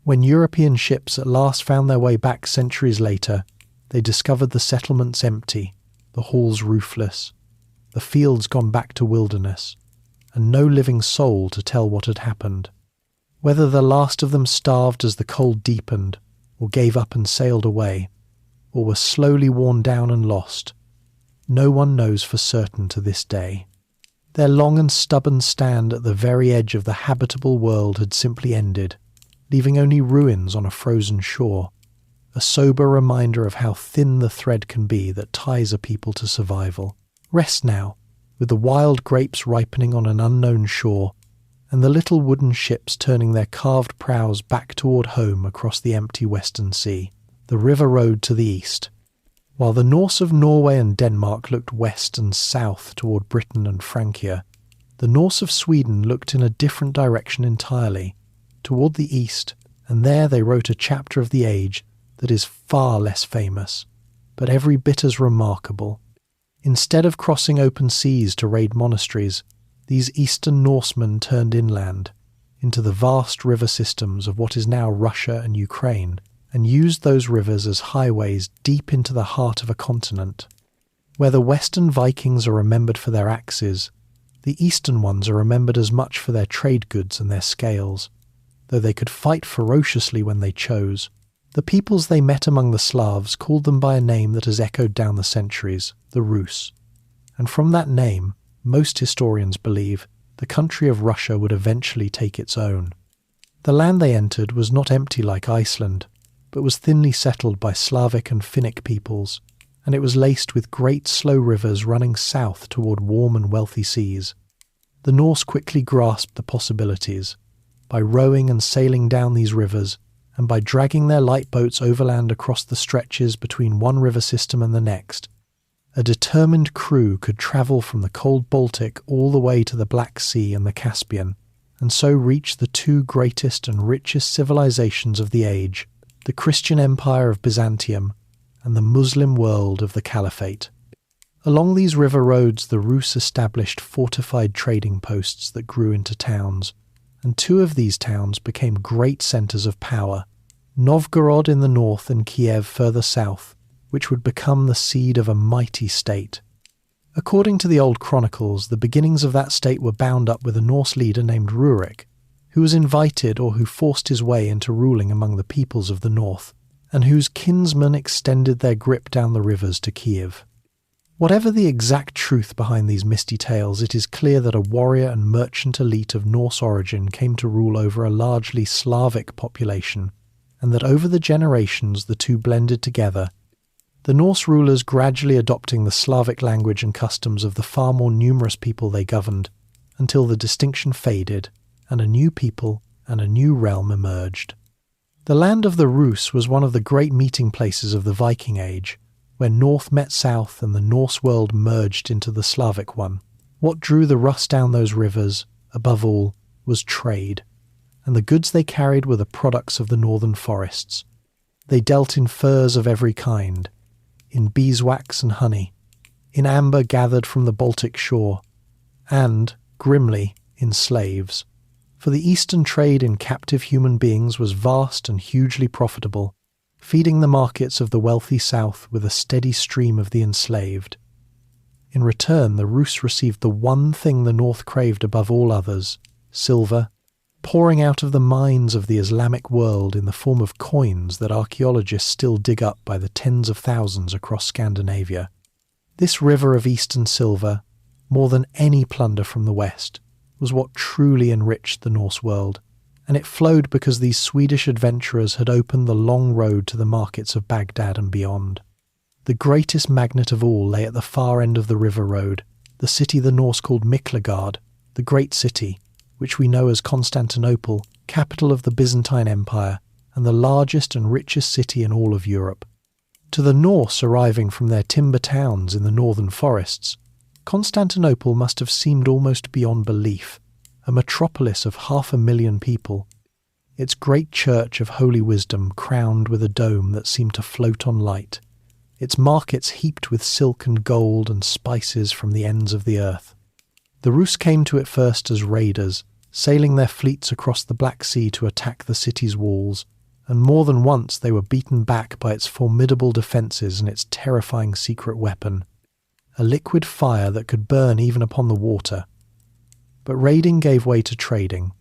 When European ships at last found their way back centuries later, they discovered the settlements empty, the halls roofless, the fields gone back to wilderness, and no living soul to tell what had happened. Whether the last of them starved as the cold deepened, or gave up and sailed away, or were slowly worn down and lost, no one knows for certain to this day. Their long and stubborn stand at the very edge of the habitable world had simply ended, leaving only ruins on a frozen shore, a sober reminder of how thin the thread can be that ties a people to survival. Rest now, with the wild grapes ripening on an unknown shore, and the little wooden ships turning their carved prows back toward home across the empty western sea, the river road to the east. While the Norse of Norway and Denmark looked west and south toward Britain and Francia, the Norse of Sweden looked in a different direction entirely, toward the east, and there they wrote a chapter of the age that is far less famous, but every bit as remarkable. Instead of crossing open seas to raid monasteries, these Eastern Norsemen turned inland, into the vast river systems of what is now Russia and Ukraine, and used those rivers as highways deep into the heart of a continent. Where the Western Vikings are remembered for their axes, the Eastern ones are remembered as much for their trade goods and their scales, though they could fight ferociously when they chose. The peoples they met among the Slavs called them by a name that has echoed down the centuries, the Rus, and from that name, most historians believe, the country of Russia would eventually take its own. The land they entered was not empty like Iceland, but was thinly settled by Slavic and Finnic peoples, and it was laced with great slow rivers running south toward warm and wealthy seas. The Norse quickly grasped the possibilities. By rowing and sailing down these rivers, and by dragging their light boats overland across the stretches between one river system and the next, a determined crew could travel from the cold Baltic all the way to the Black Sea and the Caspian, and so reach the two greatest and richest civilizations of the age, the Christian Empire of Byzantium and the Muslim world of the Caliphate. Along these river roads the Rus established fortified trading posts that grew into towns, and two of these towns became great centres of power, Novgorod in the north and Kiev further south, which would become the seed of a mighty state. According to the old chronicles, the beginnings of that state were bound up with a Norse leader named Rurik, who was invited or who forced his way into ruling among the peoples of the north, and whose kinsmen extended their grip down the rivers to Kiev. Whatever the exact truth behind these misty tales, it is clear that a warrior and merchant elite of Norse origin came to rule over a largely Slavic population, and that over the generations the two blended together, the Norse rulers gradually adopting the Slavic language and customs of the far more numerous people they governed, until the distinction faded, and a new people and a new realm emerged. The land of the Rus was one of the great meeting places of the Viking Age, where North met South and the Norse world merged into the Slavic one. What drew the Rus down those rivers, above all, was trade, and the goods they carried were the products of the northern forests. They dealt in furs of every kind, in beeswax and honey, in amber gathered from the Baltic shore, and, grimly, in slaves. For the eastern trade in captive human beings was vast and hugely profitable, feeding the markets of the wealthy south with a steady stream of the enslaved. In return, the Rus received the one thing the north craved above all others, silver, pouring out of the mines of the Islamic world in the form of coins that archaeologists still dig up by the tens of thousands across Scandinavia. This river of eastern silver, more than any plunder from the west, was what truly enriched the Norse world, and it flowed because these Swedish adventurers had opened the long road to the markets of Baghdad and beyond. The greatest magnet of all lay at the far end of the river road, the city the Norse called Miklagard, the great city, which we know as Constantinople, capital of the Byzantine Empire, and the largest and richest city in all of Europe. To the Norse arriving from their timber towns in the northern forests, Constantinople must have seemed almost beyond belief, a metropolis of 500,000 people, its great church of holy wisdom crowned with a dome that seemed to float on light, its markets heaped with silk and gold and spices from the ends of the earth. The Rus came to it first as raiders, sailing their fleets across the Black Sea to attack the city's walls, and more than once they were beaten back by its formidable defences and its terrifying secret weapon, a liquid fire that could burn even upon the water. But raiding gave way to trading,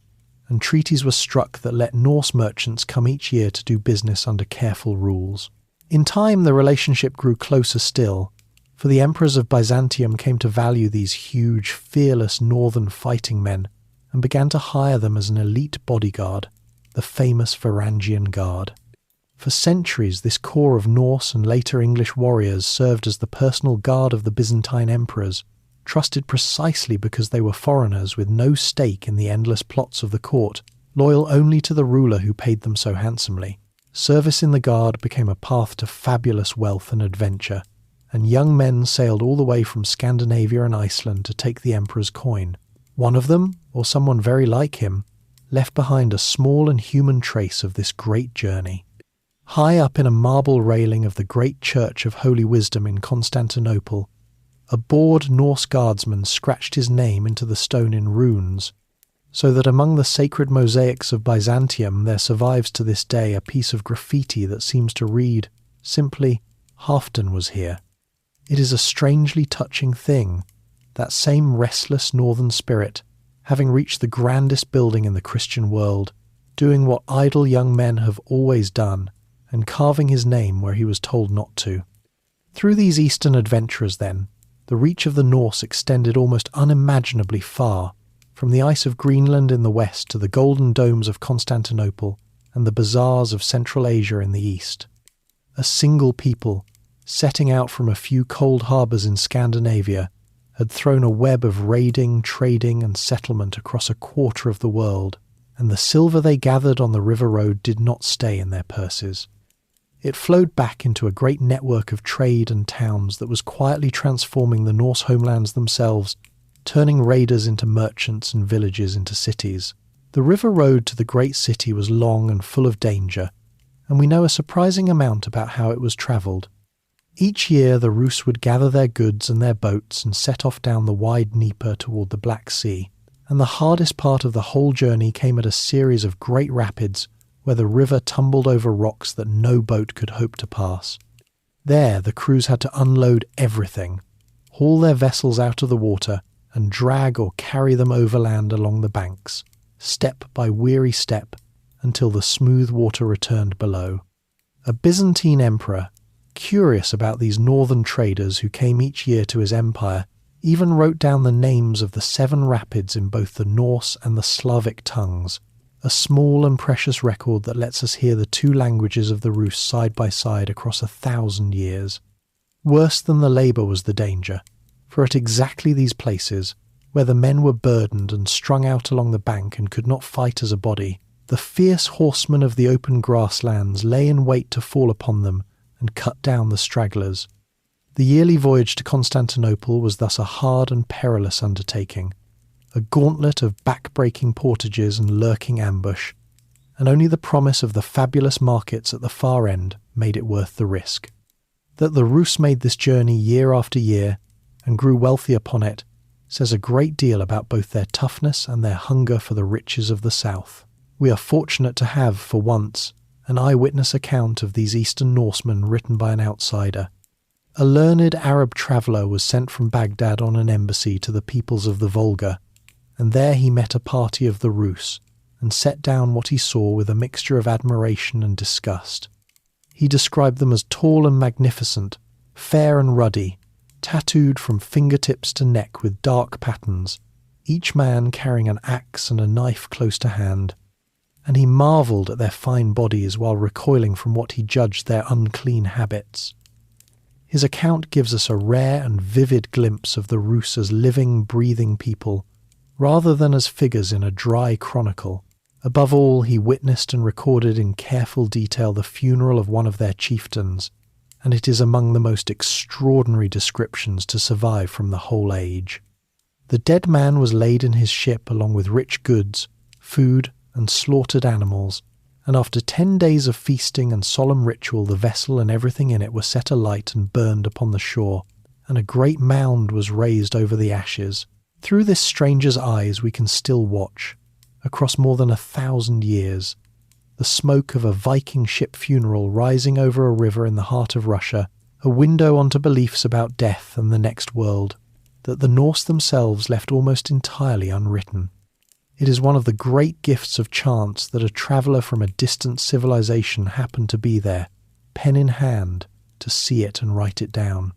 and treaties were struck that let Norse merchants come each year to do business under careful rules. In time the relationship grew closer still, for the emperors of Byzantium came to value these huge, fearless northern fighting men and began to hire them as an elite bodyguard, the famous Varangian Guard. For centuries this corps of Norse and later English warriors served as the personal guard of the Byzantine emperors, trusted precisely because they were foreigners with no stake in the endless plots of the court, loyal only to the ruler who paid them so handsomely. Service in the Guard became a path to fabulous wealth and adventure, and young men sailed all the way from Scandinavia and Iceland to take the emperor's coin. One of them, or someone very like him, left behind a small and human trace of this great journey. High up in a marble railing of the great Church of Holy Wisdom in Constantinople, a bored Norse guardsman scratched his name into the stone in runes, so that among the sacred mosaics of Byzantium there survives to this day a piece of graffiti that seems to read, simply, "Halfdan was here." It is a strangely touching thing, that same restless northern spirit, having reached the grandest building in the Christian world, doing what idle young men have always done, and carving his name where he was told not to. Through these eastern adventurers, then, the reach of the Norse extended almost unimaginably far, from the ice of Greenland in the west to the golden domes of Constantinople and the bazaars of Central Asia in the east. A single people, setting out from a few cold harbours in Scandinavia, had thrown a web of raiding, trading and settlement across a quarter of the world, and the silver they gathered on the river road did not stay in their purses. It flowed back into a great network of trade and towns that was quietly transforming the Norse homelands themselves, turning raiders into merchants and villages into cities. The river road to the great city was long and full of danger, and we know a surprising amount about how it was travelled. Each year the Rus would gather their goods and their boats and set off down the wide Dnieper toward the Black Sea, and the hardest part of the whole journey came at a series of great rapids where the river tumbled over rocks that no boat could hope to pass. There the crews had to unload everything, haul their vessels out of the water, and drag or carry them overland along the banks, step by weary step, until the smooth water returned below. A Byzantine emperor, curious about these northern traders who came each year to his empire, even wrote down the names of the 7 rapids in both the Norse and the Slavic tongues, a small and precious record that lets us hear the 2 languages of the Rus side by side across 1,000 years. Worse than the labour was the danger, for at exactly these places, where the men were burdened and strung out along the bank and could not fight as a body, the fierce horsemen of the open grasslands lay in wait to fall upon them and cut down the stragglers. The yearly voyage to Constantinople was thus a hard and perilous undertaking, a gauntlet of back-breaking portages and lurking ambush, and only the promise of the fabulous markets at the far end made it worth the risk. That the Rus made this journey year after year and grew wealthy upon it says a great deal about both their toughness and their hunger for the riches of the south. We are fortunate to have, for once, an eyewitness account of these Eastern Norsemen written by an outsider. A learned Arab traveller was sent from Baghdad on an embassy to the peoples of the Volga, and there he met a party of the Rus, and set down what he saw with a mixture of admiration and disgust. He described them as tall and magnificent, fair and ruddy, tattooed from fingertips to neck with dark patterns, each man carrying an axe and a knife close to hand, and he marvelled at their fine bodies while recoiling from what he judged their unclean habits. His account gives us a rare and vivid glimpse of the Rus as living, breathing people, rather than as figures in a dry chronicle. Above all, he witnessed and recorded in careful detail the funeral of one of their chieftains, and it is among the most extraordinary descriptions to survive from the whole age. The dead man was laid in his ship along with rich goods, food, and slaughtered animals, and after 10 days of feasting and solemn ritual the vessel and everything in it were set alight and burned upon the shore, and a great mound was raised over the ashes. Through this stranger's eyes we can still watch, across more than 1,000 years, the smoke of a Viking ship funeral rising over a river in the heart of Russia, a window onto beliefs about death and the next world, that the Norse themselves left almost entirely unwritten. It is one of the great gifts of chance that a traveller from a distant civilization happened to be there, pen in hand, to see it and write it down.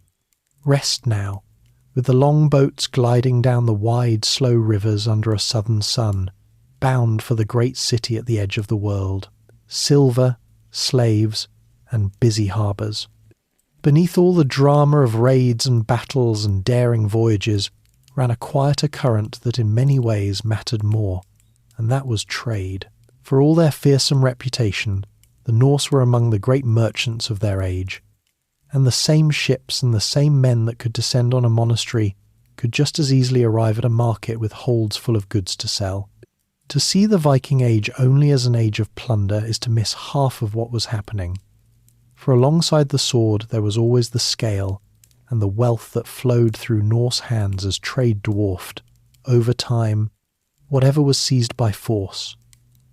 Rest now, with the long boats gliding down the wide, slow rivers under a southern sun, bound for the great city at the edge of the world, silver, slaves, and busy harbours. Beneath all the drama of raids and battles and daring voyages ran a quieter current that in many ways mattered more, and that was trade. For all their fearsome reputation, the Norse were among the great merchants of their age, and the same ships and the same men that could descend on a monastery could just as easily arrive at a market with holds full of goods to sell. To see the Viking Age only as an age of plunder is to miss half of what was happening. For alongside the sword there was always the scale, and the wealth that flowed through Norse hands as trade dwarfed, over time, whatever was seized by force.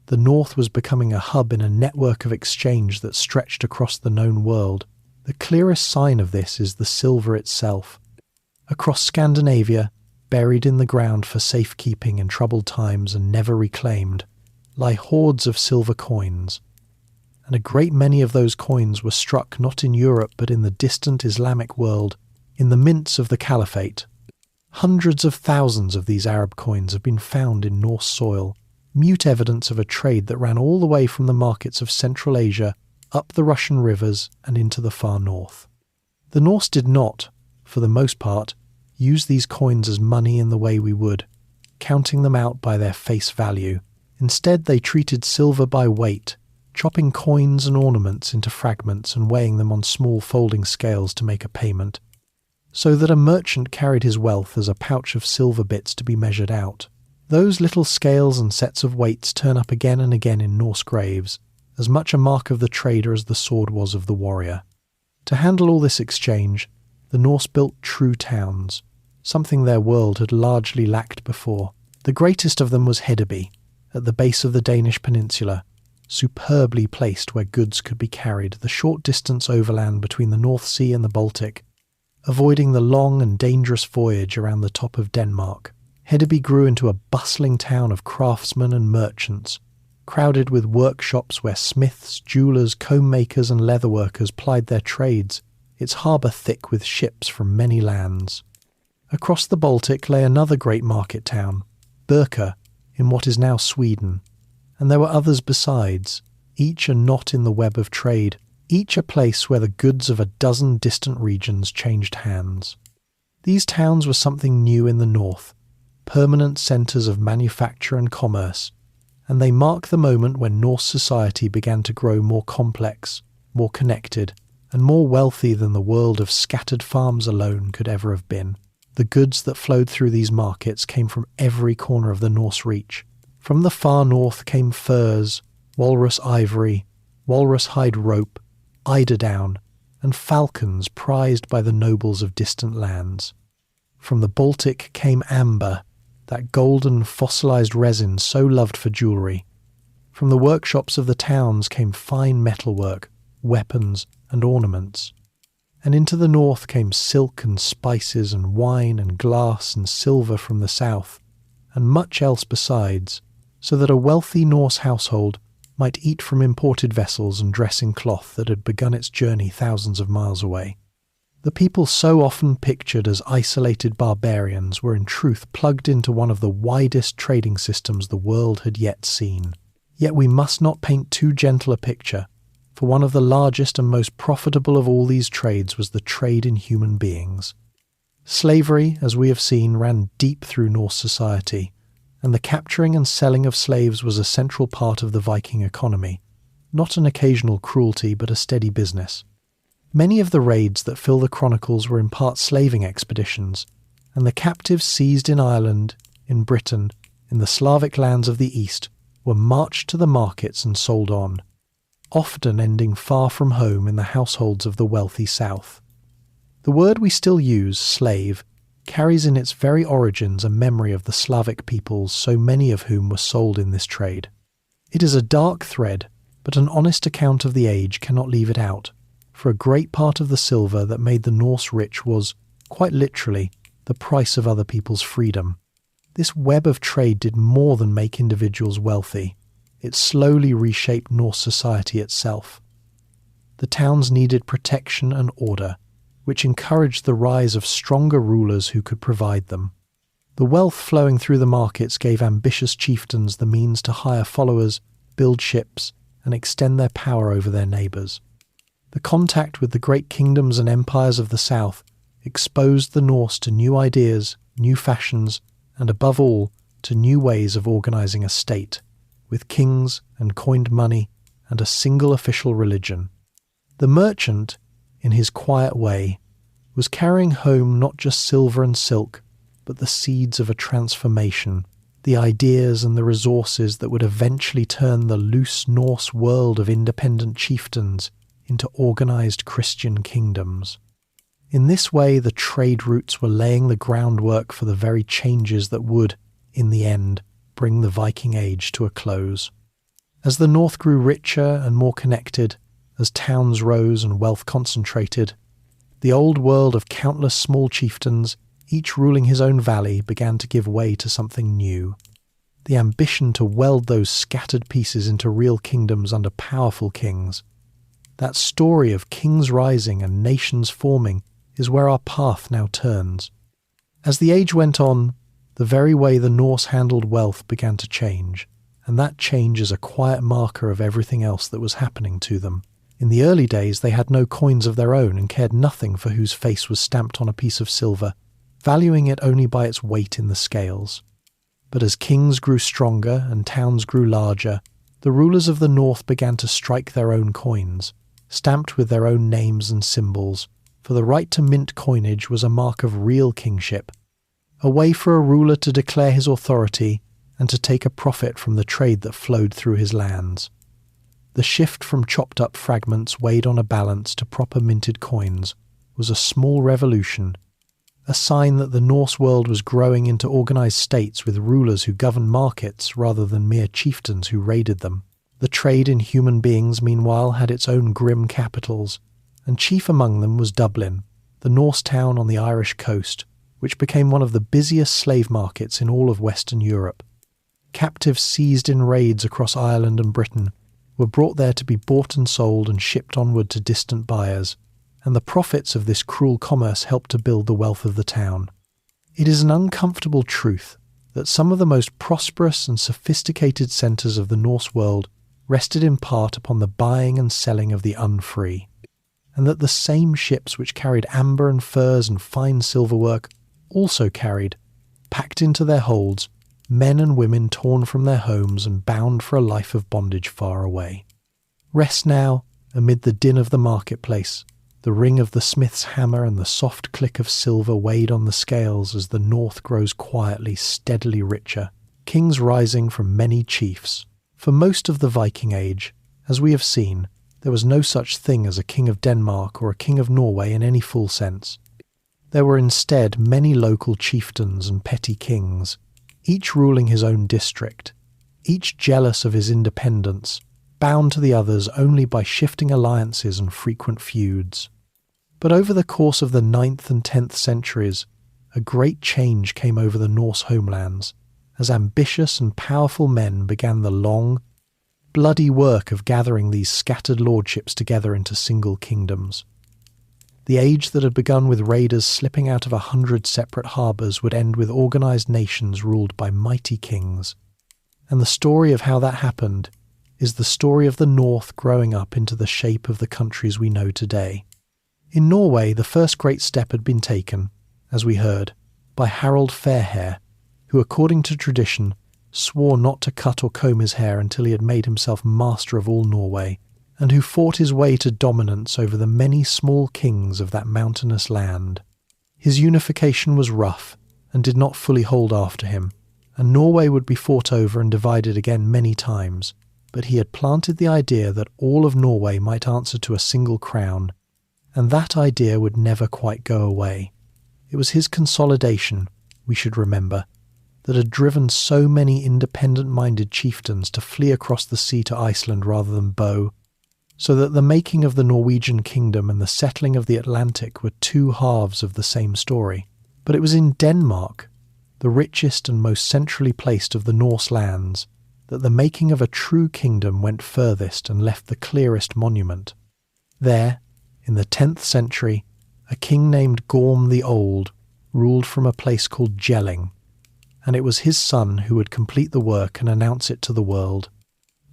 The North was becoming a hub in a network of exchange that stretched across the known world. The clearest sign of this is the silver itself. Across Scandinavia, buried in the ground for safekeeping in troubled times and never reclaimed, lie hoards of silver coins, and a great many of those coins were struck not in Europe but in the distant Islamic world, in the mints of the Caliphate. Hundreds of thousands of these Arab coins have been found in Norse soil, mute evidence of a trade that ran all the way from the markets of Central Asia up the Russian rivers and into the far north. The Norse did not, for the most part, use these coins as money in the way we would, counting them out by their face value. Instead, they treated silver by weight, chopping coins and ornaments into fragments and weighing them on small folding scales to make a payment, so that a merchant carried his wealth as a pouch of silver bits to be measured out. Those little scales and sets of weights turn up again and again in Norse graves, as much a mark of the trader as the sword was of the warrior. To handle all this exchange, the Norse built true towns, something their world had largely lacked before. The greatest of them was Hedeby, at the base of the Danish peninsula, superbly placed where goods could be carried the short distance overland between the North Sea and the Baltic, avoiding the long and dangerous voyage around the top of Denmark. Hedeby grew into a bustling town of craftsmen and merchants, crowded with workshops where smiths, jewellers, comb makers and leatherworkers plied their trades, its harbour thick with ships from many lands. Across the Baltic lay another great market town, Birka, in what is now Sweden, and there were others besides, each a knot in the web of trade, each a place where the goods of a dozen distant regions changed hands. These towns were something new in the north, permanent centres of manufacture and commerce, and they mark the moment when Norse society began to grow more complex, more connected, and more wealthy than the world of scattered farms alone could ever have been. The goods that flowed through these markets came from every corner of the Norse Reach. From the far north came furs, walrus ivory, walrus hide rope, eiderdown, and falcons prized by the nobles of distant lands. From the Baltic came amber, that golden fossilized resin so loved for jewellery. From the workshops of the towns came fine metalwork, weapons, and ornaments. And into the north came silk and spices and wine and glass and silver from the south, and much else besides, so that a wealthy Norse household might eat from imported vessels and dress in cloth that had begun its journey thousands of miles away. The people so often pictured as isolated barbarians were in truth plugged into one of the widest trading systems the world had yet seen. Yet we must not paint too gentle a picture, for one of the largest and most profitable of all these trades was the trade in human beings. Slavery, as we have seen, ran deep through Norse society, and the capturing and selling of slaves was a central part of the Viking economy, not an occasional cruelty but a steady business. Many of the raids that fill the chronicles were in part slaving expeditions, and the captives seized in Ireland, in Britain, in the Slavic lands of the East, were marched to the markets and sold on, often ending far from home in the households of the wealthy South. The word we still use, slave, carries in its very origins a memory of the Slavic peoples, so many of whom were sold in this trade. It is a dark thread, but an honest account of the age cannot leave it out, for a great part of the silver that made the Norse rich was, quite literally, the price of other people's freedom. This web of trade did more than make individuals wealthy. It slowly reshaped Norse society itself. The towns needed protection and order, which encouraged the rise of stronger rulers who could provide them. The wealth flowing through the markets gave ambitious chieftains the means to hire followers, build ships, and extend their power over their neighbours. The contact with the great kingdoms and empires of the south exposed the Norse to new ideas, new fashions, and above all, to new ways of organising a state, with kings and coined money and a single official religion. The merchant, in his quiet way, was carrying home not just silver and silk, but the seeds of a transformation, the ideas and the resources that would eventually turn the loose Norse world of independent chieftains into organised Christian kingdoms. In this way, the trade routes were laying the groundwork for the very changes that would, in the end, bring the Viking Age to a close. As the North grew richer and more connected, as towns rose and wealth concentrated, the old world of countless small chieftains, each ruling his own valley, began to give way to something new. The ambition to weld those scattered pieces into real kingdoms under powerful kings. That story of kings rising and nations forming is where our path now turns. As the age went on, the very way the Norse handled wealth began to change, and that change is a quiet marker of everything else that was happening to them. In the early days they had no coins of their own and cared nothing for whose face was stamped on a piece of silver, valuing it only by its weight in the scales. But as kings grew stronger and towns grew larger, the rulers of the north began to strike their own coins, stamped with their own names and symbols, for the right to mint coinage was a mark of real kingship, a way for a ruler to declare his authority and to take a profit from the trade that flowed through his lands. The shift from chopped-up fragments weighed on a balance to proper minted coins was a small revolution, a sign that the Norse world was growing into organised states with rulers who governed markets rather than mere chieftains who raided them. The trade in human beings, meanwhile, had its own grim capitals, and chief among them was Dublin, the Norse town on the Irish coast, which became one of the busiest slave markets in all of Western Europe. Captives seized in raids across Ireland and Britain were brought there to be bought and sold and shipped onward to distant buyers, and the profits of this cruel commerce helped to build the wealth of the town. It is an uncomfortable truth that some of the most prosperous and sophisticated centres of the Norse world rested in part upon the buying and selling of the unfree, and that the same ships which carried amber and furs and fine silverwork also carried, packed into their holds, men and women torn from their homes and bound for a life of bondage far away. Rest now amid the din of the marketplace, the ring of the smith's hammer and the soft click of silver weighed on the scales as the north grows quietly, steadily richer, kings rising from many chiefs. For most of the Viking Age, as we have seen, there was no such thing as a king of Denmark or a king of Norway in any full sense. There were instead many local chieftains and petty kings, each ruling his own district, each jealous of his independence, bound to the others only by shifting alliances and frequent feuds. But over the course of the 9th and 10th centuries, a great change came over the Norse homelands, as ambitious and powerful men began the long, bloody work of gathering these scattered lordships together into single kingdoms. The age that had begun with raiders slipping out of 100 separate harbours would end with organised nations ruled by mighty kings. And the story of how that happened is the story of the North growing up into the shape of the countries we know today. In Norway, the first great step had been taken, as we heard, by Harald Fairhair, who, according to tradition, swore not to cut or comb his hair until he had made himself master of all Norway, and who fought his way to dominance over the many small kings of that mountainous land. His unification was rough, and did not fully hold after him, and Norway would be fought over and divided again many times, but he had planted the idea that all of Norway might answer to a single crown, and that idea would never quite go away. It was his consolidation, we should remember, that had driven so many independent-minded chieftains to flee across the sea to Iceland rather than bow, so that the making of the Norwegian kingdom and the settling of the Atlantic were two halves of the same story. But it was in Denmark, the richest and most centrally placed of the Norse lands, that the making of a true kingdom went furthest and left the clearest monument. There, in the 10th century, a king named Gorm the Old ruled from a place called Jelling, and it was his son who would complete the work and announce it to the world.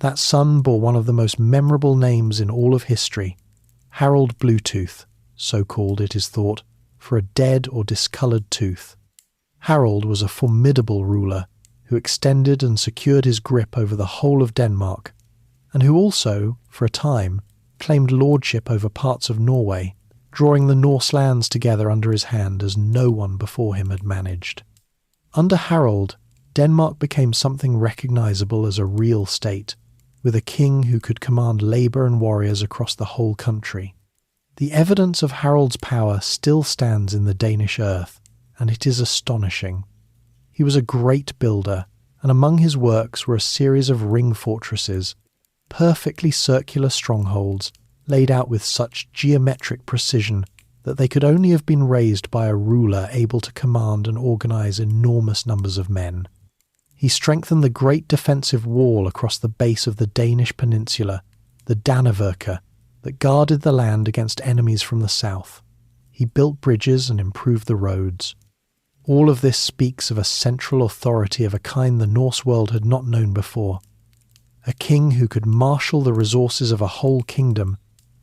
That son bore one of the most memorable names in all of history, Harald Bluetooth, so called, it is thought, for a dead or discoloured tooth. Harald was a formidable ruler who extended and secured his grip over the whole of Denmark, and who also, for a time, claimed lordship over parts of Norway, drawing the Norse lands together under his hand as no one before him had managed. Under Harald, Denmark became something recognisable as a real state, with a king who could command labour and warriors across the whole country. The evidence of Harald's power still stands in the Danish earth, and it is astonishing. He was a great builder, and among his works were a series of ring fortresses, perfectly circular strongholds, laid out with such geometric precision that they could only have been raised by a ruler able to command and organise enormous numbers of men. He strengthened the great defensive wall across the base of the Danish peninsula, the Danevirke, that guarded the land against enemies from the south. He built bridges and improved the roads. All of this speaks of a central authority of a kind the Norse world had not known before, a king who could marshal the resources of a whole kingdom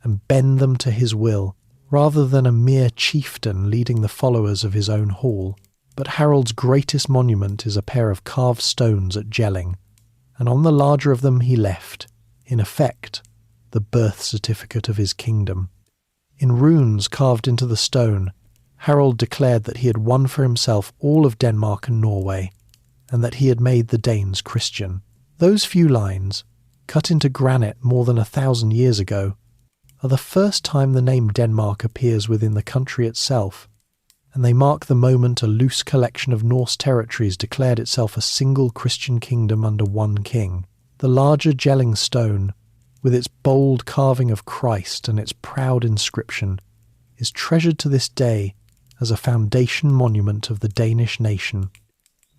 and bend them to his will, rather than a mere chieftain leading the followers of his own hall. But Harald's greatest monument is a pair of carved stones at Jelling, and on the larger of them he left, in effect, the birth certificate of his kingdom. In runes carved into the stone, Harald declared that he had won for himself all of Denmark and Norway, and that he had made the Danes Christian. Those few lines, cut into granite more than 1,000 years ago, are the first time the name Denmark appears within the country itself, and they mark the moment a loose collection of Norse territories declared itself a single Christian kingdom under one king. The larger Jelling stone, with its bold carving of Christ and its proud inscription, is treasured to this day as a foundation monument of the Danish nation,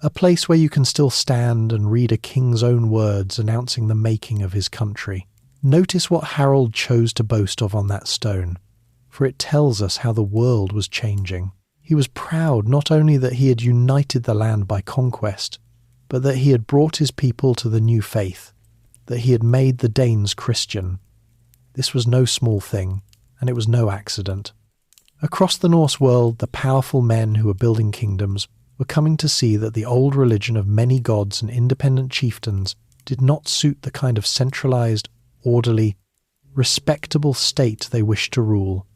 a place where you can still stand and read a king's own words announcing the making of his country. Notice what Harald chose to boast of on that stone, for it tells us how the world was changing. He was proud not only that he had united the land by conquest, but that he had brought his people to the new faith, that he had made the Danes Christian. This was no small thing, and it was no accident. Across the Norse world, the powerful men who were building kingdoms were coming to see that the old religion of many gods and independent chieftains did not suit the kind of centralized, orderly, respectable state they wished to rule.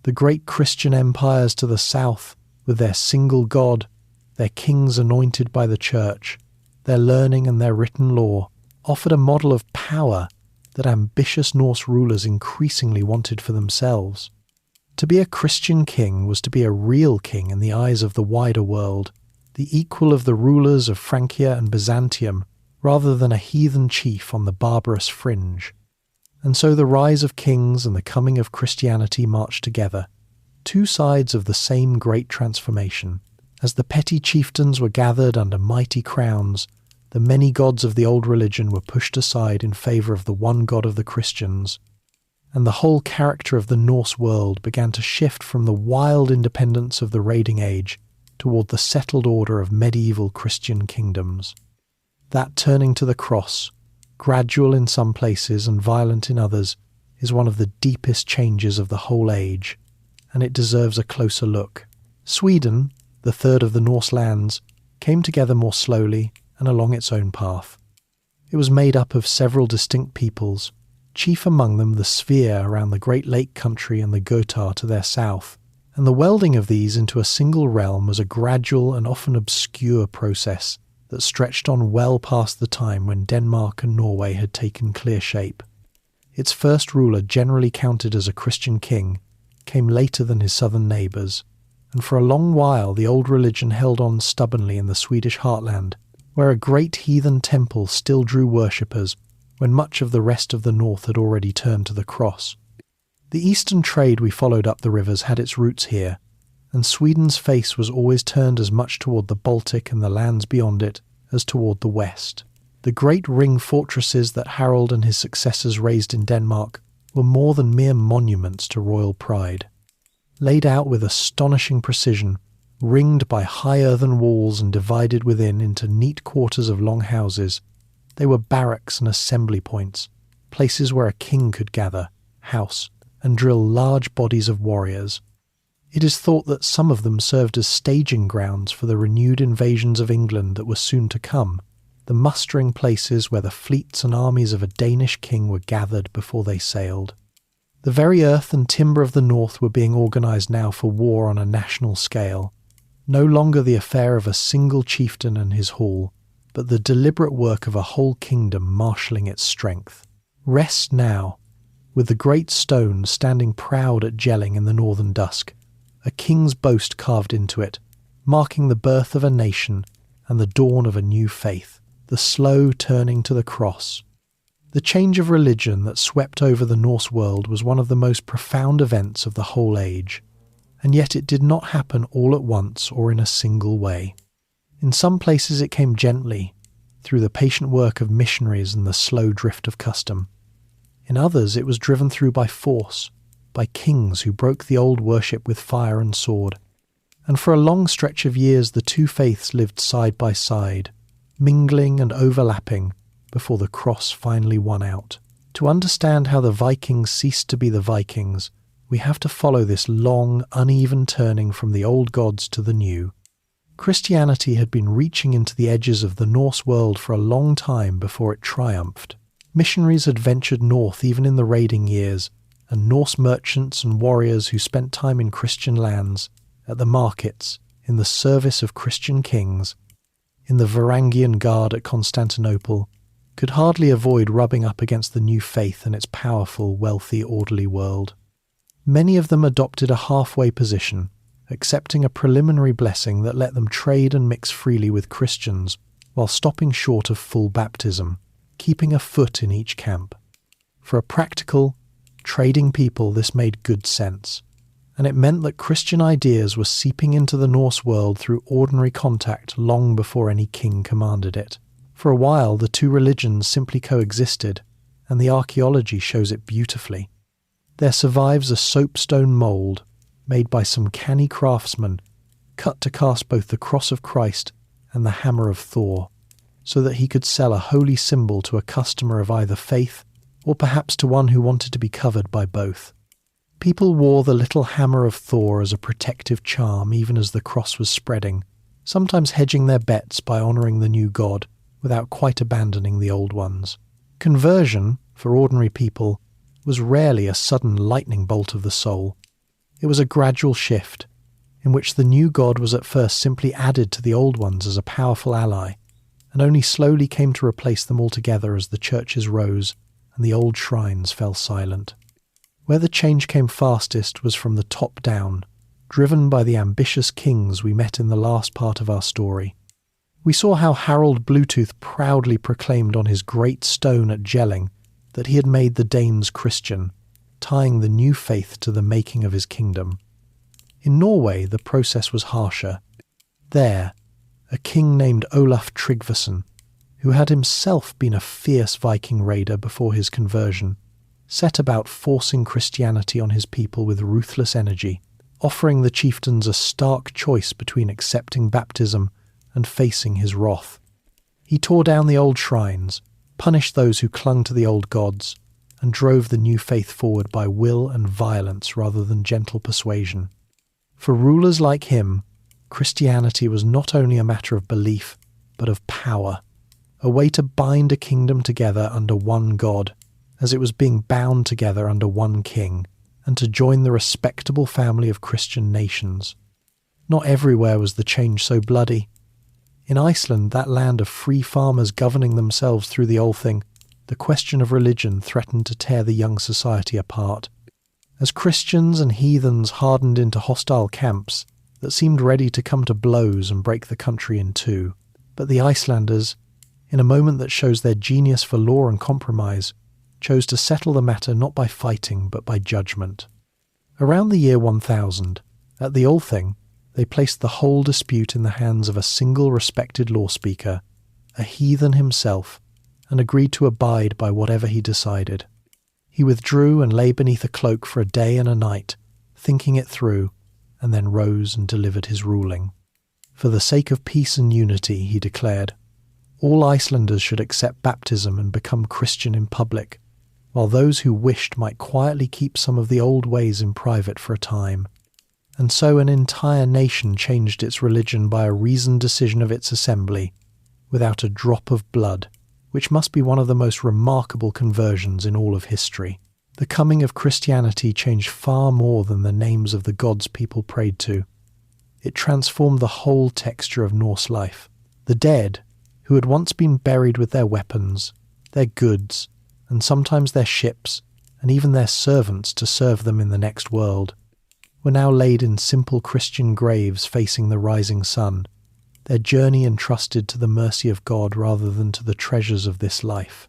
The great Christian empires to the south, with their single god, their kings anointed by the church, their learning and their written law, offered a model of power that ambitious Norse rulers increasingly wanted for themselves. To be a Christian king was to be a real king in the eyes of the wider world, the equal of the rulers of Francia and Byzantium, rather than a heathen chief on the barbarous fringe. And so the rise of kings and the coming of Christianity marched together, two sides of the same great transformation. As the petty chieftains were gathered under mighty crowns, the many gods of the old religion were pushed aside in favour of the one God of the Christians, and the whole character of the Norse world began to shift from the wild independence of the raiding age toward the settled order of medieval Christian kingdoms. That turning to the cross, gradual in some places and violent in others, is one of the deepest changes of the whole age, and it deserves a closer look. Sweden, the third of the Norse lands, came together more slowly and along its own path. It was made up of several distinct peoples, chief among them the sphere around the Great Lake country and the Gotar to their south, and the welding of these into a single realm was a gradual and often obscure process that stretched on well past the time when Denmark and Norway had taken clear shape. Its first ruler, generally counted as a Christian king, came later than his southern neighbours, and for a long while the old religion held on stubbornly in the Swedish heartland, where a great heathen temple still drew worshippers when much of the rest of the north had already turned to the cross. The eastern trade we followed up the rivers had its roots here, and Sweden's face was always turned as much toward the Baltic and the lands beyond it as toward the west. The great ring fortresses that Harald and his successors raised in Denmark were more than mere monuments to royal pride. Laid out with astonishing precision, ringed by high earthen walls and divided within into neat quarters of long houses, they were barracks and assembly points, places where a king could gather, house, and drill large bodies of warriors. It is thought that some of them served as staging grounds for the renewed invasions of England that were soon to come, the mustering places where the fleets and armies of a Danish king were gathered before they sailed. The very earth and timber of the north were being organised now for war on a national scale, no longer the affair of a single chieftain and his hall, but the deliberate work of a whole kingdom marshalling its strength. Rest now, with the great stone standing proud at Jelling in the northern dusk, a king's boast carved into it, marking the birth of a nation and the dawn of a new faith, the slow turning to the cross. The change of religion that swept over the Norse world was one of the most profound events of the whole age, and yet it did not happen all at once or in a single way. In some places it came gently, through the patient work of missionaries and the slow drift of custom. In others it was driven through by force, by kings who broke the old worship with fire and sword. And for a long stretch of years the two faiths lived side by side, mingling and overlapping, before the cross finally won out. To understand how the Vikings ceased to be the Vikings, we have to follow this long, uneven turning from the old gods to the new. Christianity had been reaching into the edges of the Norse world for a long time before it triumphed. Missionaries had ventured north even in the raiding years, and Norse merchants and warriors who spent time in Christian lands, at the markets, in the service of Christian kings, in the Varangian Guard at Constantinople, could hardly avoid rubbing up against the new faith and its powerful, wealthy, orderly world. Many of them adopted a halfway position, accepting a preliminary blessing that let them trade and mix freely with Christians, while stopping short of full baptism, keeping a foot in each camp. For a practical, trading people, this made good sense, and it meant that Christian ideas were seeping into the Norse world through ordinary contact long before any king commanded it. For a while, the two religions simply coexisted, and the archaeology shows it beautifully. There survives a soapstone mould, made by some canny craftsman, cut to cast both the cross of Christ and the hammer of Thor, so that he could sell a holy symbol to a customer of either faith, or perhaps to one who wanted to be covered by both. People wore the little hammer of Thor as a protective charm even as the cross was spreading, sometimes hedging their bets by honouring the new god without quite abandoning the old ones. Conversion, for ordinary people, was rarely a sudden lightning bolt of the soul. It was a gradual shift, in which the new god was at first simply added to the old ones as a powerful ally, and only slowly came to replace them altogether as the churches rose and the old shrines fell silent. Where the change came fastest was from the top down, driven by the ambitious kings we met in the last part of our story. We saw how Harald Bluetooth proudly proclaimed on his great stone at Jelling that he had made the Danes Christian, tying the new faith to the making of his kingdom. In Norway, the process was harsher. There, a king named Olaf Tryggvason, who had himself been a fierce Viking raider before his conversion, set about forcing Christianity on his people with ruthless energy, offering the chieftains a stark choice between accepting baptism and facing his wrath. He tore down the old shrines, punished those who clung to the old gods, and drove the new faith forward by will and violence rather than gentle persuasion. For rulers like him, Christianity was not only a matter of belief, but of power, a way to bind a kingdom together under one god, as it was being bound together under one king, and to join the respectable family of Christian nations. Not everywhere was the change so bloody. In Iceland, that land of free farmers governing themselves through the Althing, the question of religion threatened to tear the young society apart. As Christians and heathens hardened into hostile camps that seemed ready to come to blows and break the country in two, but the Icelanders, in a moment that shows their genius for law and compromise, chose to settle the matter not by fighting but by judgment. Around the year 1000, at the Althing, they placed the whole dispute in the hands of a single respected law speaker, a heathen himself, and agreed to abide by whatever he decided. He withdrew and lay beneath a cloak for a day and a night, thinking it through, and then rose and delivered his ruling. For the sake of peace and unity, he declared, all Icelanders should accept baptism and become Christian in public, while those who wished might quietly keep some of the old ways in private for a time. And so an entire nation changed its religion by a reasoned decision of its assembly, without a drop of blood, which must be one of the most remarkable conversions in all of history. The coming of Christianity changed far more than the names of the gods people prayed to. It transformed the whole texture of Norse life. The dead, who had once been buried with their weapons, their goods, and sometimes their ships, and even their servants to serve them in the next world, were now laid in simple Christian graves facing the rising sun, their journey entrusted to the mercy of God rather than to the treasures of this life.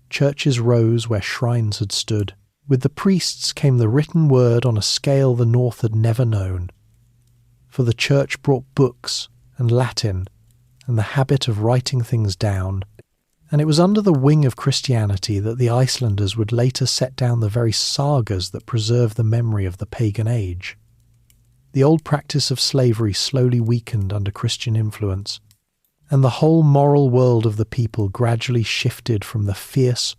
Churches rose where shrines had stood. With the priests came the written word on a scale the North had never known. For the church brought books and Latin and the habit of writing things down, and it was under the wing of Christianity that the Icelanders would later set down the very sagas that preserve the memory of the pagan age. The old practice of slavery slowly weakened under Christian influence, and the whole moral world of the people gradually shifted from the fierce,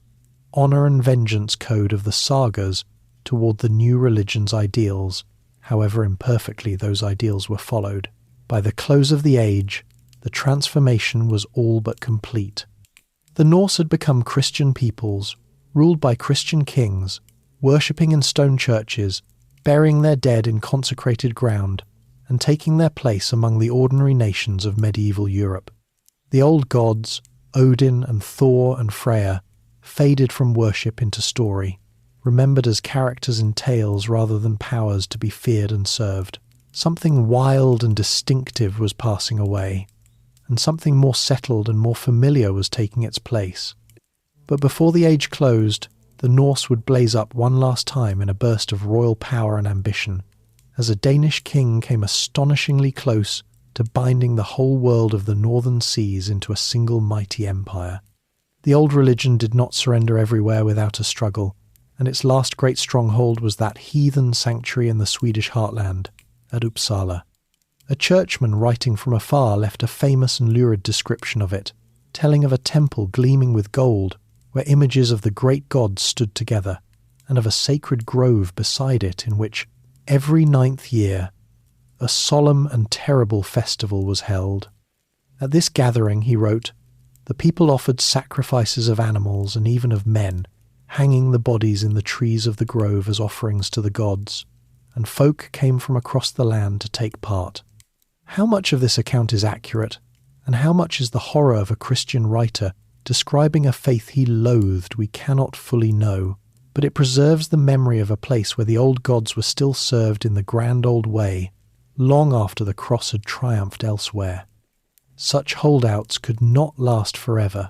honour and vengeance code of the sagas toward the new religion's ideals, however imperfectly those ideals were followed. By the close of the age, the transformation was all but complete. The Norse had become Christian peoples, ruled by Christian kings, worshipping in stone churches, burying their dead in consecrated ground, and taking their place among the ordinary nations of medieval Europe. The old gods, Odin and Thor and Freyr, faded from worship into story, remembered as characters in tales rather than powers to be feared and served. Something wild and distinctive was passing away, and something more settled and more familiar was taking its place. But before the age closed, the Norse would blaze up one last time in a burst of royal power and ambition, as a Danish king came astonishingly close to binding the whole world of the northern seas into a single mighty empire. The old religion did not surrender everywhere without a struggle, and its last great stronghold was that heathen sanctuary in the Swedish heartland, at Uppsala. A churchman writing from afar left a famous and lurid description of it, telling of a temple gleaming with gold, where images of the great gods stood together, and of a sacred grove beside it in which, every 9th year, a solemn and terrible festival was held. At this gathering, he wrote, the people offered sacrifices of animals and even of men, hanging the bodies in the trees of the grove as offerings to the gods, and folk came from across the land to take part. How much of this account is accurate, and how much is the horror of a Christian writer describing a faith he loathed, we cannot fully know, but it preserves the memory of a place where the old gods were still served in the grand old way, long after the cross had triumphed elsewhere. Such holdouts could not last forever.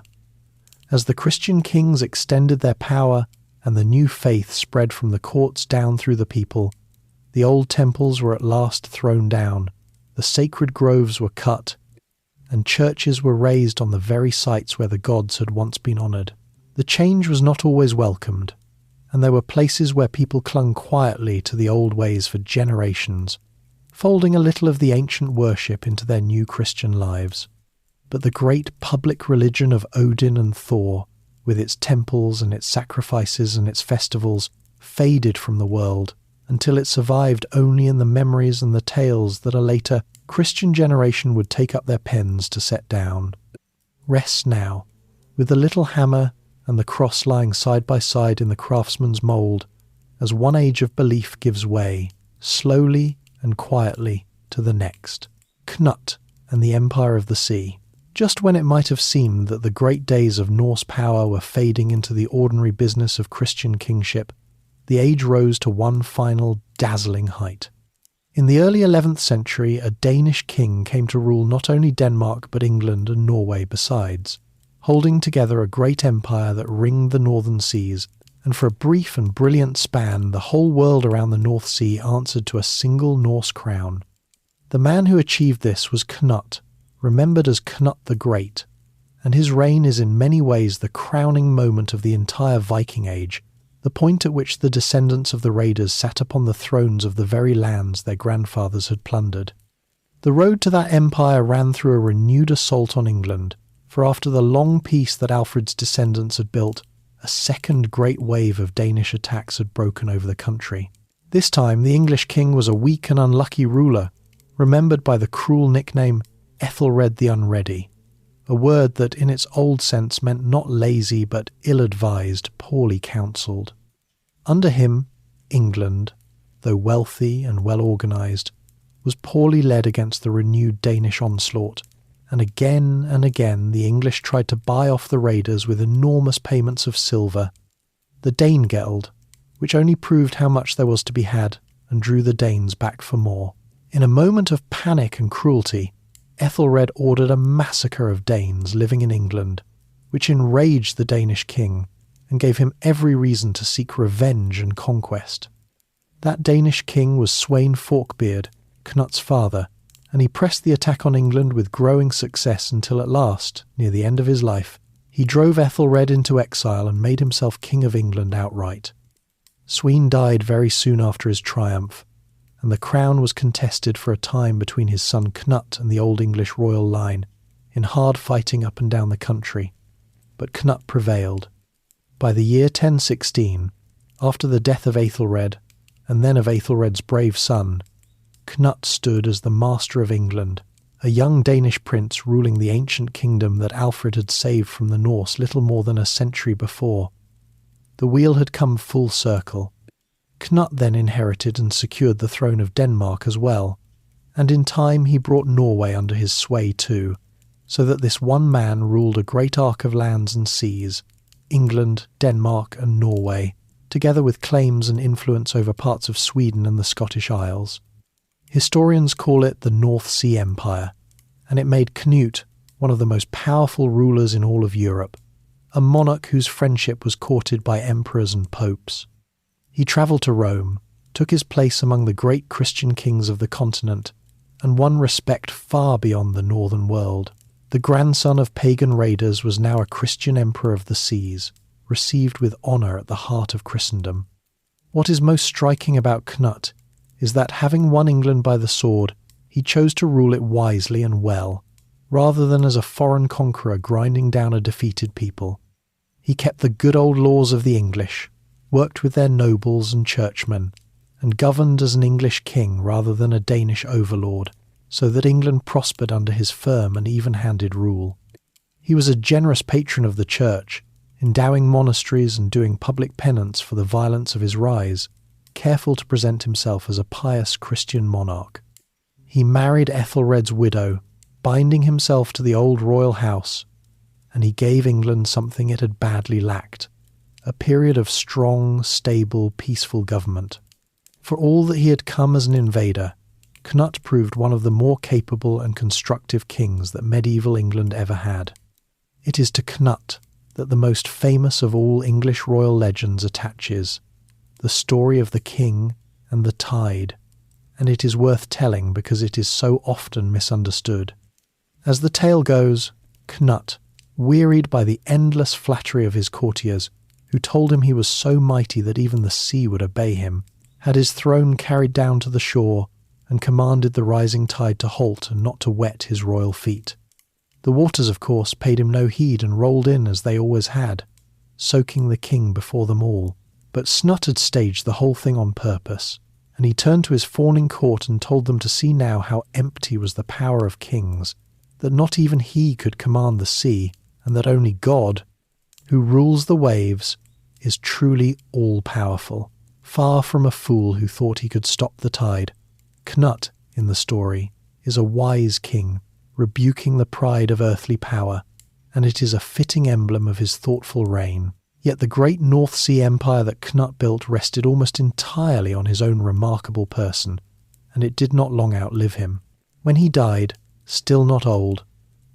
As the Christian kings extended their power and the new faith spread from the courts down through the people, the old temples were at last thrown down, the sacred groves were cut, and churches were raised on the very sites where the gods had once been honoured. The change was not always welcomed, and there were places where people clung quietly to the old ways for generations, folding a little of the ancient worship into their new Christian lives. But the great public religion of Odin and Thor, with its temples and its sacrifices and its festivals, faded from the world until it survived only in the memories and the tales that a later Christian generation would take up their pens to set down. Rests now, with the little hammer and the cross lying side by side in the craftsman's mould, as one age of belief gives way, slowly and quietly, to the next. Cnut and the Empire of the Sea. Just when it might have seemed that the great days of Norse power were fading into the ordinary business of Christian kingship, the age rose to one final dazzling height. In the early 11th century, a Danish king came to rule not only Denmark but England and Norway besides, holding together a great empire that ringed the northern seas, and for a brief and brilliant span the whole world around the North Sea answered to a single Norse crown. The man who achieved this was Cnut, remembered as Cnut the Great, and his reign is in many ways the crowning moment of the entire Viking Age, the point at which the descendants of the raiders sat upon the thrones of the very lands their grandfathers had plundered. The road to that empire ran through a renewed assault on England, for after the long peace that Alfred's descendants had built, a second great wave of Danish attacks had broken over the country. This time the English king was a weak and unlucky ruler, remembered by the cruel nickname Ethelred the Unready, a word that in its old sense meant not lazy but ill-advised, poorly counselled. Under him, England, though wealthy and well-organised, was poorly led against the renewed Danish onslaught, and again the English tried to buy off the raiders with enormous payments of silver, the Danegeld, which only proved how much there was to be had and drew the Danes back for more. In a moment of panic and cruelty, Ethelred ordered a massacre of Danes living in England, which enraged the Danish king and gave him every reason to seek revenge and conquest. That Danish king was Sweyn Forkbeard, Cnut's father, and he pressed the attack on England with growing success until at last, near the end of his life, he drove Ethelred into exile and made himself king of England outright. Sweyn died very soon after his triumph, and the crown was contested for a time between his son Cnut and the Old English royal line, in hard fighting up and down the country. But Cnut prevailed. By the year 1016, after the death of Ethelred, and then of Ethelred's brave son, Cnut stood as the master of England, a young Danish prince ruling the ancient kingdom that Alfred had saved from the Norse little more than a century before. The wheel had come full circle. Cnut then inherited and secured the throne of Denmark as well, and in time he brought Norway under his sway too, so that this one man ruled a great arc of lands and seas, England, Denmark and Norway, together with claims and influence over parts of Sweden and the Scottish Isles. Historians call it the North Sea Empire, and it made Cnut one of the most powerful rulers in all of Europe, a monarch whose friendship was courted by emperors and popes. He travelled to Rome, took his place among the great Christian kings of the continent, and won respect far beyond the northern world. The grandson of pagan raiders was now a Christian emperor of the seas, received with honour at the heart of Christendom. What is most striking about Cnut is that, having won England by the sword, he chose to rule it wisely and well, rather than as a foreign conqueror grinding down a defeated people. He kept the good old laws of the English, worked with their nobles and churchmen, and governed as an English king rather than a Danish overlord, so that England prospered under his firm and even-handed rule. He was a generous patron of the church, endowing monasteries and doing public penance for the violence of his rise, careful to present himself as a pious Christian monarch. He married Ethelred's widow, binding himself to the old royal house, and he gave England something it had badly lacked, a period of strong, stable, peaceful government. For all that he had come as an invader, Cnut proved one of the more capable and constructive kings that medieval England ever had. It is to Cnut that the most famous of all English royal legends attaches, the story of the king and the tide, and it is worth telling because it is so often misunderstood. As the tale goes, Cnut, wearied by the endless flattery of his courtiers, who told him he was so mighty that even the sea would obey him, had his throne carried down to the shore and commanded the rising tide to halt and not to wet his royal feet. The waters, of course, paid him no heed and rolled in as they always had, soaking the king before them all. But Cnut had staged the whole thing on purpose, and he turned to his fawning court and told them to see now how empty was the power of kings, that not even he could command the sea, and that only God, who rules the waves, is truly all-powerful, far from a fool who thought he could stop the tide. Cnut, in the story, is a wise king, rebuking the pride of earthly power, and it is a fitting emblem of his thoughtful reign. Yet the great North Sea Empire that Cnut built rested almost entirely on his own remarkable person, and it did not long outlive him. When he died, still not old,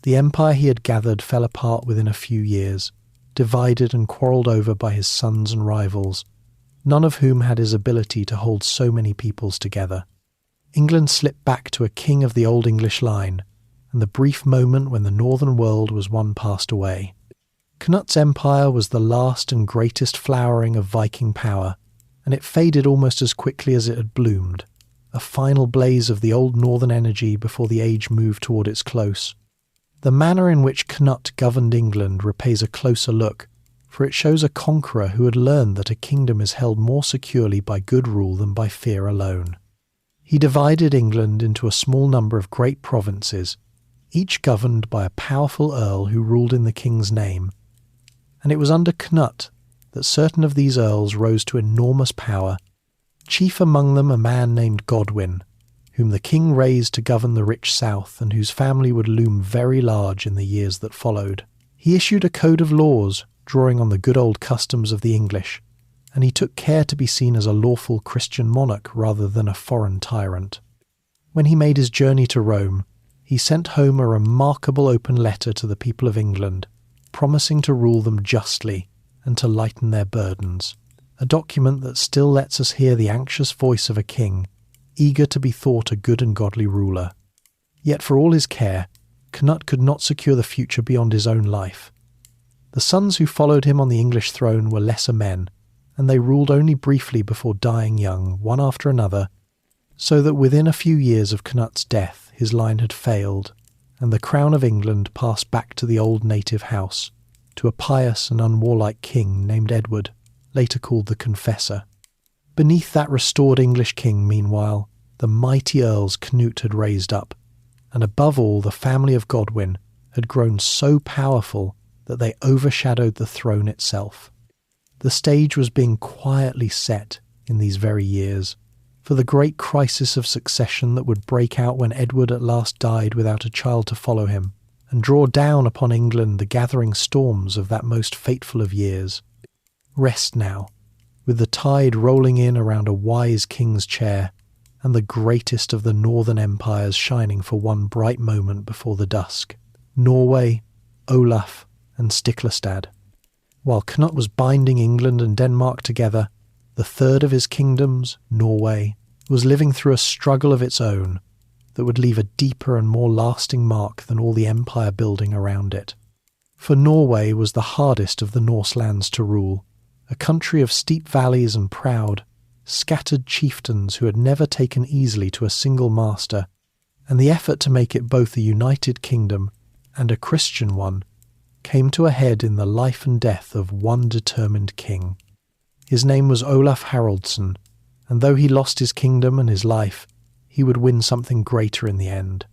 the empire he had gathered fell apart within a few years, divided and quarrelled over by his sons and rivals, none of whom had his ability to hold so many peoples together. England slipped back to a king of the Old English line, and the brief moment when the northern world was one passed away. Cnut's empire was the last and greatest flowering of Viking power, and it faded almost as quickly as it had bloomed, a final blaze of the old northern energy before the age moved toward its close. The manner in which Cnut governed England repays a closer look, for it shows a conqueror who had learned that a kingdom is held more securely by good rule than by fear alone. He divided England into a small number of great provinces, each governed by a powerful earl who ruled in the king's name, and it was under Cnut that certain of these earls rose to enormous power, chief among them a man named Godwin, whom the king raised to govern the rich south and whose family would loom very large in the years that followed. He issued a code of laws drawing on the good old customs of the English, and he took care to be seen as a lawful Christian monarch rather than a foreign tyrant. When he made his journey to Rome, he sent home a remarkable open letter to the people of England, promising to rule them justly and to lighten their burdens, a document that still lets us hear the anxious voice of a king, eager to be thought a good and godly ruler. Yet for all his care, Cnut could not secure the future beyond his own life. The sons who followed him on the English throne were lesser men, and they ruled only briefly before dying young, one after another, so that within a few years of Cnut's death his line had failed, and the crown of England passed back to the old native house, to a pious and unwarlike king named Edward, later called the Confessor. Beneath that restored English king, meanwhile, the mighty earls Cnut had raised up, and above all the family of Godwin had grown so powerful that they overshadowed the throne itself. The stage was being quietly set in these very years for the great crisis of succession that would break out when Edward at last died without a child to follow him, and draw down upon England the gathering storms of that most fateful of years. Rest now, with the tide rolling in around a wise king's chair, and the greatest of the northern empires shining for one bright moment before the dusk. Norway, Olaf, and Stiklestad. While Cnut was binding England and Denmark together, the third of his kingdoms, Norway, was living through a struggle of its own that would leave a deeper and more lasting mark than all the empire building around it. For Norway was the hardest of the Norse lands to rule, a country of steep valleys and proud, scattered chieftains who had never taken easily to a single master, and the effort to make it both a united kingdom and a Christian one came to a head in the life and death of one determined king. His name was Olaf Haraldsson, and though he lost his kingdom and his life, he would win something greater in the end,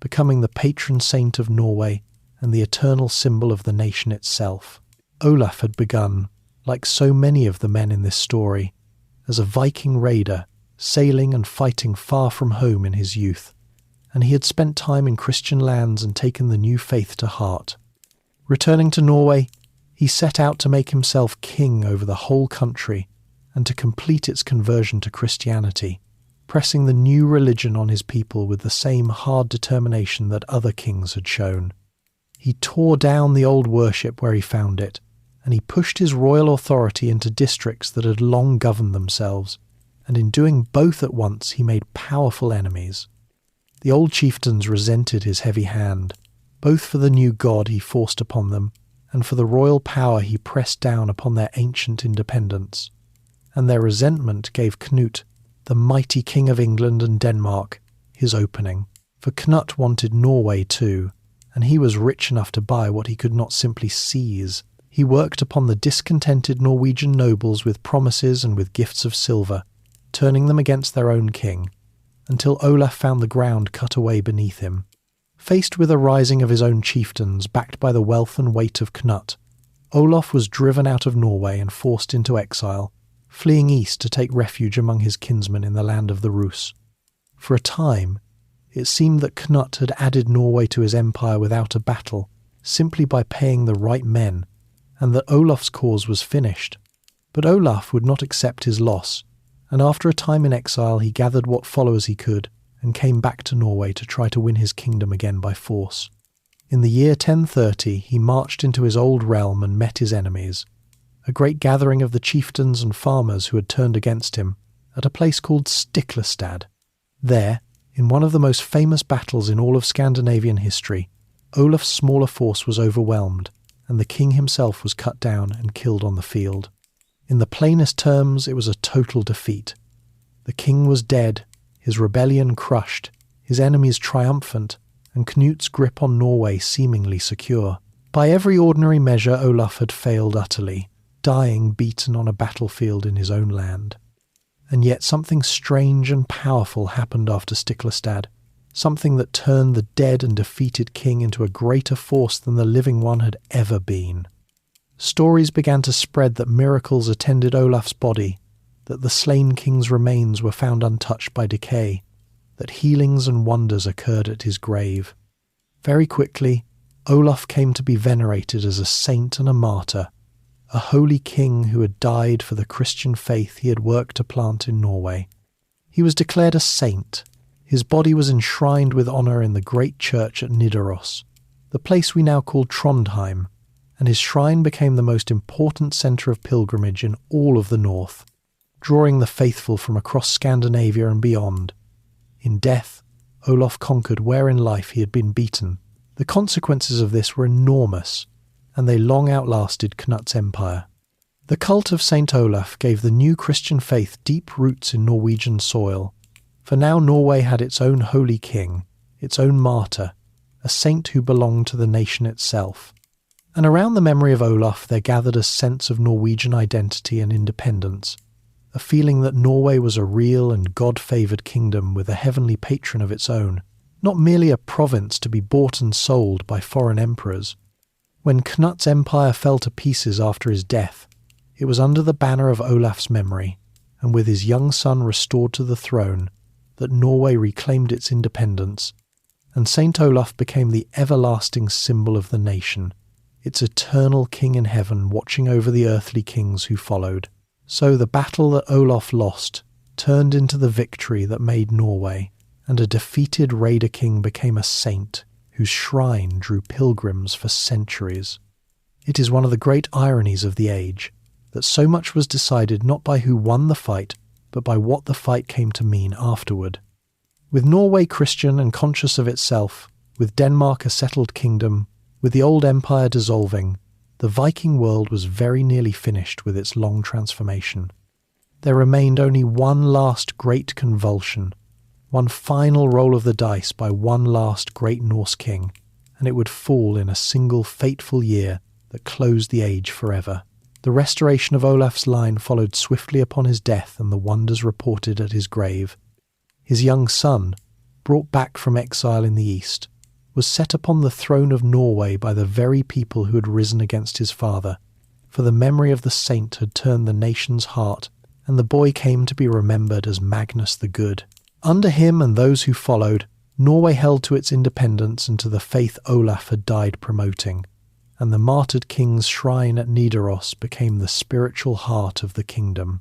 becoming the patron saint of Norway and the eternal symbol of the nation itself. Olaf had begun, like so many of the men in this story, as a Viking raider, sailing and fighting far from home in his youth, and he had spent time in Christian lands and taken the new faith to heart. Returning to Norway, he set out to make himself king over the whole country and to complete its conversion to Christianity, pressing the new religion on his people with the same hard determination that other kings had shown. He tore down the old worship where he found it, and he pushed his royal authority into districts that had long governed themselves, and in doing both at once he made powerful enemies. The old chieftains resented his heavy hand, both for the new god he forced upon them, and for the royal power he pressed down upon their ancient independence. And their resentment gave Cnut, the mighty king of England and Denmark, his opening. For Cnut wanted Norway too, and he was rich enough to buy what he could not simply seize. He worked upon the discontented Norwegian nobles with promises and with gifts of silver, turning them against their own king, until Olaf found the ground cut away beneath him. Faced with a rising of his own chieftains backed by the wealth and weight of Cnut, Olaf was driven out of Norway and forced into exile, fleeing east to take refuge among his kinsmen in the land of the Rus. For a time, it seemed that Cnut had added Norway to his empire without a battle, simply by paying the right men, and that Olaf's cause was finished. But Olaf would not accept his loss, and after a time in exile he gathered what followers he could, and came back to Norway to try to win his kingdom again by force. In the year 1030 he marched into his old realm and met his enemies, a great gathering of the chieftains and farmers who had turned against him, at a place called Stiklestad. There, in one of the most famous battles in all of Scandinavian history, Olaf's smaller force was overwhelmed, and the king himself was cut down and killed on the field. In the plainest terms, it was a total defeat. The king was dead, his rebellion crushed, his enemies triumphant, and Cnut's grip on Norway seemingly secure. By every ordinary measure, Olaf had failed utterly, dying beaten on a battlefield in his own land. And yet something strange and powerful happened after Stiklestad, something that turned the dead and defeated king into a greater force than the living one had ever been. Stories began to spread that miracles attended Olaf's body, that the slain king's remains were found untouched by decay, that healings and wonders occurred at his grave. Very quickly, Olaf came to be venerated as a saint and a martyr, a holy king who had died for the Christian faith he had worked to plant in Norway. He was declared a saint. His body was enshrined with honour in the great church at Nidaros, the place we now call Trondheim, and his shrine became the most important centre of pilgrimage in all of the north, drawing the faithful from across Scandinavia and beyond. In death, Olaf conquered where in life he had been beaten. The consequences of this were enormous, and they long outlasted Cnut's empire. The cult of Saint Olaf gave the new Christian faith deep roots in Norwegian soil, for now Norway had its own holy king, its own martyr, a saint who belonged to the nation itself. And around the memory of Olaf there gathered a sense of Norwegian identity and independence, a feeling that Norway was a real and God-favoured kingdom with a heavenly patron of its own, not merely a province to be bought and sold by foreign emperors. When Cnut's empire fell to pieces after his death, it was under the banner of Olaf's memory, and with his young son restored to the throne, that Norway reclaimed its independence, and Saint Olaf became the everlasting symbol of the nation, its eternal king in heaven watching over the earthly kings who followed. So the battle that Olaf lost turned into the victory that made Norway, and a defeated raider king became a saint whose shrine drew pilgrims for centuries. It is one of the great ironies of the age that so much was decided not by who won the fight, but by what the fight came to mean afterward. With Norway Christian and conscious of itself, with Denmark a settled kingdom, with the old empire dissolving, the Viking world was very nearly finished with its long transformation. There remained only one last great convulsion, one final roll of the dice by one last great Norse king, and it would fall in a single fateful year that closed the age forever. The restoration of Olaf's line followed swiftly upon his death and the wonders reported at his grave. His young son, brought back from exile in the east, was set upon the throne of Norway by the very people who had risen against his father, for the memory of the saint had turned the nation's heart, and the boy came to be remembered as Magnus the Good. Under him and those who followed, Norway held to its independence and to the faith Olaf had died promoting, and the martyred king's shrine at Nidaros became the spiritual heart of the kingdom.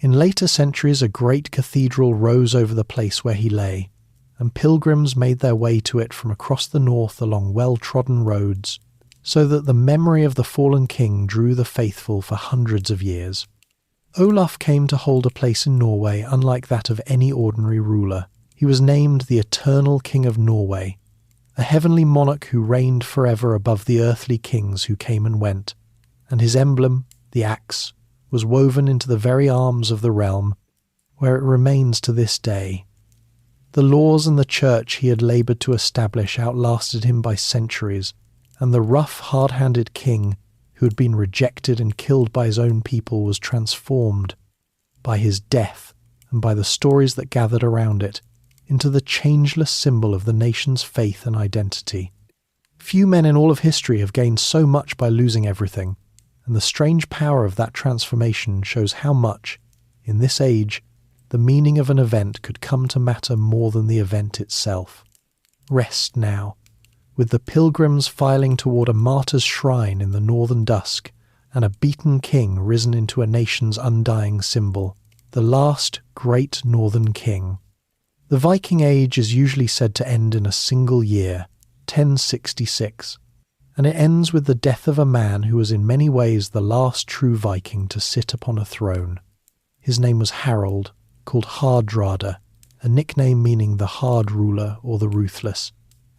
In later centuries a great cathedral rose over the place where he lay, and pilgrims made their way to it from across the north along well-trodden roads, so that the memory of the fallen king drew the faithful for hundreds of years. Olaf came to hold a place in Norway unlike that of any ordinary ruler. He was named the Eternal King of Norway, a heavenly monarch who reigned forever above the earthly kings who came and went, and his emblem, the axe, was woven into the very arms of the realm, where it remains to this day. The laws and the church he had laboured to establish outlasted him by centuries, and the rough, hard-handed king who had been rejected and killed by his own people was transformed by his death and by the stories that gathered around it into the changeless symbol of the nation's faith and identity. Few men in all of history have gained so much by losing everything, and the strange power of that transformation shows how much, in this age, the meaning of an event could come to matter more than the event itself. Rest now, with the pilgrims filing toward a martyr's shrine in the northern dusk, and a beaten king risen into a nation's undying symbol, the last great northern king. The Viking Age is usually said to end in a single year, 1066, and it ends with the death of a man who was in many ways the last true Viking to sit upon a throne. His name was Harald, called Hardrada, a nickname meaning the hard ruler or the ruthless,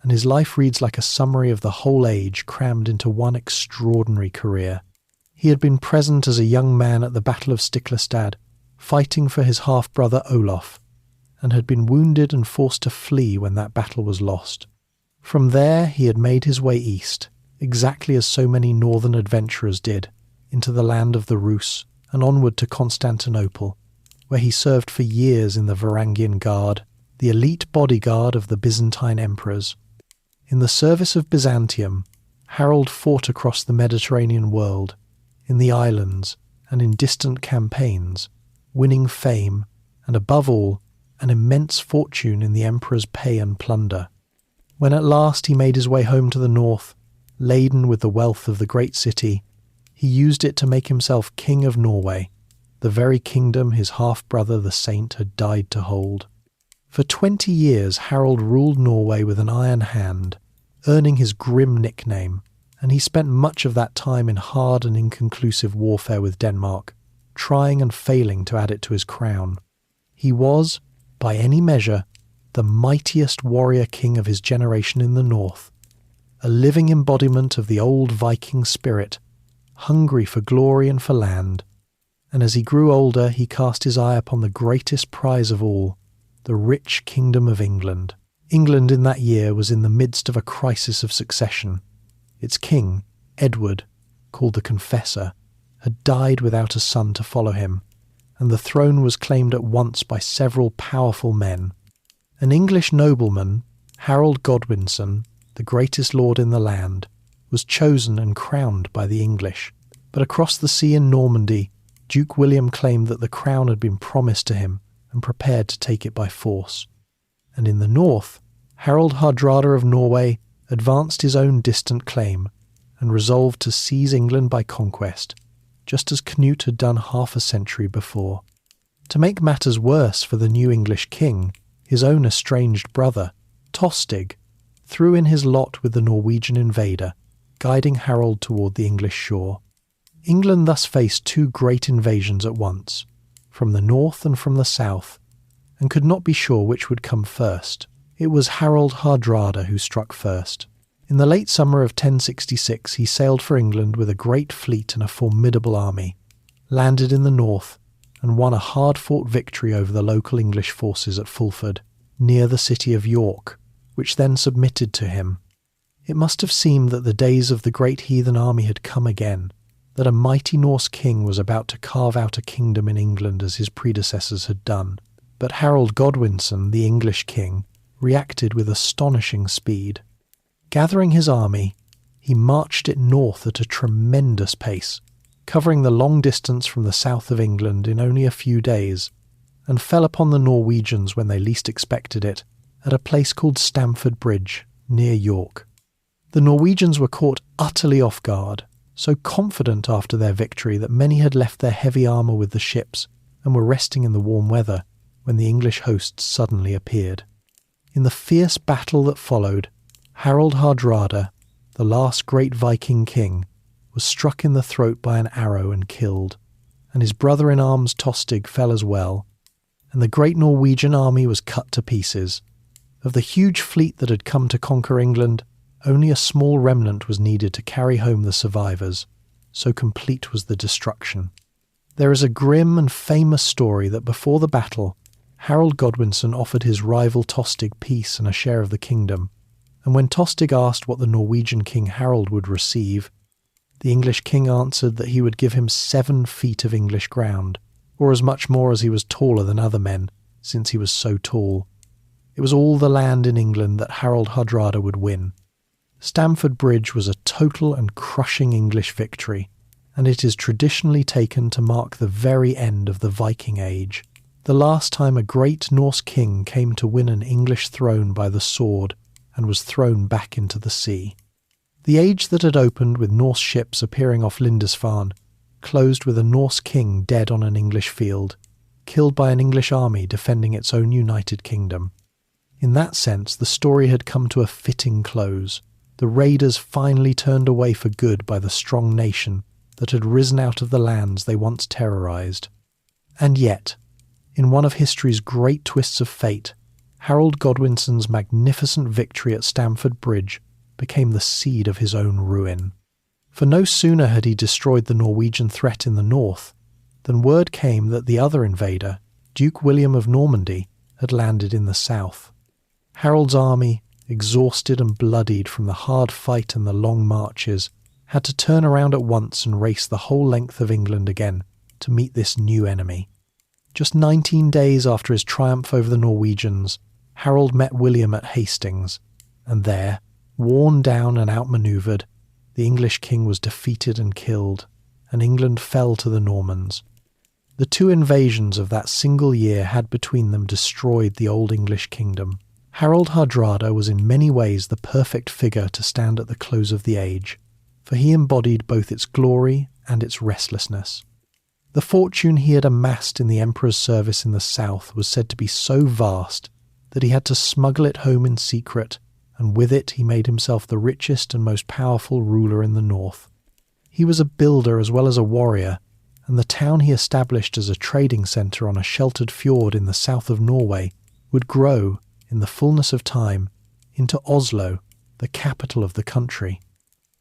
and his life reads like a summary of the whole age crammed into one extraordinary career. He had been present as a young man at the Battle of Stiklestad, fighting for his half-brother Olaf, and had been wounded and forced to flee when that battle was lost. From there he had made his way east, exactly as so many northern adventurers did, into the land of the Rus, and onward to Constantinople, where he served for years in the Varangian Guard, the elite bodyguard of the Byzantine emperors. In the service of Byzantium, Harald fought across the Mediterranean world, in the islands, and in distant campaigns, winning fame, and above all, an immense fortune in the emperor's pay and plunder. When at last he made his way home to the north, laden with the wealth of the great city, he used it to make himself king of Norway, the very kingdom his half-brother the saint had died to hold. For 20 years Harald ruled Norway with an iron hand, earning his grim nickname, and he spent much of that time in hard and inconclusive warfare with Denmark, trying and failing to add it to his crown. He was, by any measure, the mightiest warrior king of his generation in the north, a living embodiment of the old Viking spirit, hungry for glory and for land, and as he grew older he cast his eye upon the greatest prize of all, the rich kingdom of England. England in that year was in the midst of a crisis of succession. Its king, Edward, called the Confessor, had died without a son to follow him, and the throne was claimed at once by several powerful men. An English nobleman, Harald Godwinson, the greatest lord in the land, was chosen and crowned by the English, but across the sea in Normandy, Duke William claimed that the crown had been promised to him and prepared to take it by force. And in the north, Harald Hardrada of Norway advanced his own distant claim and resolved to seize England by conquest, just as Cnut had done half a century before. To make matters worse for the new English king, his own estranged brother, Tostig, threw in his lot with the Norwegian invader, guiding Harold toward the English shore. England thus faced two great invasions at once, from the north and from the south, and could not be sure which would come first. It was Harald Hardrada who struck first. In the late summer of 1066 he sailed for England with a great fleet and a formidable army, landed in the north, and won a hard-fought victory over the local English forces at Fulford, near the city of York, which then submitted to him. It must have seemed that the days of the great heathen army had come again, that a mighty Norse king was about to carve out a kingdom in England as his predecessors had done. But Harald Godwinson, the English king, reacted with astonishing speed. Gathering his army, he marched it north at a tremendous pace, covering the long distance from the south of England in only a few days, and fell upon the Norwegians when they least expected it, at a place called Stamford Bridge, near York. The Norwegians were caught utterly off guard, so confident after their victory that many had left their heavy armour with the ships and were resting in the warm weather when the English hosts suddenly appeared. In the fierce battle that followed, Harald Hardrada, the last great Viking king, was struck in the throat by an arrow and killed, and his brother-in-arms Tostig fell as well, and the great Norwegian army was cut to pieces. Of the huge fleet that had come to conquer England, only a small remnant was needed to carry home the survivors, so complete was the destruction. There is a grim and famous story that before the battle, Harald Godwinson offered his rival Tostig peace and a share of the kingdom, and when Tostig asked what the Norwegian king Harald would receive, the English king answered that he would give him 7 feet of English ground, or as much more as he was taller than other men, since he was so tall. It was all the land in England that Harald Hardrada would win. Stamford Bridge was a total and crushing English victory, and it is traditionally taken to mark the very end of the Viking Age, the last time a great Norse king came to win an English throne by the sword and was thrown back into the sea. The age that had opened with Norse ships appearing off Lindisfarne closed with a Norse king dead on an English field, killed by an English army defending its own united kingdom. In that sense, the story had come to a fitting close. The raiders finally turned away for good by the strong nation that had risen out of the lands they once terrorized. And yet, in one of history's great twists of fate, Harald Godwinson's magnificent victory at Stamford Bridge became the seed of his own ruin. For no sooner had he destroyed the Norwegian threat in the north than word came that the other invader, Duke William of Normandy, had landed in the south. Harold's army, exhausted and bloodied from the hard fight and the long marches, had to turn around at once and race the whole length of England again to meet this new enemy. Just 19 days after his triumph over the Norwegians, Harold met William at Hastings, and there, worn down and outmanoeuvred, the English king was defeated and killed, and England fell to the Normans. The 2 invasions of that single year had between them destroyed the old English kingdom. Harald Hardrada was in many ways the perfect figure to stand at the close of the age, for he embodied both its glory and its restlessness. The fortune he had amassed in the emperor's service in the south was said to be so vast that he had to smuggle it home in secret, and with it he made himself the richest and most powerful ruler in the north. He was a builder as well as a warrior, and the town he established as a trading centre on a sheltered fjord in the south of Norway would grow, in the fullness of time, into Oslo, the capital of the country.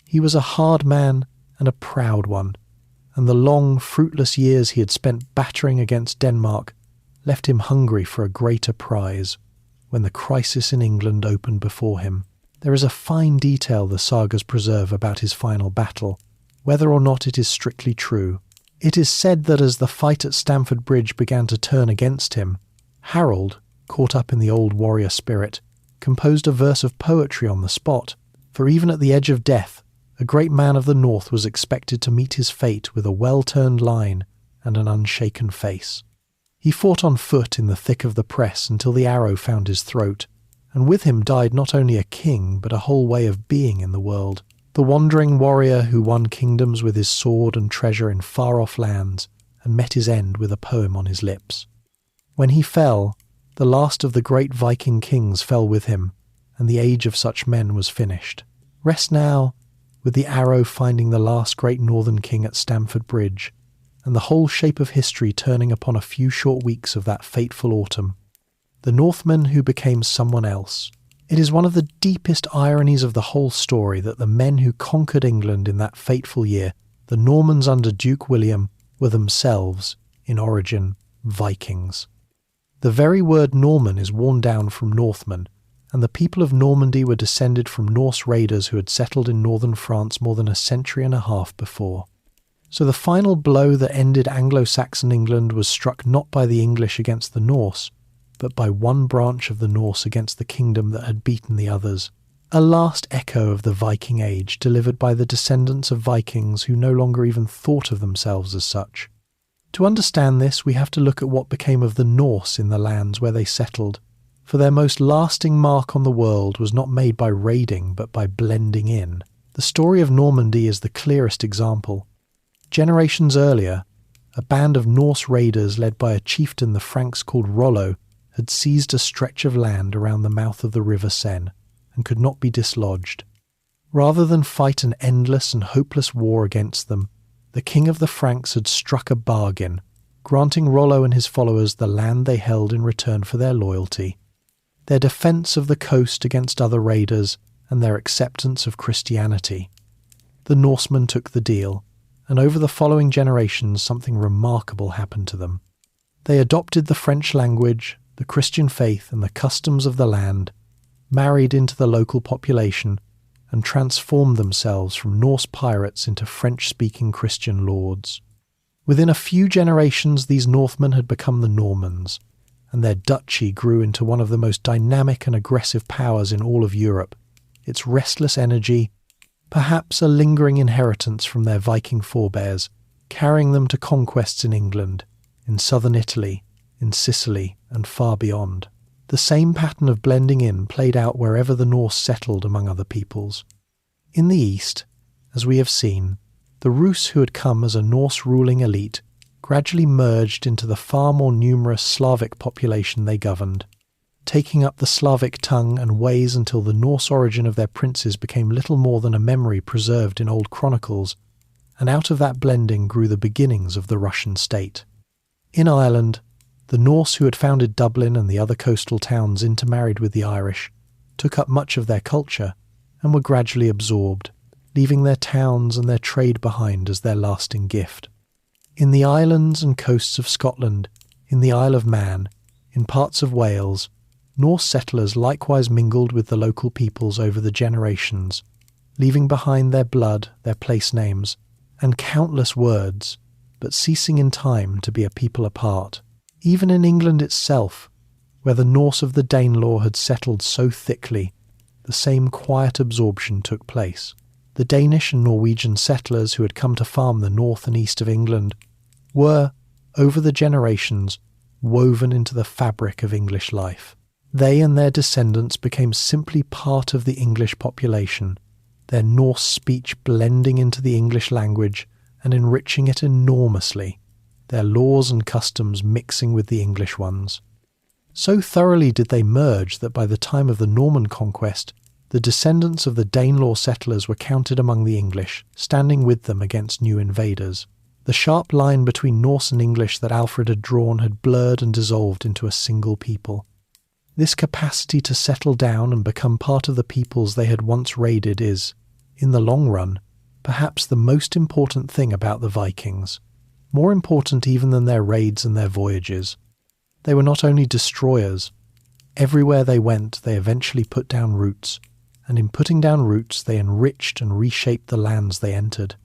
He was a hard man and a proud one, and the long, fruitless years he had spent battering against Denmark left him hungry for a greater prize when the crisis in England opened before him. There is a fine detail the sagas preserve about his final battle, whether or not it is strictly true. It is said that as the fight at Stamford Bridge began to turn against him, Harold, caught up in the old warrior spirit, composed a verse of poetry on the spot, for even at the edge of death, a great man of the north was expected to meet his fate with a well-turned line and an unshaken face. He fought on foot in the thick of the press until the arrow found his throat, and with him died not only a king but a whole way of being in the world, the wandering warrior who won kingdoms with his sword and treasure in far-off lands and met his end with a poem on his lips. When he fell, the last of the great Viking kings fell with him, and the age of such men was finished. Rest now, with the arrow finding the last great northern king at Stamford Bridge, and the whole shape of history turning upon a few short weeks of that fateful autumn. The Northmen who became someone else. It is one of the deepest ironies of the whole story that the men who conquered England in that fateful year, the Normans under Duke William, were themselves, in origin, Vikings. The very word Norman is worn down from Northmen, and the people of Normandy were descended from Norse raiders who had settled in northern France more than a century and a half before. So the final blow that ended Anglo-Saxon England was struck not by the English against the Norse, but by one branch of the Norse against the kingdom that had beaten the others. A last echo of the Viking Age delivered by the descendants of Vikings who no longer even thought of themselves as such. To understand this, we have to look at what became of the Norse in the lands where they settled, for their most lasting mark on the world was not made by raiding but by blending in. The story of Normandy is the clearest example. Generations earlier, a band of Norse raiders led by a chieftain the Franks called Rollo had seized a stretch of land around the mouth of the River Seine and could not be dislodged. Rather than fight an endless and hopeless war against them, the king of the Franks had struck a bargain, granting Rollo and his followers the land they held in return for their loyalty, their defence of the coast against other raiders, and their acceptance of Christianity. The Norsemen took the deal, and over the following generations something remarkable happened to them. They adopted the French language, the Christian faith and the customs of the land, married into the local population, and transformed themselves from Norse pirates into French-speaking Christian lords. Within a few generations these Northmen had become the Normans, and their duchy grew into one of the most dynamic and aggressive powers in all of Europe, its restless energy, perhaps a lingering inheritance from their Viking forebears, carrying them to conquests in England, in southern Italy, in Sicily, and far beyond. The same pattern of blending in played out wherever the Norse settled among other peoples. In the east, as we have seen, the Rus who had come as a Norse ruling elite gradually merged into the far more numerous Slavic population they governed, taking up the Slavic tongue and ways until the Norse origin of their princes became little more than a memory preserved in old chronicles, and out of that blending grew the beginnings of the Russian state. In Ireland, the Norse who had founded Dublin and the other coastal towns intermarried with the Irish, took up much of their culture, and were gradually absorbed, leaving their towns and their trade behind as their lasting gift. In the islands and coasts of Scotland, in the Isle of Man, in parts of Wales, Norse settlers likewise mingled with the local peoples over the generations, leaving behind their blood, their place names, and countless words, but ceasing in time to be a people apart. Even in England itself, where the Norse of the Danelaw had settled so thickly, the same quiet absorption took place. The Danish and Norwegian settlers who had come to farm the north and east of England were, over the generations, woven into the fabric of English life. They and their descendants became simply part of the English population, their Norse speech blending into the English language and enriching it enormously, their laws and customs mixing with the English ones. So thoroughly did they merge that by the time of the Norman conquest, the descendants of the Danelaw settlers were counted among the English, standing with them against new invaders. The sharp line between Norse and English that Alfred had drawn had blurred and dissolved into a single people. This capacity to settle down and become part of the peoples they had once raided is, in the long run, perhaps the most important thing about the Vikings, more important even than their raids and their voyages. They were not only destroyers. Everywhere they went, they eventually put down roots, and in putting down roots they enriched and reshaped the lands they entered.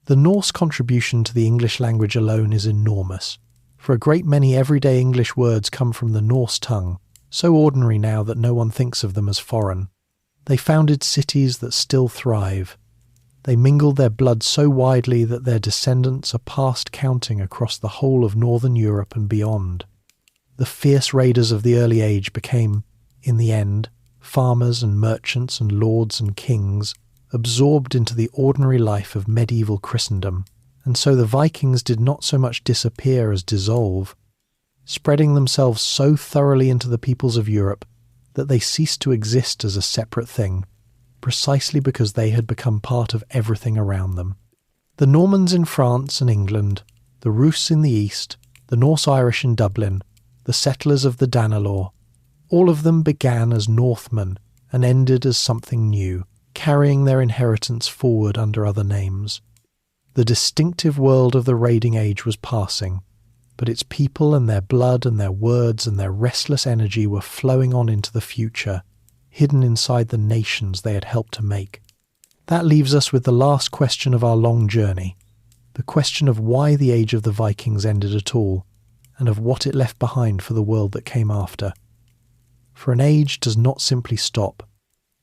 The Norse contribution to the English language alone is enormous, for a great many everyday English words come from the Norse tongue, so ordinary now that no one thinks of them as foreign. They founded cities that still thrive. They mingled their blood so widely that their descendants are past counting across the whole of northern Europe and beyond. The fierce raiders of the early age became, in the end, farmers and merchants and lords and kings, absorbed into the ordinary life of medieval Christendom, and so the Vikings did not so much disappear as dissolve, spreading themselves so thoroughly into the peoples of Europe that they ceased to exist as a separate thing, precisely because they had become part of everything around them. The Normans in France and England, the Rus in the east, the Norse-Irish in Dublin, the settlers of the Danelaw, all of them began as Northmen and ended as something new, carrying their inheritance forward under other names. The distinctive world of the raiding age was passing, but its people and their blood and their words and their restless energy were flowing on into the future, hidden inside the nations they had helped to make. That leaves us with the last question of our long journey, the question of why the age of the Vikings ended at all, and of what it left behind for the world that came after. For an age does not simply stop.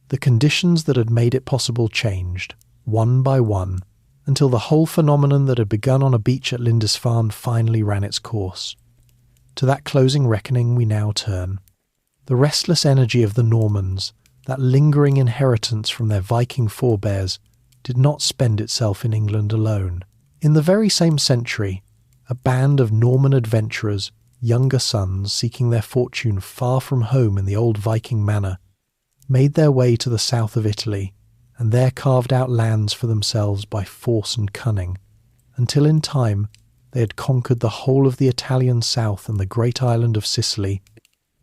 The conditions that had made it possible changed, one by one, until the whole phenomenon that had begun on a beach at Lindisfarne finally ran its course. To that closing reckoning we now turn. The restless energy of the Normans, that lingering inheritance from their Viking forebears, did not spend itself in England alone. In the very same century, a band of Norman adventurers, younger sons seeking their fortune far from home in the old Viking manor, made their way to the south of Italy, and there carved out lands for themselves by force and cunning, until in time they had conquered the whole of the Italian south and the great island of Sicily,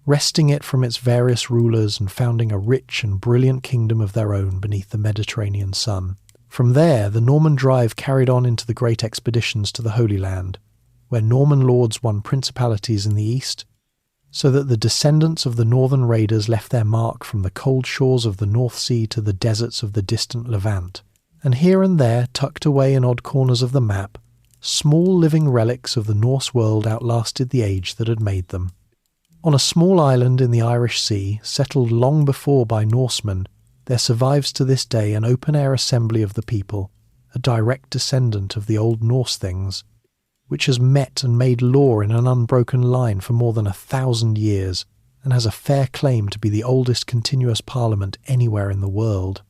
wresting it from its various rulers and founding a rich and brilliant kingdom of their own beneath the Mediterranean sun. From there, the Norman drive carried on into the great expeditions to the Holy Land, where Norman lords won principalities in the east, so that the descendants of the northern raiders left their mark from the cold shores of the North Sea to the deserts of the distant Levant, and here and there, tucked away in odd corners of the map, small living relics of the Norse world outlasted the age that had made them. On a small island in the Irish Sea, settled long before by Norsemen, there survives to this day an open-air assembly of the people, a direct descendant of the old Norse things, which has met and made law in an unbroken line for more than 1,000 years, and has a fair claim to be the oldest continuous parliament anywhere in the world.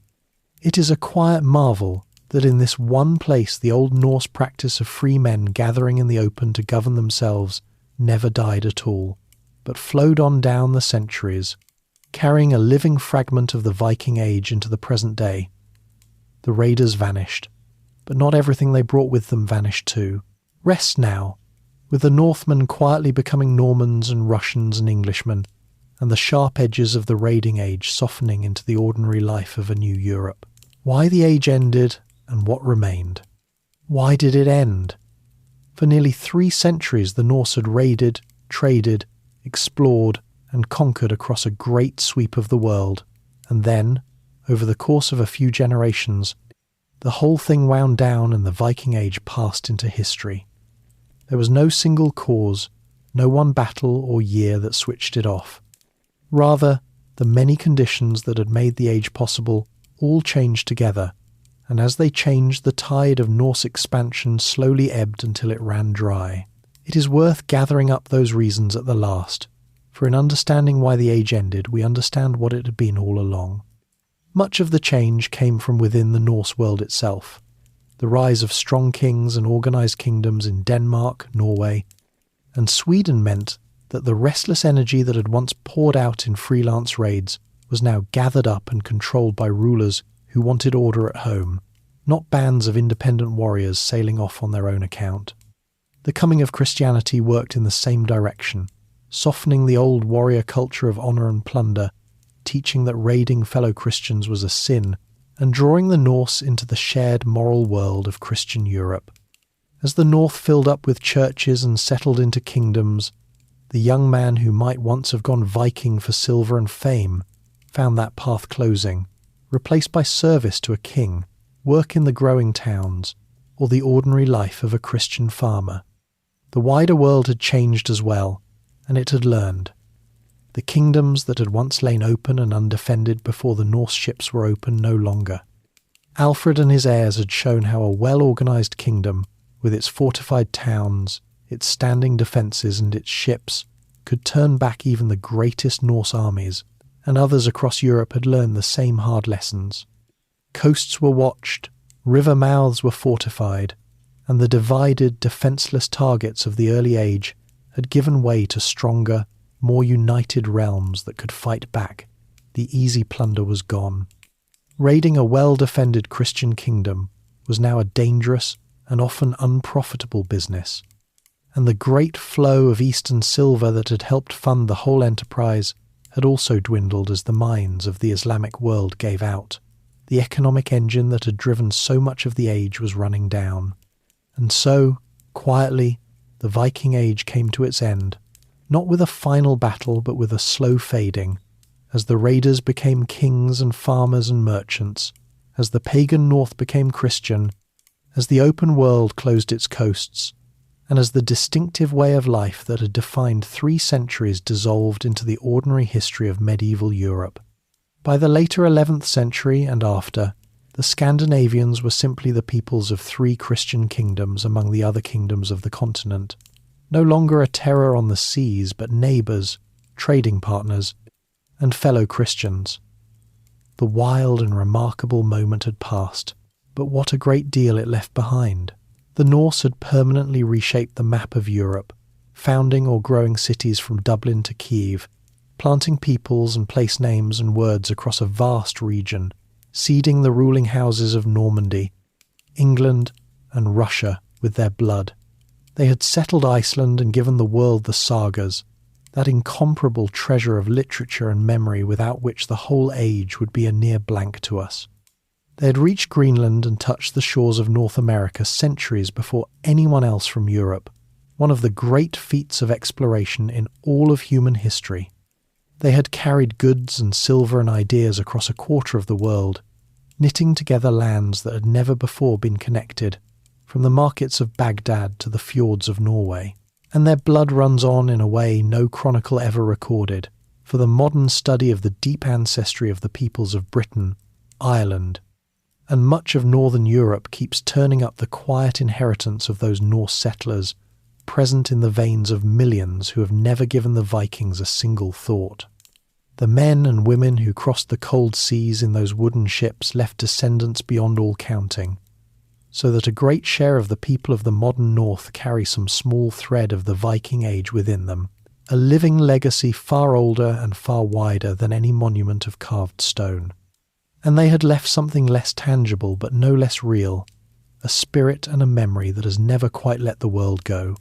It is a quiet marvel that in this one place the old Norse practice of free men gathering in the open to govern themselves never died at all, but flowed on down the centuries, carrying a living fragment of the Viking Age into the present day. The raiders vanished, but not everything they brought with them vanished too. Rest now, with the Northmen quietly becoming Normans and Russians and Englishmen, and the sharp edges of the raiding age softening into the ordinary life of a new Europe. Why the age ended and what remained. Why did it end? For nearly 3 centuries the Norse had raided, traded, explored, and conquered across a great sweep of the world, and then, over the course of a few generations, the whole thing wound down and the Viking Age passed into history. There was no single cause, no one battle or year that switched it off. Rather, the many conditions that had made the age possible all changed together, and as they changed, the tide of Norse expansion slowly ebbed until it ran dry. It is worth gathering up those reasons at the last, for in understanding why the age ended, we understand what it had been all along. Much of the change came from within the Norse world itself. The rise of strong kings and organised kingdoms in Denmark, Norway, and Sweden meant that the restless energy that had once poured out in freelance raids was now gathered up and controlled by rulers who wanted order at home, not bands of independent warriors sailing off on their own account. The coming of Christianity worked in the same direction, softening the old warrior culture of honour and plunder, teaching that raiding fellow Christians was a sin, and drawing the Norse into the shared moral world of Christian Europe. As the North filled up with churches and settled into kingdoms, the young man who might once have gone Viking for silver and fame found that path closing, replaced by service to a king, work in the growing towns, or the ordinary life of a Christian farmer. The wider world had changed as well, and it had learned. The kingdoms that had once lain open and undefended before the Norse ships were open no longer. Alfred and his heirs had shown how a well-organised kingdom, with its fortified towns, its standing defences and its ships, could turn back even the greatest Norse armies, and others across Europe had learned the same hard lessons. Coasts were watched, river mouths were fortified, and the divided, defenceless targets of the early age had given way to stronger, more united realms that could fight back. The easy plunder was gone. Raiding a well-defended Christian kingdom was now a dangerous and often unprofitable business, and the great flow of Eastern silver that had helped fund the whole enterprise had also dwindled as the mines of the Islamic world gave out. The economic engine that had driven so much of the age was running down. And so, quietly, the Viking Age came to its end, not with a final battle but with a slow fading, as the raiders became kings and farmers and merchants, as the pagan north became Christian, as the open world closed its coasts, and as the distinctive way of life that had defined 3 centuries dissolved into the ordinary history of medieval Europe. By the later 11th century and after, the Scandinavians were simply the peoples of 3 Christian kingdoms among the other kingdoms of the continent, no longer a terror on the seas but neighbours, trading partners, and fellow Christians. The wild and remarkable moment had passed, but what a great deal it left behind. The Norse had permanently reshaped the map of Europe, founding or growing cities from Dublin to Kiev, planting peoples and place names and words across a vast region, seeding the ruling houses of Normandy, England, and Russia with their blood. They had settled Iceland and given the world the sagas, that incomparable treasure of literature and memory without which the whole age would be a near blank to us. They had reached Greenland and touched the shores of North America centuries before anyone else from Europe, one of the great feats of exploration in all of human history. They had carried goods and silver and ideas across a quarter of the world, knitting together lands that had never before been connected, from the markets of Baghdad to the fjords of Norway. And their blood runs on in a way no chronicle ever recorded, for the modern study of the deep ancestry of the peoples of Britain, Ireland, and much of northern Europe keeps turning up the quiet inheritance of those Norse settlers, present in the veins of millions who have never given the Vikings a single thought. The men and women who crossed the cold seas in those wooden ships left descendants beyond all counting, so that a great share of the people of the modern North carry some small thread of the Viking Age within them, a living legacy far older and far wider than any monument of carved stone. And they had left something less tangible but no less real, a spirit and a memory that has never quite let the world go.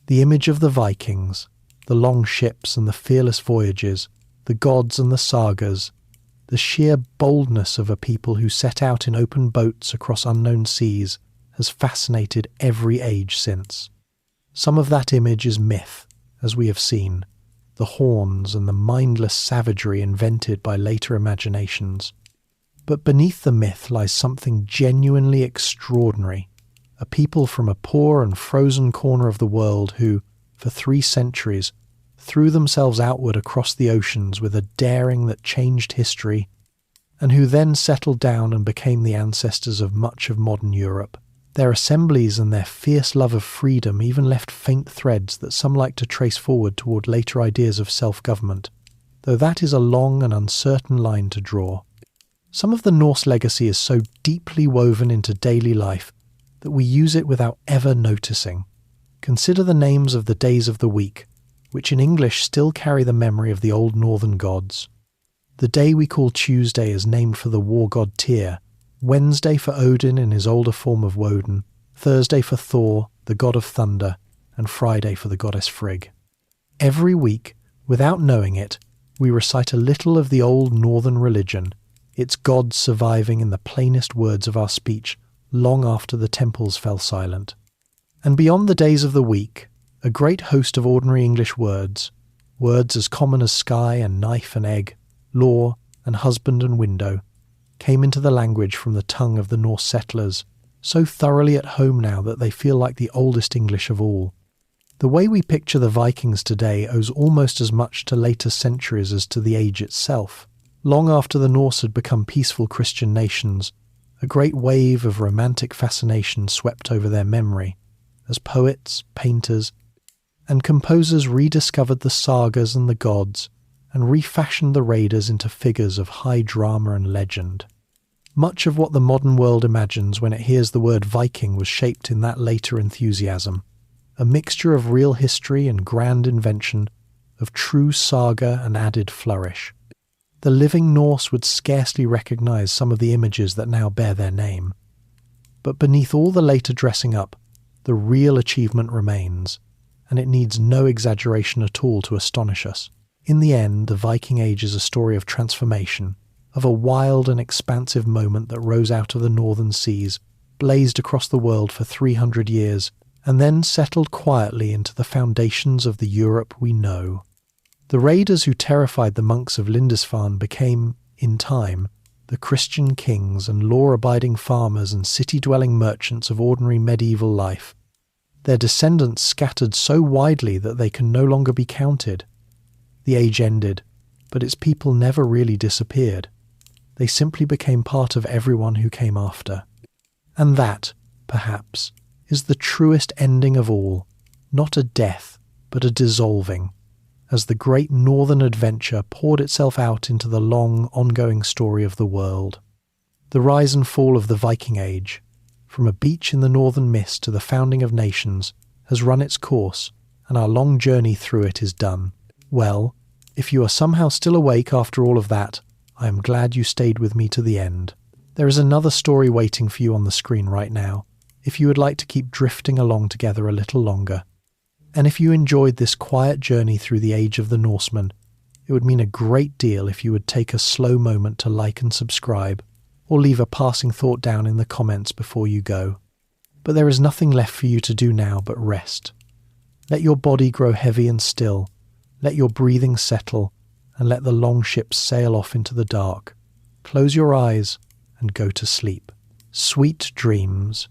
The image of the Vikings, the long ships and the fearless voyages, the gods and the sagas, the sheer boldness of a people who set out in open boats across unknown seas has fascinated every age since. Some of that image is myth, as we have seen, the horns and the mindless savagery invented by later imaginations. But beneath the myth lies something genuinely extraordinary, a people from a poor and frozen corner of the world who, for 3 centuries, threw themselves outward across the oceans with a daring that changed history, and who then settled down and became the ancestors of much of modern Europe. Their assemblies and their fierce love of freedom even left faint threads that some like to trace forward toward later ideas of self-government, though that is a long and uncertain line to draw. Some of the Norse legacy is so deeply woven into daily life that we use it without ever noticing. Consider the names of the days of the week, which in English still carry the memory of the old northern gods. The day we call Tuesday is named for the war god Tyr, Wednesday for Odin in his older form of Woden, Thursday for Thor, the god of thunder, and Friday for the goddess Frigg. Every week, without knowing it, we recite a little of the old northern religion, its gods surviving in the plainest words of our speech long after the temples fell silent. And beyond the days of the week, a great host of ordinary English words as common as sky and knife and egg, law and husband and window, came into the language from the tongue of the Norse settlers, so thoroughly at home now that they feel like the oldest English of all. The way we picture the Vikings today owes almost as much to later centuries as to the age itself. Long after the Norse had become peaceful Christian nations, a great wave of romantic fascination swept over their memory, as poets, painters, and composers rediscovered the sagas and the gods, and refashioned the raiders into figures of high drama and legend. Much of what the modern world imagines when it hears the word Viking was shaped in that later enthusiasm, a mixture of real history and grand invention, of true saga and added flourish. The living Norse would scarcely recognise some of the images that now bear their name. But beneath all the later dressing up, the real achievement remains, and it needs no exaggeration at all to astonish us. In the end, the Viking Age is a story of transformation, of a wild and expansive moment that rose out of the northern seas, blazed across the world for 300 years, and then settled quietly into the foundations of the Europe we know. The raiders who terrified the monks of Lindisfarne became, in time, the Christian kings and law-abiding farmers and city-dwelling merchants of ordinary medieval life. Their descendants scattered so widely that they can no longer be counted. The age ended, but its people never really disappeared. They simply became part of everyone who came after. And that, perhaps, is the truest ending of all, not a death, but a dissolving, as the great northern adventure poured itself out into the long, ongoing story of the world. The rise and fall of the Viking Age, from a beach in the northern mist to the founding of nations, has run its course, and our long journey through it is done. Well, if you are somehow still awake after all of that, I am glad you stayed with me to the end. There is another story waiting for you on the screen right now, if you would like to keep drifting along together a little longer. And if you enjoyed this quiet journey through the age of the Norsemen, it would mean a great deal if you would take a slow moment to like and subscribe, or leave a passing thought down in the comments before you go. But there is nothing left for you to do now but rest. Let your body grow heavy and still, let your breathing settle, and let the longships sail off into the dark. Close your eyes and go to sleep. Sweet dreams.